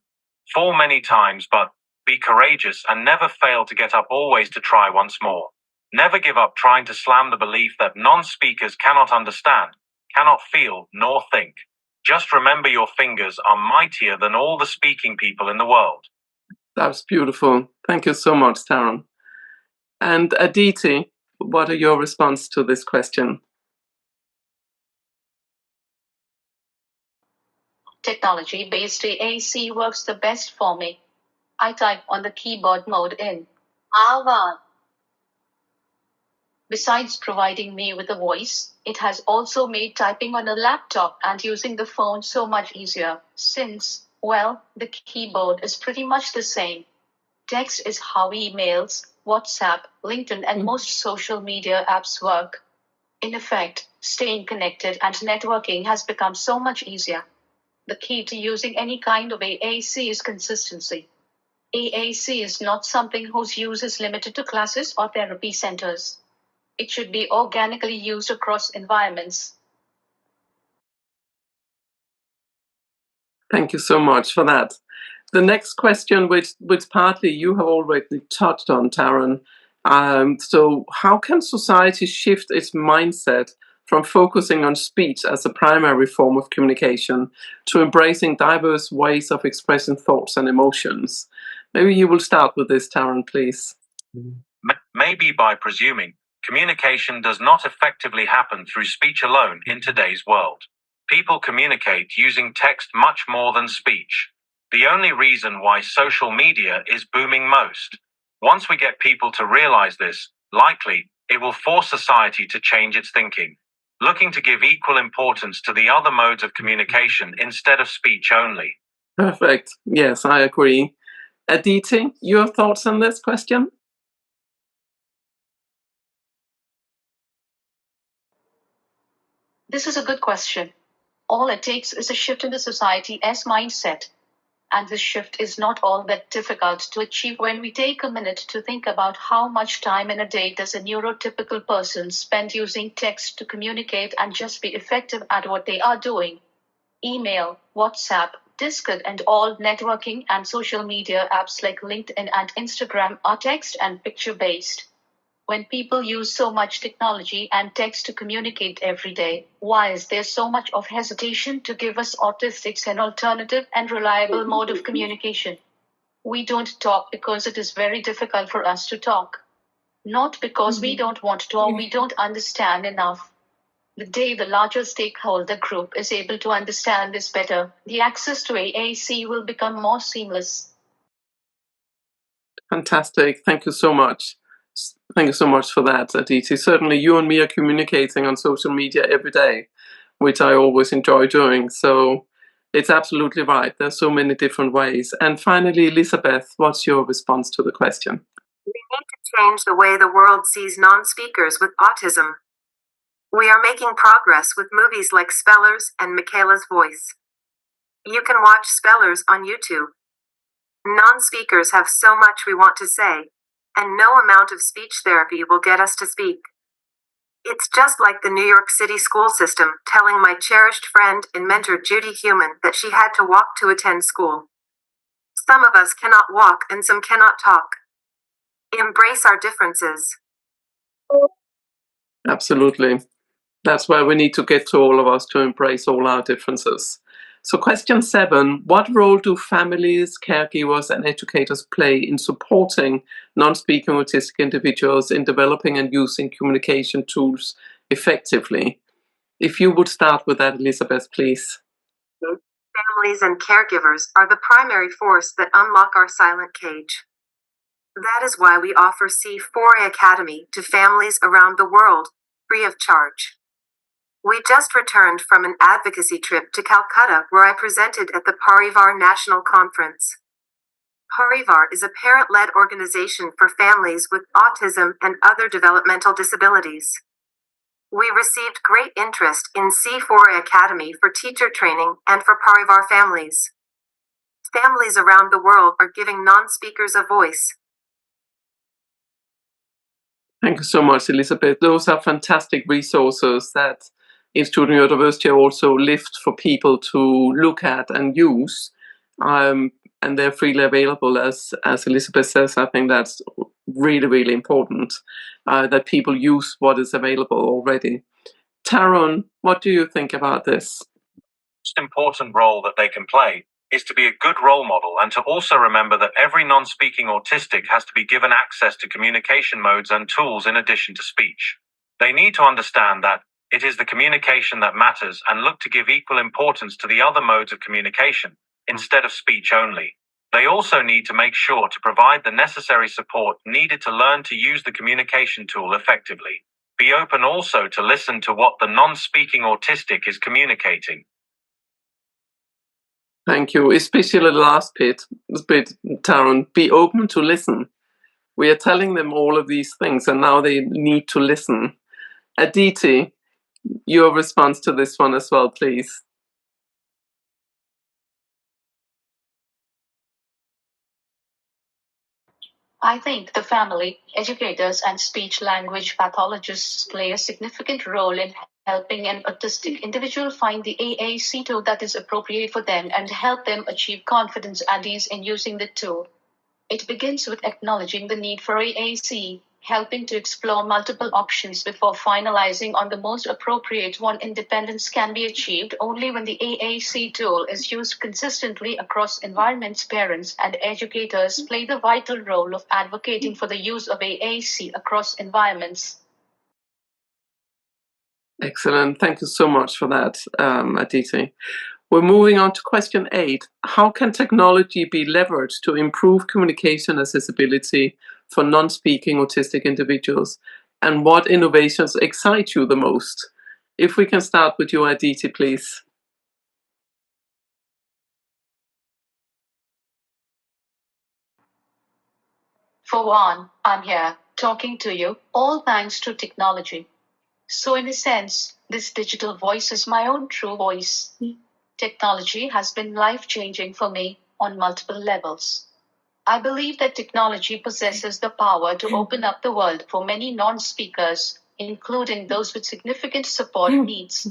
Fall many times, but be courageous and never fail to get up always to try once more. Never give up trying to slam the belief that non-speakers cannot understand, cannot feel, nor think. Just remember your fingers are mightier than all the speaking people in the world. That's beautiful. Thank you so much, Taran. And Aditi, what are your response to this question? Technology-based AAC works the best for me. I type on the keyboard mode in Ava. Besides providing me with a voice, it has also made typing on a laptop and using the phone so much easier, since, well, the keyboard is pretty much the same. Text is how emails, WhatsApp, LinkedIn, and most social media apps work. In effect, staying connected and networking has become so much easier. The key to using any kind of AAC is consistency. AAC is not something whose use is limited to classes or therapy centers. It should be organically used across environments. Thank you so much for that. The next question, which partly you have already touched on, Taran. So how can society shift its mindset from focusing on speech as a primary form of communication to embracing diverse ways of expressing thoughts and emotions? Maybe you will start with this, Taran, please. Maybe by presuming communication does not effectively happen through speech alone in today's world. People communicate using text much more than speech. The only reason why social media is booming most. Once we get people to realize this, likely, it will force society to change its thinking, looking to give equal importance to the other modes of communication instead of speech only. Perfect. Yes, I agree. Aditi, your thoughts on this question? This is a good question. All it takes is a shift in the society's mindset. And this shift is not all that difficult to achieve when we take a minute to think about how much time in a day does a neurotypical person spend using text to communicate and just be effective at what they are doing. Email, WhatsApp, Discord, and all networking and social media apps like LinkedIn and Instagram are text and picture-based. When people use so much technology and text to communicate every day, why is there so much of hesitation to give us autistics an alternative and reliable mode of communication? We don't talk because it is very difficult for us to talk. Not because we don't want to or we don't understand enough. The day the larger stakeholder group is able to understand this better, the access to AAC will become more seamless. Fantastic. Thank you so much. Thank you so much for that, Aditi. Certainly, you and me are communicating on social media every day, which I always enjoy doing. So it's absolutely right. There's so many different ways. And finally, Elizabeth, what's your response to the question? We need to change the way the world sees non-speakers with autism. We are making progress with movies like Spellers and Michaela's Voice. You can watch Spellers on YouTube. Non-speakers have so much we want to say, and no amount of speech therapy will get us to speak. It's just like the New York City school system telling my cherished friend and mentor Judy Human that she had to walk to attend school. Some of us cannot walk and some cannot talk. Embrace our differences. Absolutely. That's why we need to get to all of us to embrace all our differences. So question 7, what role do families, caregivers, and educators play in supporting non-speaking autistic individuals in developing and using communication tools effectively? If you would start with that, Elizabeth, please. Families and caregivers are the primary force that unlock our silent cage. That is why we offer C4A Academy to families around the world, free of charge. We just returned from an advocacy trip to Calcutta where I presented at the Parivar National Conference. Parivar is a parent-led organization for families with autism and other developmental disabilities. We received great interest in C4 Academy for teacher training and for Parivar families. Families around the world are giving non-speakers a voice. Thank you so much, Elizabeth. Those are fantastic resources that Institute of Neurodiversity also lift for people to look at and use. And they're freely available, as Elizabeth says. I think that's really, really important that people use what is available already. Taron, what do you think about this? The most important role that they can play is to be a good role model and to also remember that every non-speaking autistic has to be given access to communication modes and tools in addition to speech. They need to understand that it is the communication that matters and look to give equal importance to the other modes of communication instead of speech only. They also need to make sure to provide the necessary support needed to learn to use the communication tool effectively. Be open also to listen to what the non-speaking autistic is communicating. Thank you. Especially the last bit, Taron, be open to listen. We are telling them all of these things and now they need to listen. Aditi, your response to this one as well, please. I think the family, educators, and speech language pathologists play a significant role in helping an autistic individual find the AAC tool that is appropriate for them and help them achieve confidence and ease in using the tool. It begins with acknowledging the need for AAC, helping to explore multiple options before finalizing on the most appropriate one. Independence can be achieved only when the AAC tool is used consistently across environments. Parents and educators play the vital role of advocating for the use of AAC across environments. Excellent. Thank you so much for that, Aditi. We're moving on to question 8. How can technology be leveraged to improve communication accessibility for non-speaking autistic individuals? And what innovations excite you the most? If we can start with you, Aditi, please. For one, I'm here, talking to you, all thanks to technology. So in a sense, this digital voice is my own true voice. Technology has been life-changing for me on multiple levels. I believe that technology possesses the power to open up the world for many non-speakers, including those with significant support needs.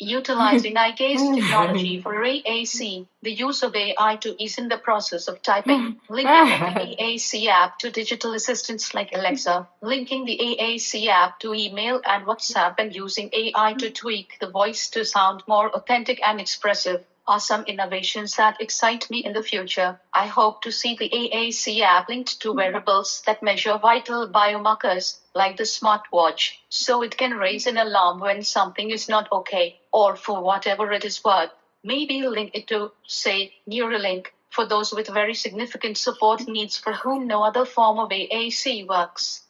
Utilizing technology for AAC, the use of AI to ease in the process of typing, linking the AAC app to digital assistants like Alexa, linking the AAC app to email and WhatsApp, and using AI to tweak the voice to sound more authentic and expressive are some innovations that excite me in the future. I hope to see the AAC app linked to wearables that measure vital biomarkers, like the smartwatch, so it can raise an alarm when something is not okay, or for whatever it is worth. Maybe link it to, say, Neuralink, for those with very significant support needs for whom no other form of AAC works.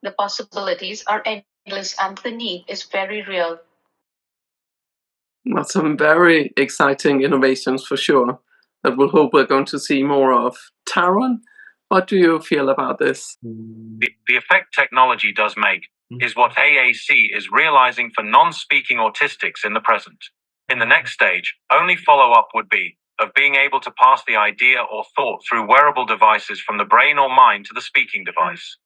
The possibilities are endless and the need is very real. That's some very exciting innovations for sure that we'll hope we're going to see more of. Taron, what do you feel about this? The effect technology does make is what AAC is realizing for non-speaking autistics in the present. In the next stage, only follow-up would be of being able to pass the idea or thought through wearable devices from the brain or mind to the speaking device.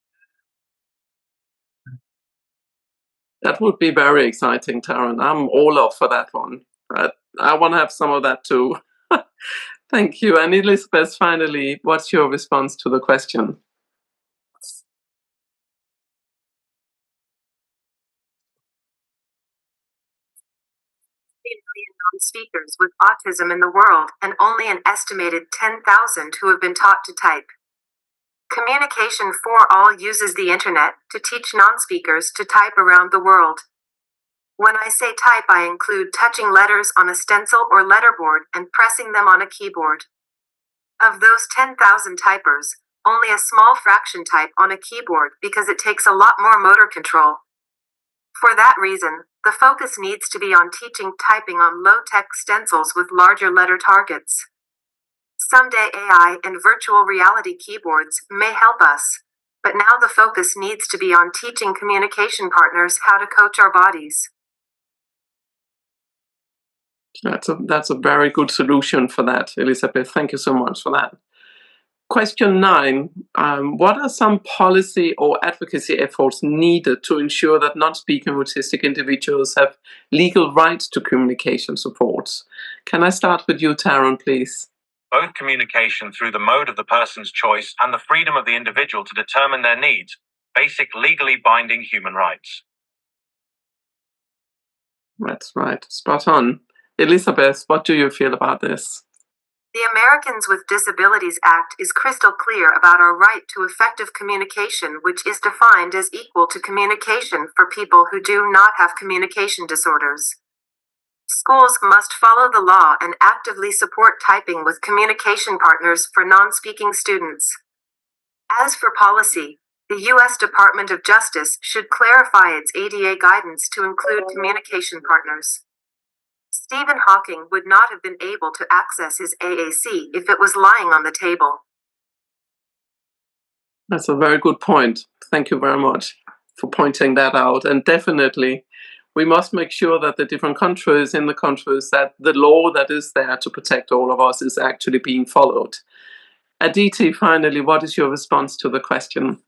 That would be very exciting, Taron. I'm all up for that one. I want to have some of that too. Thank you. And Elizabeth, finally, what's your response to the question? Non-speakers with autism in the world, and only an estimated 10,000 who have been taught to type. Communication for All uses the internet to teach non-speakers to type around the world. When I say type, I include touching letters on a stencil or letterboard and pressing them on a keyboard. Of those 10,000 typers, only a small fraction type on a keyboard because it takes a lot more motor control. For that reason, The focus needs to be on teaching typing on low-tech stencils with larger letter targets. Someday AI and virtual reality keyboards may help us, but now the focus needs to be on teaching communication partners how to coach our bodies. That's a very good solution for that, Elizabeth. Thank you so much for that. Question 9, what are some policy or advocacy efforts needed to ensure that non-speaking autistic individuals have legal rights to communication supports? Can I start with you, Taron, please? Both communication through the mode of the person's choice and the freedom of the individual to determine their needs, basic legally binding human rights. That's right, spot on. Elizabeth, what do you feel about this? The Americans with Disabilities Act is crystal clear about our right to effective communication, which is defined as equal to communication for people who do not have communication disorders. Schools must follow the law and actively support typing with communication partners for non-speaking students. As for policy, the U.S. Department of Justice should clarify its ADA guidance to include communication partners. Stephen Hawking would not have been able to access his AAC if it was lying on the table. That's a very good point. Thank you very much for pointing that out. And definitely, we must make sure that the different countries, that the law that is there to protect all of us is actually being followed. Aditi, finally, what is your response to the question?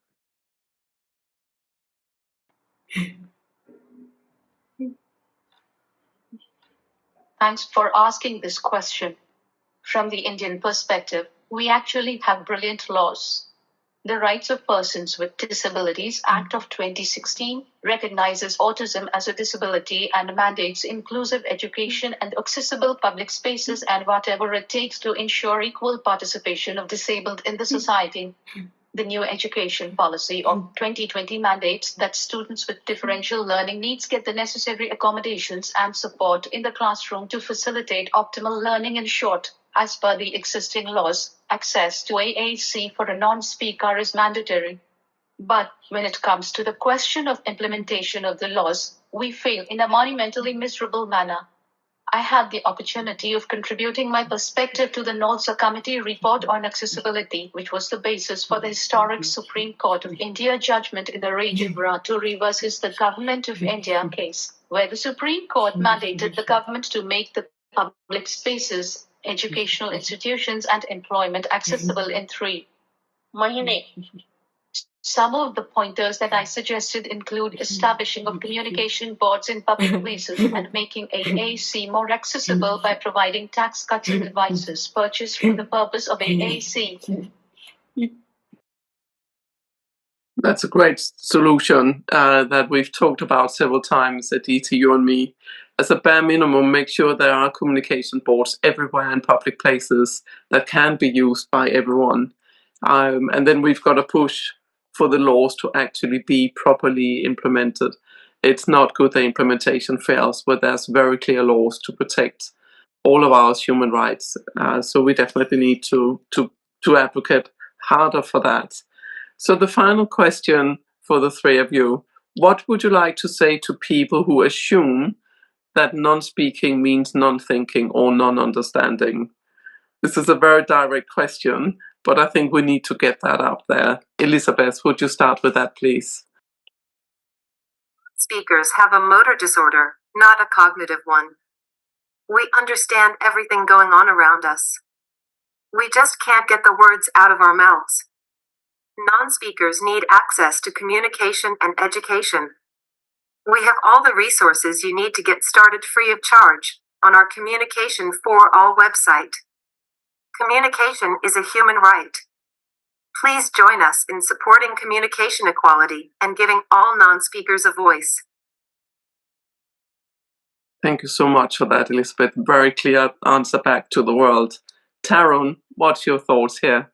Thanks for asking this question. From the Indian perspective, we actually have brilliant laws. The Rights of Persons with Disabilities Act of 2016 recognizes autism as a disability and mandates inclusive education and accessible public spaces and whatever it takes to ensure equal participation of disabled in the society. The new education policy of 2020 mandates that students with differential learning needs get the necessary accommodations and support in the classroom to facilitate optimal learning. In short, as per the existing laws, access to AAC for a non-speaker is mandatory. But when it comes to the question of implementation of the laws, we fail in a monumentally miserable manner. I had the opportunity of contributing my perspective to the NOLSA Committee report on accessibility, which was the basis for the historic Supreme Court of India judgment in the Rajibraturi versus the Government of India case, where the Supreme Court mandated the government to make the public spaces, educational institutions, and employment accessible in 3 months. Some of the pointers that I suggested include establishing of communication boards in public places and making AAC more accessible by providing tax cutting devices purchased for the purpose of AAC. That's a great solution that we've talked about several times, Aditi, you and me. As a bare minimum, make sure there are communication boards everywhere in public places that can be used by everyone. And then we've got to push for the laws to actually be properly implemented. It's not good the implementation fails, but there's very clear laws to protect all of our human rights. So we definitely need to advocate harder for that. So the final question for the three of you, what would you like to say to people who assume that non-speaking means non-thinking or non-understanding? This is a very direct question, but I think we need to get that out there. Elizabeth, would you start with that, please? Speakers have a motor disorder, not a cognitive one. We understand everything going on around us. We just can't get the words out of our mouths. Non-speakers need access to communication and education. We have all the resources you need to get started free of charge on our Communication for All website. Communication is a human right. Please join us in supporting communication equality and giving all non-speakers a voice. Thank you so much for that, Elizabeth. Very clear answer back to the world. Taron, what's your thoughts here?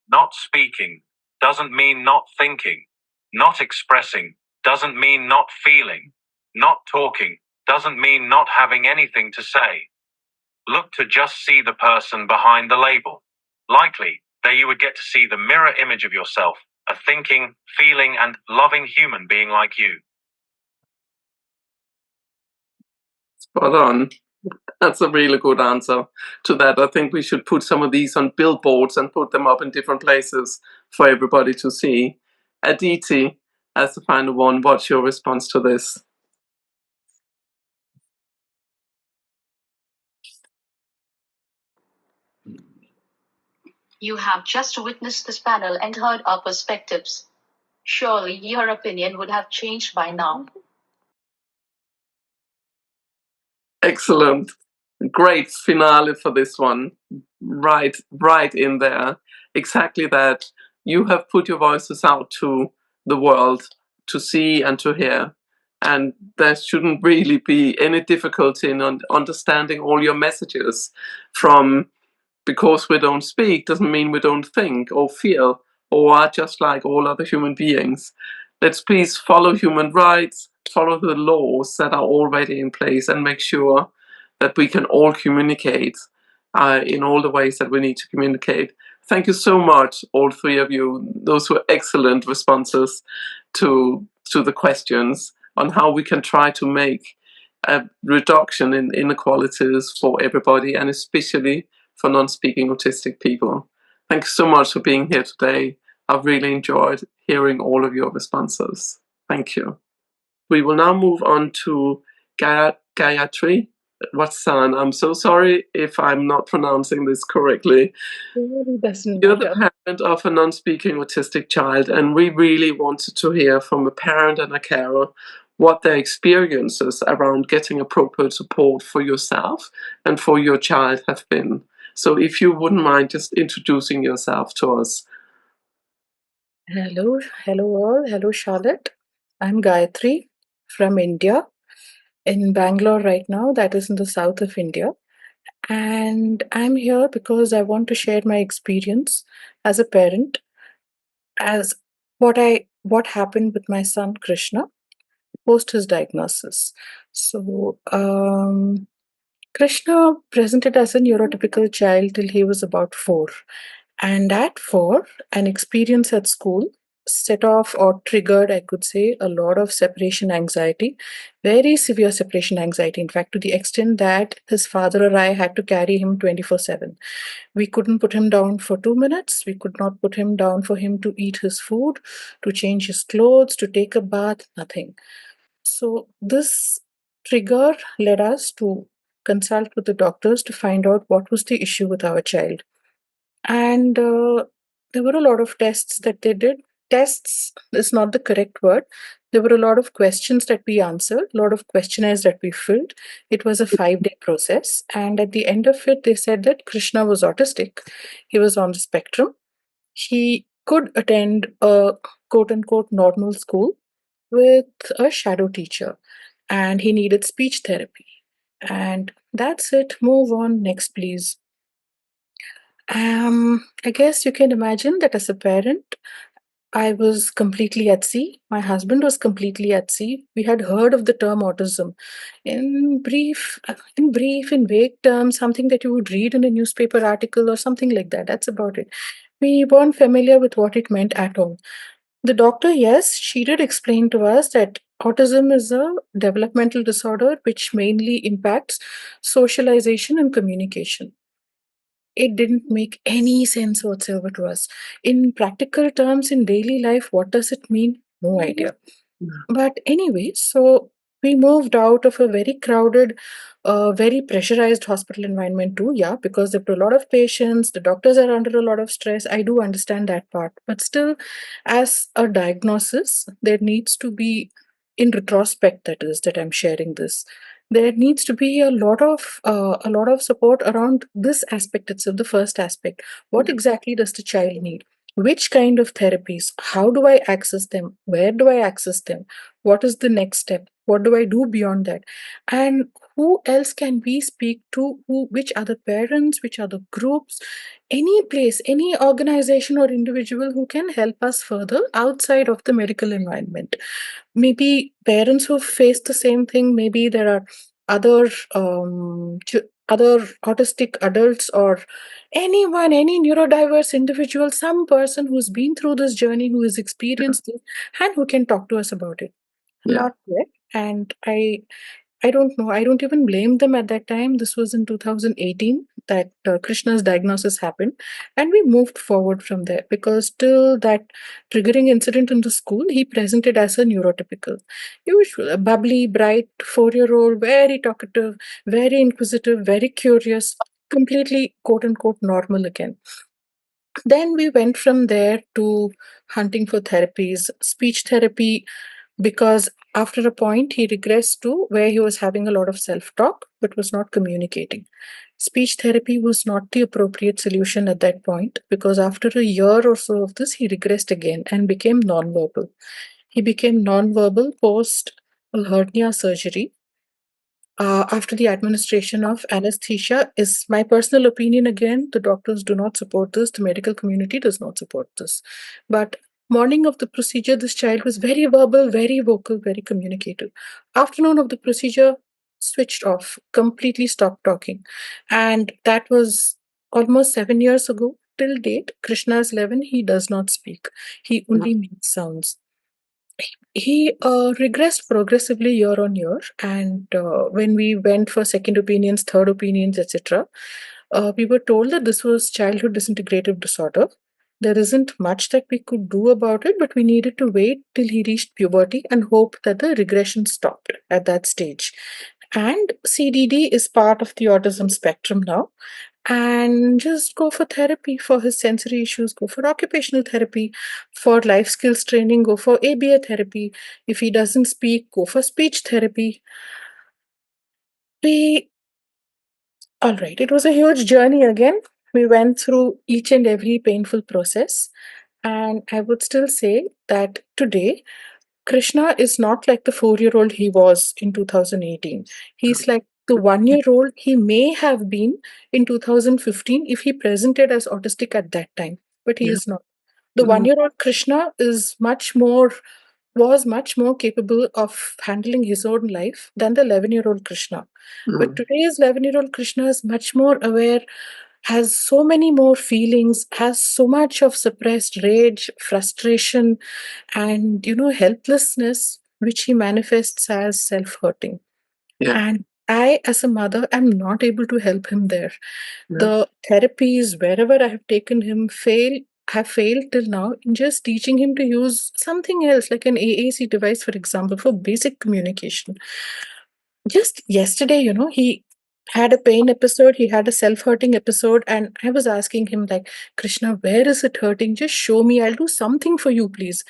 Not speaking doesn't mean not thinking. Not expressing doesn't mean not feeling. Not talking doesn't mean not having anything to say. Look to just see the person behind the label. Likely, there you would get to see the mirror image of yourself, a thinking, feeling, and loving human being like you. Spot on. That's a really good answer to that. I think we should put some of these on billboards and put them up in different places for everybody to see. Aditi, as the final one, what's your response to this? You have just witnessed this panel and heard our perspectives. Surely your opinion would have changed by now. Excellent. Great finale for this one. Right in there. Exactly that. You have put your voices out to the world to see and to hear. And there shouldn't really be any difficulty in understanding all your messages. From because we don't speak doesn't mean we don't think or feel or are just like all other human beings. Let's please follow human rights, follow the laws that are already in place, and make sure that we can all communicate in all the ways that we need to communicate. Thank you so much, all three of you. Those were excellent responses to the questions on how we can try to make a reduction in inequalities for everybody, and especially for non-speaking autistic people. Thank you so much for being here today. I've really enjoyed hearing all of your responses. Thank you. We will now move on to Gayatri Vatsan. I'm so sorry if I'm not pronouncing this correctly. You're the parent of a non-speaking autistic child, and we really wanted to hear from a parent and a carer what their experiences around getting appropriate support for yourself and for your child have been. So if you wouldn't mind just introducing yourself to us. Hello all. Hello, Charlotte. I'm Gayatri from India, in Bangalore right now, that is in the south of India. And I'm here because I want to share my experience as a parent, as what happened with my son Krishna post his diagnosis. So Krishna presented as a neurotypical child till he was about 4. And at 4, an experience at school set off or triggered, I could say, a lot of separation anxiety, very severe separation anxiety, in fact, to the extent that his father or I had to carry him 24/7. We couldn't put him down for 2 minutes. We could not put him down for him to eat his food, to change his clothes, to take a bath, nothing. So this trigger led us to consult with the doctors to find out what was the issue with our child. And there were a lot of tests that they did. Tests is not the correct word. There were a lot of questions that we answered, a lot of questionnaires that we filled. It was a 5-day process. And at the end of it, they said that Krishna was autistic. He was on the spectrum. He could attend a quote unquote normal school with a shadow teacher, and he needed speech therapy. And that's it. Move on. Next, please. I guess you can imagine that as a parent, I was completely at sea. My husband was completely at sea. We had heard of the term autism. In vague terms, something that you would read in a newspaper article or something like that. That's about it. We weren't familiar with what it meant at all. The doctor, yes, she did explain to us that autism is a developmental disorder which mainly impacts socialization and communication. It didn't make any sense whatsoever to us. In practical terms, in daily life, what does it mean? No idea. But anyway, so we moved out of a very crowded, very pressurized hospital environment too, yeah, because there were a lot of patients, the doctors are under a lot of stress. I do understand that part. But still, as a diagnosis, there needs to be, in retrospect, that is, that I'm sharing this, there needs to be a lot of support around this aspect itself, the first aspect. What exactly does the child need? Which kind of therapies? How do I access them? Where do I access them? What is the next step? What do I do beyond that? And who else can we speak to? Which other parents, which other groups, any place, any organization or individual who can help us further outside of the medical environment? Maybe parents who face the same thing, maybe there are other other autistic adults or anyone, any neurodiverse individual, some person who's been through this journey, who has experienced it, and who can talk to us about it. Yeah. Not yet. And I I don't know. I don't even blame them at that time. This was in 2018 that Krishna's diagnosis happened. And we moved forward from there because till that triggering incident in the school, he presented as a neurotypical. Usual, a bubbly, bright 4-year-old, very talkative, very inquisitive, very curious, completely quote unquote normal again. Then we went from there to hunting for therapies, speech therapy, because after a point he regressed to where he was having a lot of self-talk but was not communicating. Speech therapy was not the appropriate solution at that point because after a year or so of this, he regressed again and became nonverbal. He became nonverbal post a hernia surgery after the administration of anesthesia. Is my personal opinion again. The doctors do not support this. The medical community does not support this. But morning of the procedure, this child was very verbal, very vocal, very communicative. Afternoon of the procedure, switched off, completely stopped talking. And that was almost 7 years ago. Till date, Krishna is 11, he does not speak. He only makes sounds. He regressed progressively year on year, and when we went for second opinions, third opinions, etc., we were told that this was childhood disintegrative disorder. There isn't much that we could do about it, but we needed to wait till he reached puberty and hope that the regression stopped at that stage. And CDD is part of the autism spectrum now. And just go for therapy for his sensory issues, go for occupational therapy, for life skills training, go for ABA therapy. If he doesn't speak, go for speech therapy. All right, it was a huge journey again. We went through each and every painful process. And I would still say that today, Krishna is not like the 4-year-old he was in 2018. He's like the 1-year-old he may have been in 2015 if he presented as autistic at that time, but he is not. The 1-year-old Krishna was much more capable of handling his own life than the 11-year-old Krishna. But today's 11-year-old Krishna is much more aware, has so many more feelings, has so much of suppressed rage, frustration, and helplessness, which he manifests as self-hurting. And I, as a mother, am not able to help him there. The therapies, wherever I have taken him, have failed till now in just teaching him to use something else, like an AAC device, for example, for basic communication. Just yesterday, he had a pain episode, he had a self-hurting episode, and I was asking him, like, Krishna, where is it hurting? Just show me, I'll do something for you, please.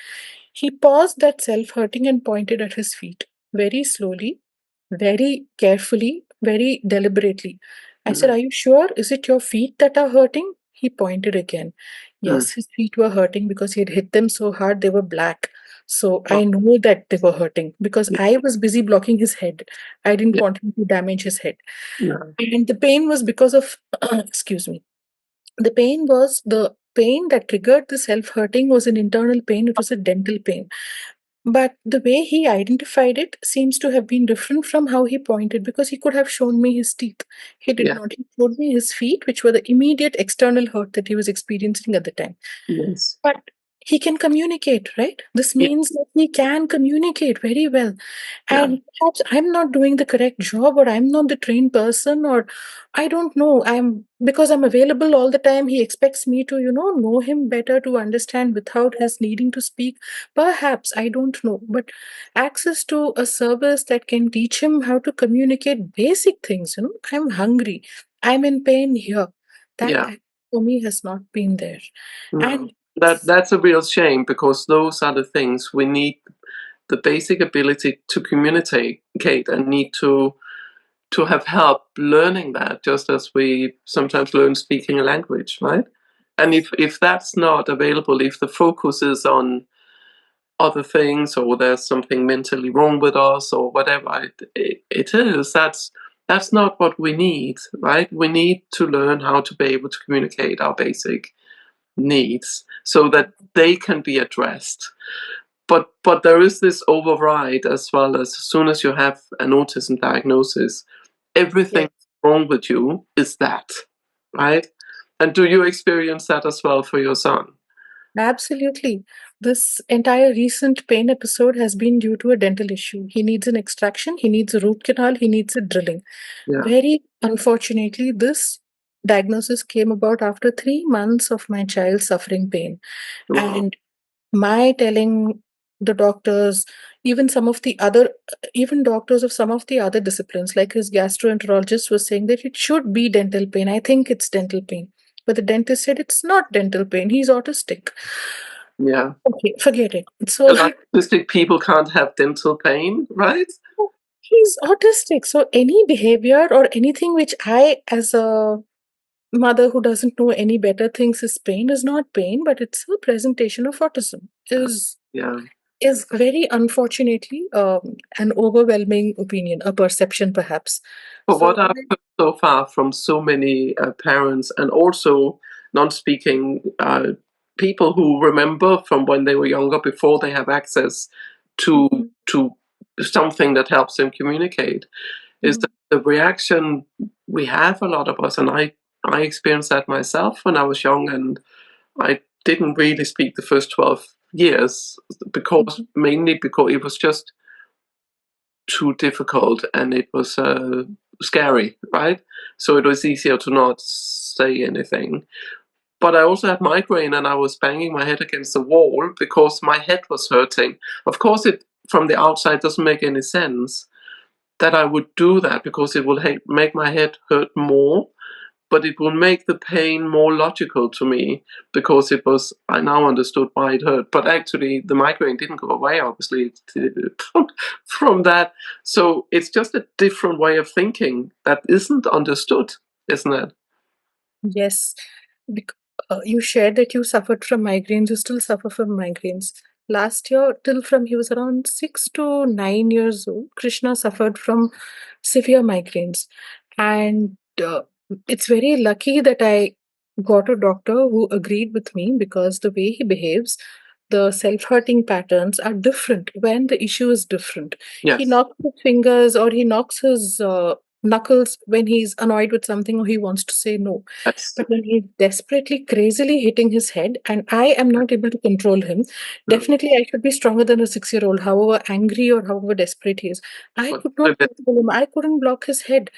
He paused that self-hurting and pointed at his feet very slowly, very carefully, very deliberately. I said, are you sure? Is it your feet that are hurting? He pointed again. Yes, his feet were hurting because he had hit them so hard they were black. So I know that they were hurting because I was busy blocking his head. I didn't want him to damage his head. And the pain was because of, excuse me, the pain that triggered the self-hurting was an internal pain. It was a dental pain. But the way he identified it seems to have been different from how he pointed, because he could have shown me his teeth. He did not. He showed me his feet, which were the immediate external hurt that he was experiencing at the time. Yes. But he can communicate, right? This means that he can communicate very well. And perhaps I'm not doing the correct job, or I'm not the trained person, or I don't know. Because I'm available all the time, he expects me to, know him better, to understand without his needing to speak. Perhaps, I don't know. But access to a service that can teach him how to communicate basic things, I'm hungry, I'm in pain here. That for me has not been there. And that's a real shame, because those are the things we need. The basic ability to communicate and need to have help learning that, just as we sometimes learn speaking a language, right? And if that's not available, if the focus is on other things, or there's something mentally wrong with us, or whatever it is, that's not what we need, right? We need to learn how to be able to communicate our basic needs so that they can be addressed. But there is this override as well. As soon as you have an autism diagnosis, everything wrong with you is that, right? And do you experience that as well for your son? Absolutely. This entire recent pain episode has been due to a dental issue. He needs an extraction, he needs a root canal, he needs a drilling. Yeah. Very unfortunately, this diagnosis came about after 3 months of my child suffering pain. Wow. And my telling the doctors, even doctors of some of the other disciplines, like his gastroenterologist was saying that it should be dental pain. I think it's dental pain. But the dentist said it's not dental pain. He's autistic. Yeah. Okay, forget it. So Like autistic people can't have dental pain, right? he's autistic. So any behavior or anything which I, as a mother who doesn't know any better, thinks is pain is not pain, but it's a presentation of autism. Yeah. Is very unfortunately an overwhelming opinion, a perception perhaps. But So what I've heard so far from so many parents and also non-speaking people who remember from when they were younger, before they have access to something that helps them communicate, is that the reaction we have, a lot of us, and I experienced that myself when I was young, and I didn't really speak the first 12 years because mainly because it was just too difficult and it was scary, right? So it was easier to not say anything. But I also had migraine and I was banging my head against the wall because my head was hurting. Of course, it from the outside doesn't make any sense that I would do that because it will make my head hurt more, but it will make the pain more logical to me because I now understood why it hurt. But actually, the migraine didn't go away, obviously, from that. So it's just a different way of thinking that isn't understood, isn't it? yes, you shared that you suffered from migraines, you still suffer from migraines. Last year, he was around 6 to 9 years old, Krishna suffered from severe migraines. And it's very lucky that I got a doctor who agreed with me because the way he behaves, the self-hurting patterns are different when the issue is different. He Yes. knocks his fingers or he knocks his knuckles when he's annoyed with something or he wants to say no. Yes. But when he's desperately, crazily hitting his head, and I am not able to control him, definitely I should be stronger than a 6-year-old, however angry or however desperate he is. I could not control him. I couldn't block his head.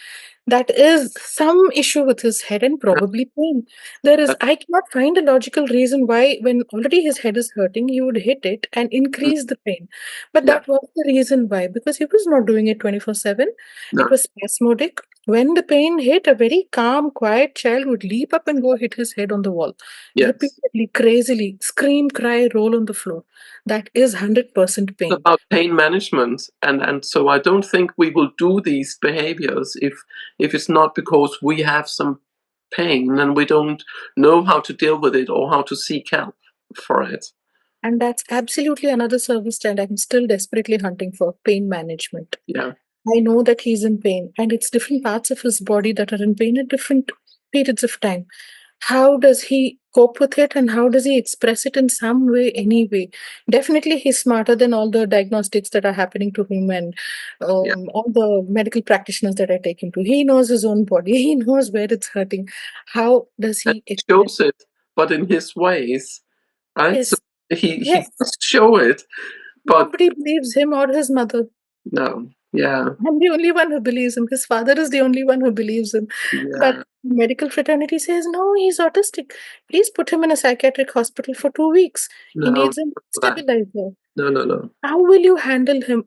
That is some issue with his head and probably pain. I cannot find a logical reason why, when already his head is hurting, he would hit it and increase the pain. But that was the reason why, because he was not doing it 24/7. It was spasmodic. When the pain hit, a very calm, quiet child would leap up and go hit his head on the wall. Yes. Repeatedly, crazily, scream, cry, roll on the floor. That is 100% pain. It's about pain management, and so I don't think we will do these behaviors if it's not because we have some pain and we don't know how to deal with it or how to seek help for it. And that's absolutely another service that I'm still desperately hunting for, pain management. Yeah. I know that he's in pain, and it's different parts of his body that are in pain at different periods of time. How does he cope with it and how does he express it in some way, anyway? Definitely, he's smarter than all the diagnostics that are happening to him and all the medical practitioners that I take him to. He knows his own body, he knows where it's hurting. How does he shows it, but in his ways, right? Yes. So he Yes. must show it, but Nobody believes him or his mother. no, yeah, I'm the only one who believes him. His father is the only one who believes him. yeah, But medical fraternity says, no, he's autistic. Please put him in a psychiatric hospital for 2 weeks. He no, needs a stabilizer. no. How will you handle him?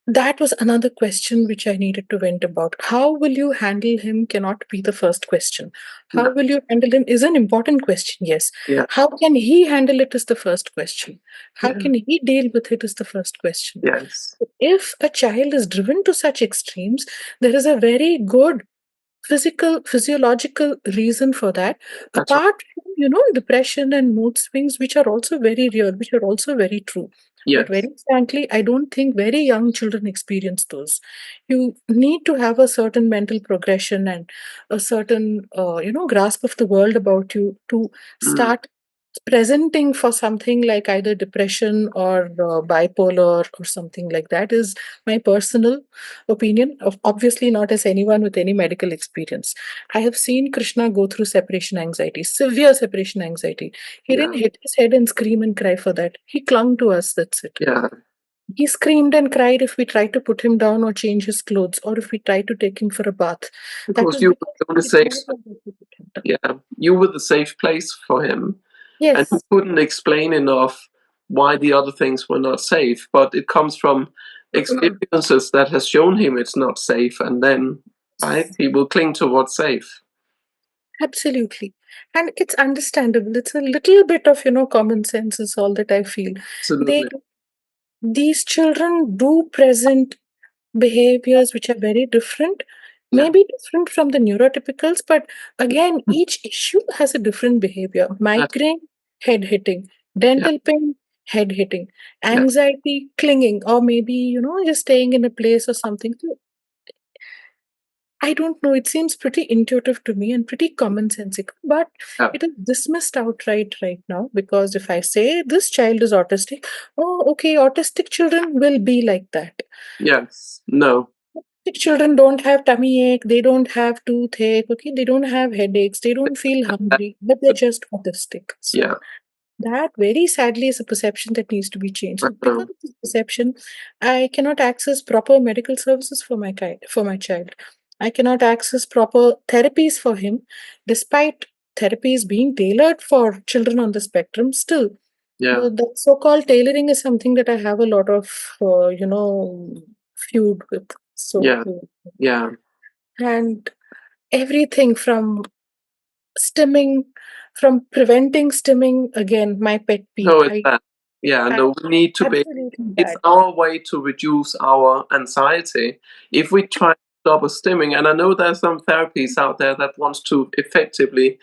That was another question which I needed to vent about. How will you handle him cannot be the first question. How will you handle him is an important question, yes. Yeah. How can he handle it is the first question. How can he deal with it is the first question. Yes. If a child is driven to such extremes, there is a very good physiological reason for that. Apart from, depression and mood swings, which are also very real, which are also very true. But very frankly, I don't think very young children experience those. You need to have a certain mental progression and a certain, grasp of the world about you to start presenting for something like either depression or bipolar or something like that is my personal opinion, of obviously not as anyone with any medical experience. I have seen Krishna go through separation anxiety, severe separation anxiety. He Yeah. didn't hit his head and scream and cry for that. He clung to us, that's it. Yeah. He screamed and cried if we tried to put him down or change his clothes, or if we tried to take him for a bath. That Because was you were because the only he safe, didn't know where to put him down. yeah, you were the safe place for him. And he Yes. couldn't explain enough why the other things were not safe, but it comes from experiences that has shown him it's not safe, and then right, he will cling to what's safe. Absolutely. And it's understandable. It's a little bit of, common sense is all that I feel. Absolutely. These children do present behaviors which are very different, Yeah. maybe different from the neurotypicals, but again, each issue has a different behavior. Migraine, head hitting, dental pain, head hitting, anxiety, clinging, or maybe, just staying in a place or something. So I don't know. It seems pretty intuitive to me and pretty commonsensical, but Yeah. it is dismissed outright right now because if I say this child is autistic, oh, okay, autistic children will be like that. Yes. No. Autistic children don't have tummy ache, they don't have toothache, okay, they don't have headaches, they don't feel hungry, but they're just autistic. So Yeah. that very sadly is a perception that needs to be changed. So because of this perception, I cannot access proper medical services for my child. I cannot access proper therapies for him, despite therapies being tailored for children on the spectrum. Still, Yeah. the so-called tailoring is something that I have a lot of, feud with. So, Yeah. Yeah. and everything from stimming, from preventing stimming, again, my pet peeve. No, it's bad. Yeah, no, we need to be. Absolutely It's bad. our way to reduce our anxiety. If we try to stop a stimming, and I know there's some therapies out there that wants to effectively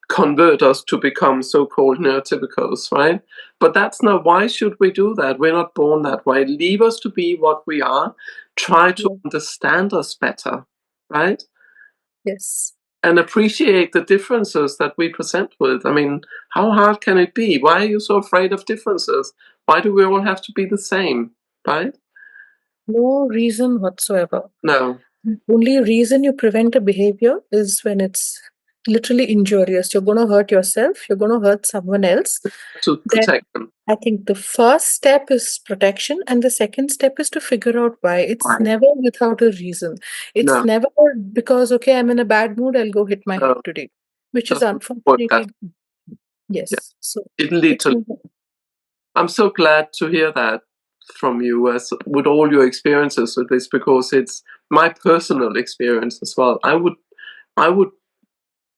convert us to become so-called neurotypicals, right? But that's not, why should we do that? We're not born that way. Leave us to be what we are. Try to understand us better, right? Yes. And appreciate the differences that we present with. I mean, how hard can it be? Why are you so afraid of differences? Why do we all have to be the same, right? No reason whatsoever. No. Only reason you prevent a behavior is when it's literally injurious. You're going to hurt yourself, you're going to hurt someone else. To protect them. I think the first step is protection, and the second step is to figure out why. It's never without a reason. It's No. never because, okay, I'm in a bad mood, I'll go hit my head today, which is Doesn't work that. unfortunately. Yes. So It literally. I'm so glad to hear that from you, as with all your experiences with this, because it's my personal experience as well. I would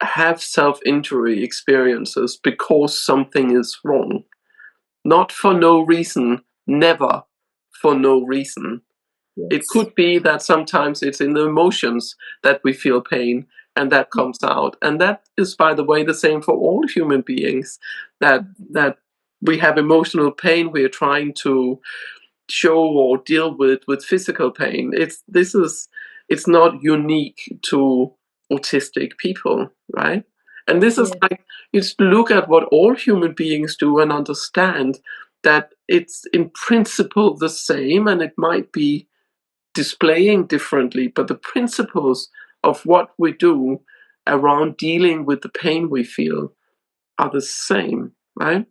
have self-injury experiences because something is wrong. Not for no reason, never for no reason. Yes. It could be that sometimes it's in the emotions that we feel pain and that comes out. And that is, by the way, the same for all human beings, that we have emotional pain we are trying to show or deal with physical pain. It's not unique to autistic people, right? And this is like, you just look at what all human beings do and understand that it's in principle the same, and it might be displaying differently, but the principles of what we do around dealing with the pain we feel are the same, right?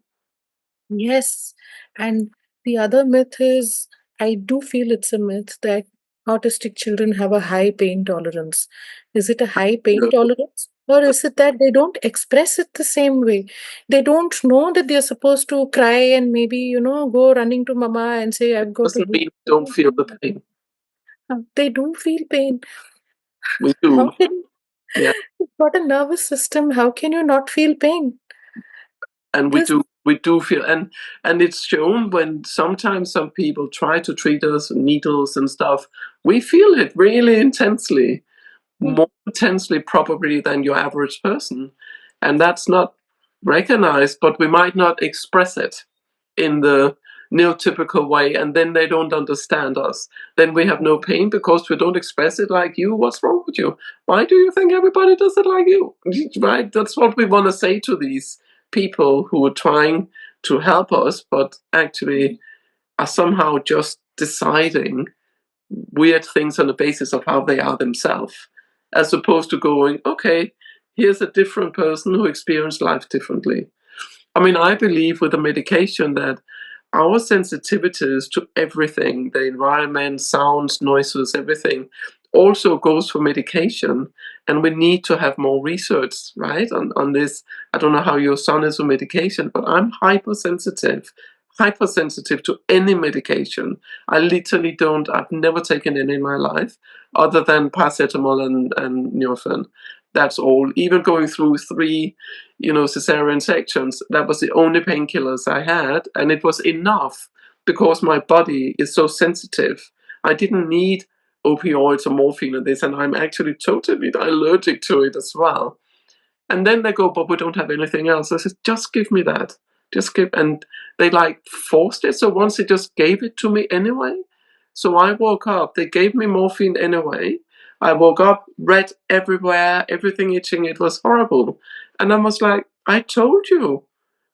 Yes. And the other myth is, I do feel it's a myth that autistic children have a high pain tolerance. Is it a high pain tolerance? Or is it that they don't express it the same way? They don't know that they're supposed to cry and maybe, go running to mama and say, I've got a Doesn't mean we don't feel the pain. They do feel pain. We do. How can Yeah. you've got a nervous system? How can you not feel pain? And we do feel, and it's shown when sometimes some people try to treat us with needles and stuff. We feel it really intensely, more intensely probably than your average person, and that's not recognized. But we might not express it in the neurotypical way, and then they don't understand us. Then we have no pain because we don't express it like you. What's wrong with you? Why do you think everybody does it like you? Right? That's what we want to say to these people who are trying to help us, but actually are somehow just deciding weird things on the basis of how they are themselves, as opposed to going, okay, here's a different person who experienced life differently. I mean, I believe with the medication that our sensitivities to everything, the environment, sounds, noises, everything, also goes for medication. And we need to have more research, right, on this. I don't know how your son is with medication, but I'm hypersensitive to any medication. I literally don't, I've never taken any in my life other than paracetamol and Nurofen. That's all. Even going through 3, cesarean sections, that was the only painkillers I had, and it was enough because my body is so sensitive. I didn't need opioids or morphine and this, and I'm actually totally allergic to it as well. And then they go, but we don't have anything else. I said, just give me that. And they forced it. So once they just gave it to me anyway. So I woke up, they gave me morphine anyway. I woke up, red everywhere, everything itching. It was horrible. And I was like, I told you.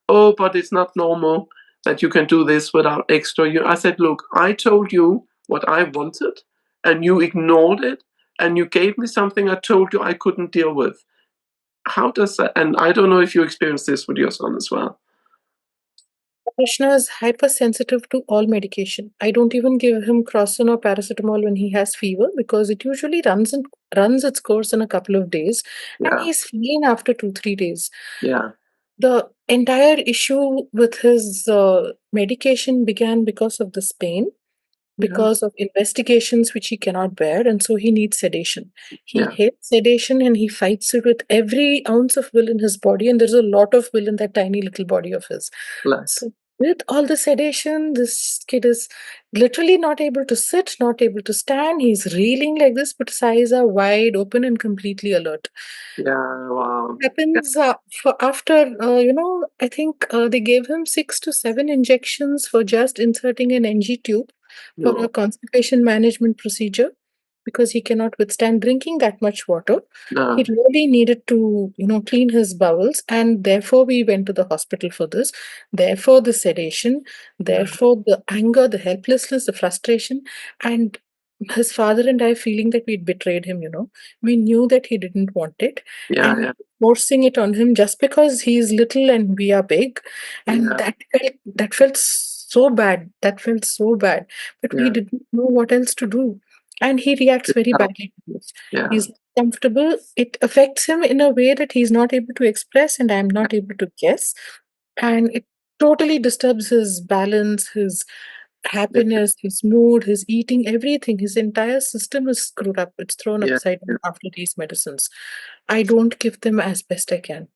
Oh, but it's not normal that you can do this without extra. I said, look, I told you what I wanted and you ignored it and you gave me something I told you I couldn't deal with. How does that, and I don't know if you experienced this with your son as well. Krishna is hypersensitive to all medication. I don't even give him Crocin or paracetamol when he has fever because it usually runs its course in a couple of days, and he's fine after 2-3 days. Yeah. The entire issue with his medication began because of this pain, because of investigations which he cannot bear, and so he needs sedation. He hates sedation and he fights it with every ounce of will in his body, and there's a lot of will in that tiny little body of his. So with all the sedation, this kid is literally not able to sit, not able to stand. He's reeling like this, but his eyes are wide open and completely alert. Yeah, wow. Happens after, I think they gave him 6 to 7 injections for just inserting an NG tube for a constipation management procedure because he cannot withstand drinking that much water. No. He really needed to, clean his bowels, and therefore we went to the hospital for this. Therefore, the sedation, therefore the anger, the helplessness, the frustration, and his father and I feeling that we'd betrayed him, We knew that he didn't want it. And forcing it on him just because he's little and we are big. And that felt so bad. That felt so bad. But we didn't know what else to do. And he reacts very badly to this. He's comfortable. It affects him in a way that he's not able to express and I'm not able to guess. And it totally disturbs his balance, his happiness, his mood, his eating, everything. His entire system is screwed up. It's thrown upside down after these medicines. I don't give them as best I can.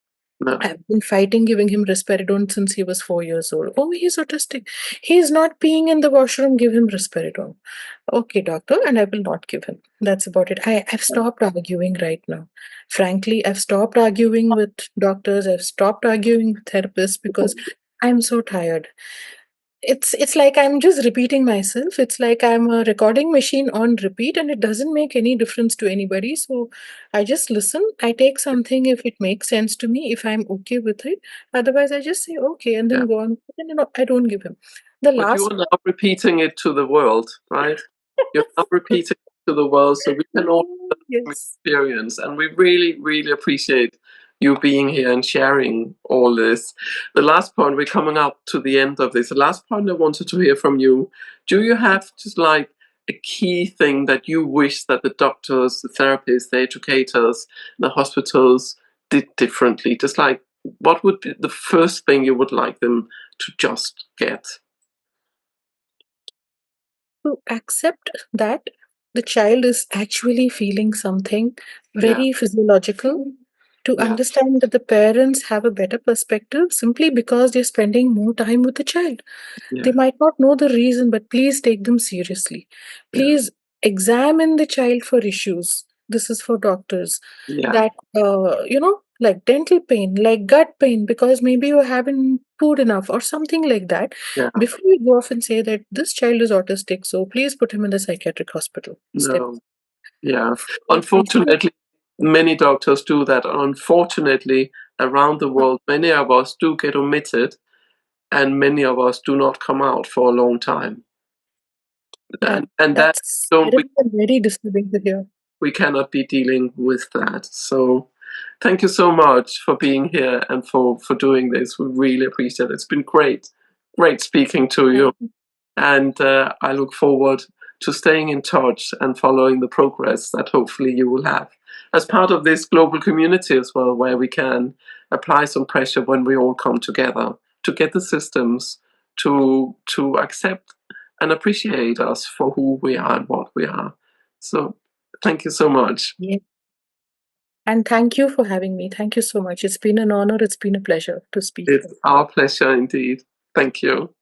I've been fighting giving him risperidone since he was 4 years old. Oh, he's autistic. He's not peeing in the washroom. Give him risperidone. Okay, doctor, and I will not give him. That's about it. I've stopped arguing right now. Frankly, I've stopped arguing with doctors. I've stopped arguing with therapists because I'm so tired. It's like I'm just repeating myself. It's like I'm a recording machine on repeat and it doesn't make any difference to anybody. So I just listen. I take something if it makes sense to me, if I'm okay with it. Otherwise, I just say okay and then go on. And, I don't give him. But you are now repeating it to the world, right? You're now repeating it to the world so we can all experience. And we really, really appreciate you being here and sharing all this. The last point, we're coming up to the end of this. The last point I wanted to hear from you, do you have just a key thing that you wish that the doctors, the therapists, the educators, the hospitals did differently? Just what would be the first thing you would like them to just get? To accept that the child is actually feeling something very physiological, to understand that the parents have a better perspective simply because they're spending more time with the child. They might not know the reason, but please take them seriously. Please examine the child for issues. This is for doctors. That, like dental pain, like gut pain, because maybe you haven't food enough or something like that. Before you go off and say that this child is autistic, so please put him in the psychiatric hospital. No. Yeah. Unfortunately, many doctors do that. Unfortunately, around the world, many of us do get omitted, and many of us do not come out for a long time. And That's we very disturbing to hear. we cannot be dealing with that. So thank you so much for being here and for doing this. We really appreciate it. It's been great speaking to you. And I look forward to staying in touch and following the progress that hopefully you will have as part of this global community as well, where we can apply some pressure when we all come together to get the systems to accept and appreciate us for who we are and what we are. So thank you so much. Yeah. And thank you for having me. Thank you so much. It's been an honor. It's been a pleasure to speak. It's our pleasure indeed. Thank you.